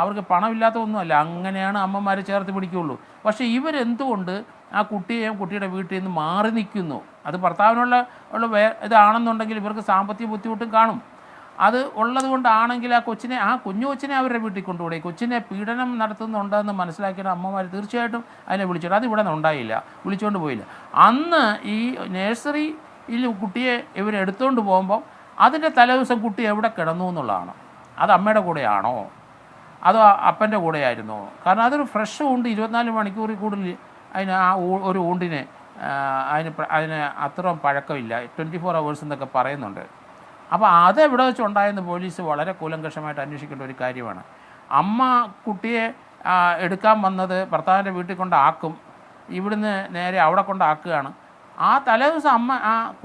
അവർക്ക് പണമില്ലാത്തതൊന്നുമല്ല, അങ്ങനെയാണ് അമ്മമാരെ ചേർത്ത് പിടിക്കുകയുള്ളൂ. പക്ഷേ ഇവരെന്തുകൊണ്ട് ആ കുട്ടിയെയും കുട്ടിയുടെ വീട്ടിൽ നിന്ന് മാറി നിൽക്കുന്നു? അത് ഭർത്താവിനുള്ള ഇതാണെന്നുണ്ടെങ്കിൽ ഇവർക്ക് സാമ്പത്തിക ബുദ്ധിമുട്ടും കാണും. അത് ഉള്ളത് കൊണ്ടാണെങ്കിൽ ആ കുഞ്ഞു കൊച്ചിനെ അവരുടെ വീട്ടിൽ കൊണ്ടുപോയി കൊച്ചിനെ പീഡനം നടത്തുന്നുണ്ടെന്ന് മനസ്സിലാക്കിയ അമ്മമാർ തീർച്ചയായിട്ടും അതിനെ വിളിച്ചോണ്ട്. അത് ഇവിടെ നിന്ന് ഉണ്ടായില്ല, വിളിച്ചുകൊണ്ട് പോയില്ല. അന്ന് ഈ നഴ്സറിയിൽ കുട്ടിയെ ഇവരെടുത്തുകൊണ്ട് പോകുമ്പം അതിൻ്റെ തലേദിവസം കുട്ടി എവിടെ കിടന്നു എന്നുള്ളതാണ്. അത് അമ്മയുടെ കൂടെയാണോ അതോ അപ്പൻ്റെ കൂടെയായിരുന്നോ? കാരണം അതൊരു ഫ്രഷ് ഊണ്ട്, 24 മണിക്കൂറിൽ കൂടുതൽ അതിന് ആ ഒരു ഊണ്ടിന് അതിന് അത്ര പഴക്കമില്ല, 24 hours എന്നൊക്കെ പറയുന്നുണ്ട്. അപ്പോൾ അതെവിടെ വെച്ചുണ്ടായെന്ന് പോലീസ് വളരെ കൂലങ്കഷമായിട്ട് അന്വേഷിക്കേണ്ട ഒരു കാര്യമാണ്. അമ്മ കുട്ടിയെ എടുക്കാൻ വന്നത് ഭർത്താവിൻ്റെ വീട്ടിൽ കൊണ്ടാക്കും, ഇവിടുന്ന് നേരെ അവിടെ കൊണ്ടാക്കുകയാണ്. ആ തലേദിവസം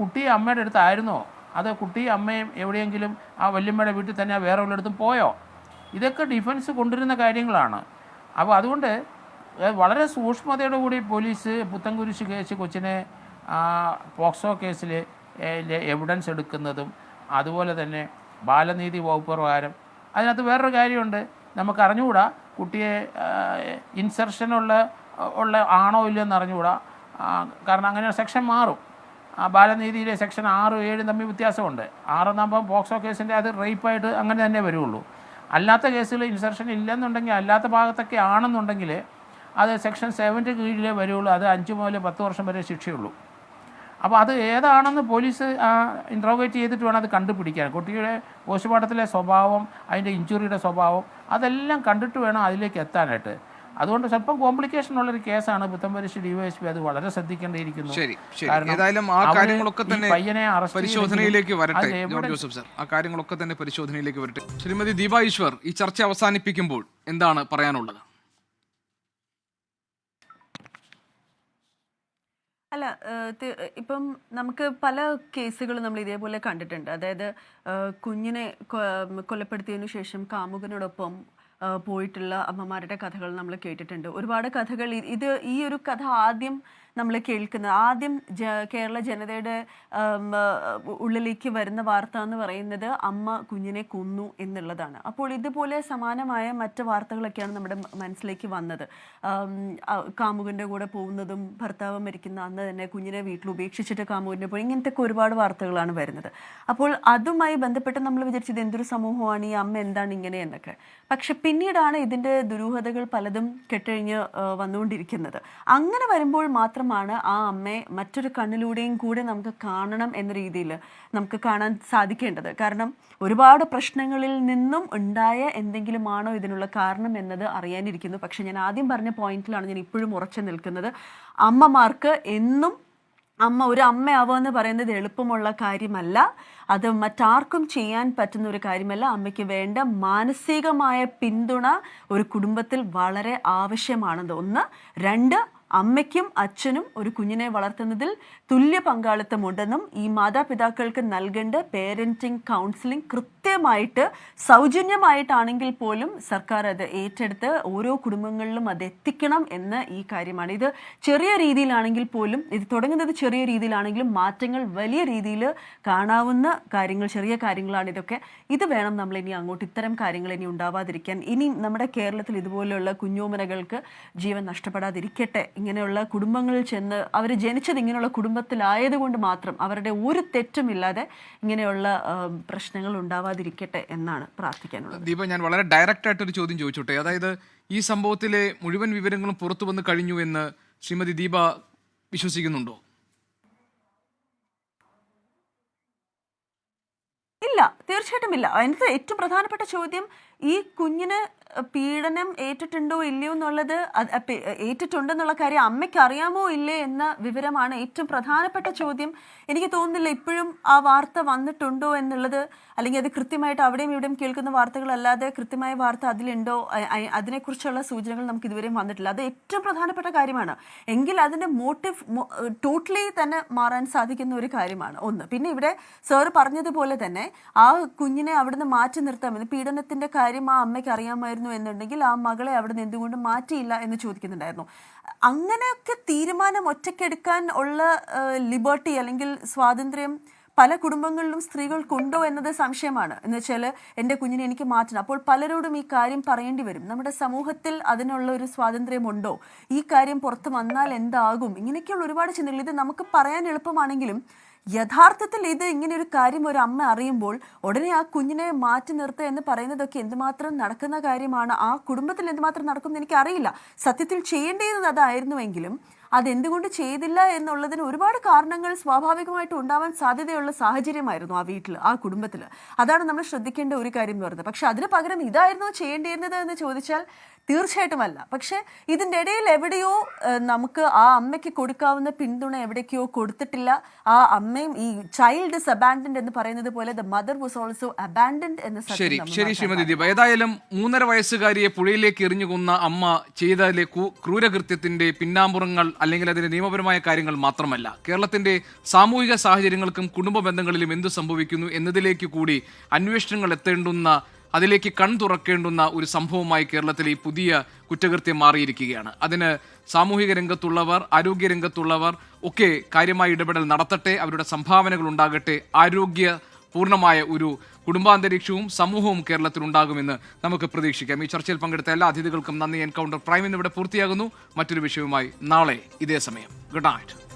കുട്ടിയെ അമ്മയുടെ അടുത്തായിരുന്നോ, അത് കുട്ടിയും അമ്മയും എവിടെയെങ്കിലും ആ വല്യമ്മയുടെ വീട്ടിൽ തന്നെ വേറെ ഉള്ളിടത്തും പോയോ? ഇതൊക്കെ ഡിഫൻസ് കൊണ്ടുവരുന്ന കാര്യങ്ങളാണ്. അപ്പോൾ അതുകൊണ്ട് വളരെ സൂക്ഷ്മതയോടു കൂടി പോലീസ് പുത്തൻകുരിശ് കേസ് കൊച്ചിനെ പോക്സോ കേസിൽ എവിഡൻസ് എടുക്കുന്നതും, അതുപോലെ തന്നെ ബാലനീതി വകുപ്പ് പ്രകാരം അതിനകത്ത് വേറൊരു കാര്യമുണ്ട്, നമുക്ക് അറിഞ്ഞുകൂടാ കുട്ടിയെ ഇൻസെർഷനുള്ള ആണോ ഇല്ലയോ എന്ന് അറിഞ്ഞുകൂടാ. കാരണം അങ്ങനെ സെക്ഷൻ മാറും. ബാലനീതിയിലെ സെക്ഷൻ 6, 7 തമ്മിൽ വ്യത്യാസമുണ്ട്. 6 എന്നാകുമ്പോൾ പോക്സോ കേസിൻ്റെ അത് റേപ്പായിട്ട് അങ്ങനെ തന്നെ വരുള്ളൂ. അല്ലാത്ത കേസുകൾ ഇൻസെർഷൻ ഇല്ലെന്നുണ്ടെങ്കിൽ, അല്ലാത്ത ഭാഗത്തൊക്കെ ആണെന്നുണ്ടെങ്കിൽ അത് സെക്ഷൻ 7 കീഴിലേ വരുള്ളൂ. അത് 5 മുതൽ 10 വർഷം വരെ ശിക്ഷയുള്ളൂ. അപ്പോൾ അത് ഏതാണെന്ന് പോലീസ് ഇൻട്രോഗേറ്റ് ചെയ്തിട്ട് വേണം അത് കണ്ടുപിടിക്കാൻ. കുട്ടിയുടെ പോസ്റ്റ്മോർട്ടത്തിലെ സ്വഭാവം, അതിൻ്റെ ഇഞ്ചുറിയുടെ സ്വഭാവം, അതെല്ലാം കണ്ടിട്ട് വേണം അതിലേക്ക് എത്താനായിട്ട്. അതുകൊണ്ട് സ്വല്പം കോംപ്ലിക്കേഷൻ ഉള്ളൊരു കേസാണ് പുത്തൻകുരിശ് ഡിവൈഎസ്പി. അത് വളരെ ശ്രദ്ധിക്കേണ്ടിയിരിക്കുന്നു. ഏതായാലും ആ കാര്യങ്ങളൊക്കെ തന്നെ പയ്യനെ പരിശോധനയിലേക്ക് വരട്ടെ ജോർജ് ജോസഫ് സർ. ആ കാര്യങ്ങളൊക്കെ തന്നെ പരിശോധനയിലേക്ക് വരട്ടെ. ശ്രീമതി ദീപ ഈശ്വർ, ഈ ചർച്ച അവസാനിപ്പിക്കുമ്പോൾ എന്താണ് പറയാനുള്ളത്? അല്ല, ഇപ്പം നമുക്ക് പല കേസുകളും നമ്മൾ ഇതേപോലെ കണ്ടിട്ടുണ്ട്. അതായത് കുഞ്ഞിനെ കൊലപ്പെടുത്തിയതിനു ശേഷം കാമുകനോടൊപ്പം പോയിട്ടുള്ള അമ്മമാരുടെ കഥകൾ നമ്മൾ കേട്ടിട്ടുണ്ട്. ഒരുപാട് കഥകൾ. ഈ ഒരു കഥ ആദ്യം നമ്മൾ കേൾക്കുന്നത്, ആദ്യം കേരള ജനതയുടെ ഉള്ളിലേക്ക് വരുന്ന വാർത്ത എന്ന് പറയുന്നത് അമ്മ കുഞ്ഞിനെ കൊന്നു എന്നുള്ളതാണ്. അപ്പോൾ ഇതുപോലെ സമാനമായ മറ്റ് വാർത്തകളൊക്കെയാണ് നമ്മുടെ മനസ്സിലേക്ക് വന്നത്. കാമുകൻ്റെ കൂടെ പോകുന്നതും, ഭർത്താവ് മരിക്കുന്ന അന്ന് തന്നെ കുഞ്ഞിനെ വീട്ടിൽ ഉപേക്ഷിച്ചിട്ട് കാമുകൻ്റെ പോയി, ഇങ്ങനത്തെ ഒരുപാട് വാർത്തകളാണ് വരുന്നത്. അപ്പോൾ അതുമായി ബന്ധപ്പെട്ട് നമ്മൾ വിചാരിച്ചത് എന്തൊരു സമൂഹമാണ് ഈ അമ്മ, എന്താണ് ഇങ്ങനെ എന്നൊക്കെ. പക്ഷെ പിന്നീടാണ് ഇതിൻ്റെ ദുരൂഹതകൾ പലതും കെട്ടഴിഞ്ഞ് വന്നുകൊണ്ടിരിക്കുന്നത്. അങ്ങനെ വരുമ്പോൾ മാത്രമാണ് ആ അമ്മയെ മറ്റൊരു കണ്ണിലൂടെയും കൂടെ നമുക്ക് കാണണം എന്ന രീതിയിൽ നമുക്ക് കാണാൻ സാധിക്കേണ്ടത്. കാരണം ഒരുപാട് പ്രശ്നങ്ങളിൽ നിന്നും ഉണ്ടായ എന്തെങ്കിലും ആണോ ഇതിനുള്ള കാരണം എന്നത് അറിയാനിരിക്കുന്നു. പക്ഷെ ഞാൻ ആദ്യം പറഞ്ഞ പോയിന്റിലാണ് ഞാൻ ഇപ്പോഴും ഉറച്ചു നിൽക്കുന്നത്. അമ്മമാർക്ക് എന്നും ഒരു അമ്മയാവുക എന്ന് പറയുന്നത് എളുപ്പമുള്ള കാര്യമല്ല. അത് മറ്റാർക്കും ചെയ്യാൻ പറ്റുന്ന ഒരു കാര്യമല്ല. അമ്മയ്ക്ക് വേണ്ട മാനസികമായ പിന്തുണ ഒരു കുടുംബത്തിൽ വളരെ ആവശ്യമാണെന്ന് 1. 2, അമ്മയ്ക്കും അച്ഛനും ഒരു കുഞ്ഞിനെ വളർത്തുന്നതിൽ തുല്യ പങ്കാളിത്തമുണ്ടെന്നും ഈ മാതാപിതാക്കൾക്ക് നൽകേണ്ട പേരൻറ്റിംഗ് കൗൺസിലിംഗ് കൃത്യമായിട്ട് സൗജന്യമായിട്ടാണെങ്കിൽ പോലും സർക്കാർ അത് ഏറ്റെടുത്ത് ഓരോ കുടുംബങ്ങളിലും അത് എത്തിക്കണം എന്ന ഈ കാര്യമാണ്. ഇത് ചെറിയ രീതിയിലാണെങ്കിൽ പോലും, ഇത് തുടങ്ങുന്നത് ചെറിയ രീതിയിലാണെങ്കിലും മാറ്റങ്ങൾ വലിയ രീതിയിൽ കാണാവുന്ന കാര്യങ്ങൾ, ചെറിയ കാര്യങ്ങളാണ് ഇതൊക്കെ. ഇത് വേണം നമ്മൾ ഇനി അങ്ങോട്ട്, ഇത്തരം കാര്യങ്ങൾ ഇനി ഉണ്ടാവാതിരിക്കാൻ. ഇനി നമ്മുടെ കേരളത്തിൽ ഇതുപോലെയുള്ള കുഞ്ഞോമനകൾക്ക് ജീവൻ നഷ്ടപ്പെടാതിരിക്കട്ടെ. ഇങ്ങനെയുള്ള കുടുംബങ്ങളിൽ ചെന്ന് അവർ ജനിച്ചത് ഇങ്ങനെയുള്ള കുടുംബത്തിലായതുകൊണ്ട് മാത്രം അവരുടെ ഒരു തെറ്റുമില്ലാതെ ഇങ്ങനെയുള്ള പ്രശ്നങ്ങൾ ഉണ്ടാവാതിരിക്കട്ടെ എന്നാണ് പ്രാർത്ഥിക്കാനുള്ളത്. ദീപ, ഞാൻ വളരെ ഡയറക്റ്റ് ആയിട്ടൊരു ചോദ്യം ചോദിച്ചോട്ടെ. അതായത് ഈ സംഭവത്തിലെ മുഴുവൻ വിവരങ്ങളും പുറത്തു വന്ന് കഴിഞ്ഞു എന്ന് ശ്രീമതി ദീപ വിശ്വസിക്കുന്നുണ്ടോ? ഇല്ല, തീർച്ചയായിട്ടും ഇല്ല. അതിനകത്ത് ഏറ്റവും പ്രധാനപ്പെട്ട ചോദ്യം ഈ കുഞ്ഞിന് പീഡനം ഏറ്റിട്ടുണ്ടോ ഇല്ലയോ എന്നുള്ളത്, ഏറ്റിട്ടുണ്ടെന്നുള്ള കാര്യം അമ്മയ്ക്ക് അറിയാമോ ഇല്ലേ എന്ന വിവരമാണ് ഏറ്റവും പ്രധാനപ്പെട്ട ചോദ്യം. എനിക്ക് തോന്നുന്നില്ല ഇപ്പോഴും ആ വാർത്ത വന്നിട്ടുണ്ടോ എന്നുള്ളത്, അല്ലെങ്കിൽ അത് കൃത്യമായിട്ട് അവിടെയും ഇവിടെയും കേൾക്കുന്ന വാർത്തകളല്ലാതെ കൃത്യമായ വാർത്ത അതിലുണ്ടോ, അതിനെക്കുറിച്ചുള്ള സൂചനകൾ നമുക്ക് ഇതുവരെയും വന്നിട്ടില്ല. അത് ഏറ്റവും പ്രധാനപ്പെട്ട കാര്യമാണ്. എങ്കിൽ അതിൻ്റെ മോട്ടീവ് ടോട്ടലി തന്നെ മാറാൻ സാധിക്കുന്ന ഒരു കാര്യമാണ് ഒന്ന്. പിന്നെ ഇവിടെ സാറ് പറഞ്ഞതുപോലെ തന്നെ ആ കുഞ്ഞിനെ അവിടുന്ന് മാറ്റി നിർത്താമെന്ന്, പീഡനത്തിൻ്റെ കാര്യം ആ അമ്മയ്ക്ക് അറിയാമായിരുന്നു എന്നുണ്ടെങ്കിൽ ആ മകളെ അവിടെ നിന്ന് എന്തുകൊണ്ട് മാറ്റിയില്ല എന്ന് ചോദിക്കുന്നുണ്ടായിരുന്നു. അങ്ങനെയൊക്കെ തീരുമാനം ഒറ്റയ്ക്കെടുക്കാൻ ഉള്ള ലിബർട്ടി അല്ലെങ്കിൽ സ്വാതന്ത്ര്യം പല കുടുംബങ്ങളിലും സ്ത്രീകൾക്കുണ്ടോ എന്നത് സംശയമാണ്. എന്ന് വെച്ചാൽ എൻ്റെ കുഞ്ഞിനെ എനിക്ക് മാറ്റണം. അപ്പോൾ പലരോടും ഈ കാര്യം പറയേണ്ടി വരും. നമ്മുടെ സമൂഹത്തിൽ അതിനുള്ള ഒരു സ്വാതന്ത്ര്യമുണ്ടോ, ഈ കാര്യം പുറത്ത് വന്നാൽ എന്താകും, ഇങ്ങനെയൊക്കെയുള്ള ഒരുപാട് ചിന്തകൾ. ഇത് നമുക്ക് പറയാൻ എളുപ്പമാണെങ്കിലും യഥാർത്ഥത്തിൽ ഇത് ഇങ്ങനെ ഒരു കാര്യം ഒരു അമ്മ അറിയുമ്പോൾ ഉടനെ ആ കുഞ്ഞിനെ മാറ്റി നിർത്തുക എന്ന് പറയുന്നതൊക്കെ എന്തുമാത്രം നടക്കുന്ന കാര്യമാണ്, ആ കുടുംബത്തിൽ എന്തുമാത്രം നടക്കുമെന്ന് എനിക്കറിയില്ല. സത്യത്തിൽ ചെയ്യേണ്ടത് അതായിരുന്നുവെങ്കിലും അതെന്തുകൊണ്ട് ചെയ്തില്ല എന്നുള്ളതിന് ഒരുപാട് കാരണങ്ങൾ സ്വാഭാവികമായിട്ട് ഉണ്ടാവാൻ സാധ്യതയുള്ള സാഹചര്യമായിരുന്നു ആ വീട്ടിൽ, ആ കുടുംബത്തിൽ. അതാണ് നമ്മൾ ശ്രദ്ധിക്കേണ്ട ഒരു കാര്യം എന്ന് പറയുന്നത്. പക്ഷെ അതിന് പകരം ഇതായിരുന്നോ ചെയ്യേണ്ടിയിരുന്നത് എന്ന് ചോദിച്ചാൽ തീർച്ചയായിട്ടും അല്ല. പക്ഷെ ഇതിൻ്റെ ഇടയിൽ എവിടെയോ നമുക്ക് ആ അമ്മയ്ക്ക് കൊടുക്കാവുന്ന പിന്തുണ എവിടേക്കോ കൊടുത്തിട്ടില്ല. ആ അമ്മയും ഈ ചൈൽഡ് ഇസ് അബാൻഡൻഡ് എന്ന് പറയുന്നത് പോലെ the mother was also abandoned എന്ന ശരി ശ്രീമതി ദീപ, ഏതായാലും 3.5 വയസ്സുകാരിയെ പുഴയിലേക്ക് എറിഞ്ഞു കൊന്ന അമ്മ ചെയ്തതിലെ ക്രൂരകൃത്യത്തിന്റെ പിന്നാമ്പുറങ്ങൾ അല്ലെങ്കിൽ അതിന്റെ നിയമപരമായ കാര്യങ്ങൾ മാത്രമല്ല, കേരളത്തിന്റെ സാമൂഹിക സാഹചര്യങ്ങൾക്കും കുടുംബ ബന്ധങ്ങളിലും എന്ത് സംഭവിക്കുന്നു എന്നതിലേക്ക് കൂടി അന്വേഷണങ്ങൾ എത്തേണ്ടുന്ന, അതിലേക്ക് കൺ തുറക്കേണ്ടുന്ന ഒരു സംഭവമായി കേരളത്തിലെ ഈ പുതിയ കുറ്റകൃത്യം മാറിയിരിക്കുകയാണ്. അതിന് സാമൂഹിക രംഗത്തുള്ളവർ, ആരോഗ്യ രംഗത്തുള്ളവർ ഒക്കെ കാര്യമായ ഇടപെടൽ നടത്തട്ടെ, അവരുടെ സംഭാവനകൾ ഉണ്ടാകട്ടെ. പൂർണ്ണമായ ഒരു കുടുംബാന്തരീക്ഷവും സമൂഹവും കേരളത്തിൽ ഉണ്ടാകുമെന്ന് നമുക്ക് പ്രതീക്ഷിക്കാം. ഈ ചർച്ചയിൽ പങ്കെടുത്ത എല്ലാ അതിഥികൾക്കും നന്ദി. എൻകൗണ്ടർ പ്രൈം ഇന്നിവിടെ പൂർത്തിയാകുന്നു. മറ്റൊരു വിഷയവുമായി നാളെ ഇതേ സമയം. Good night.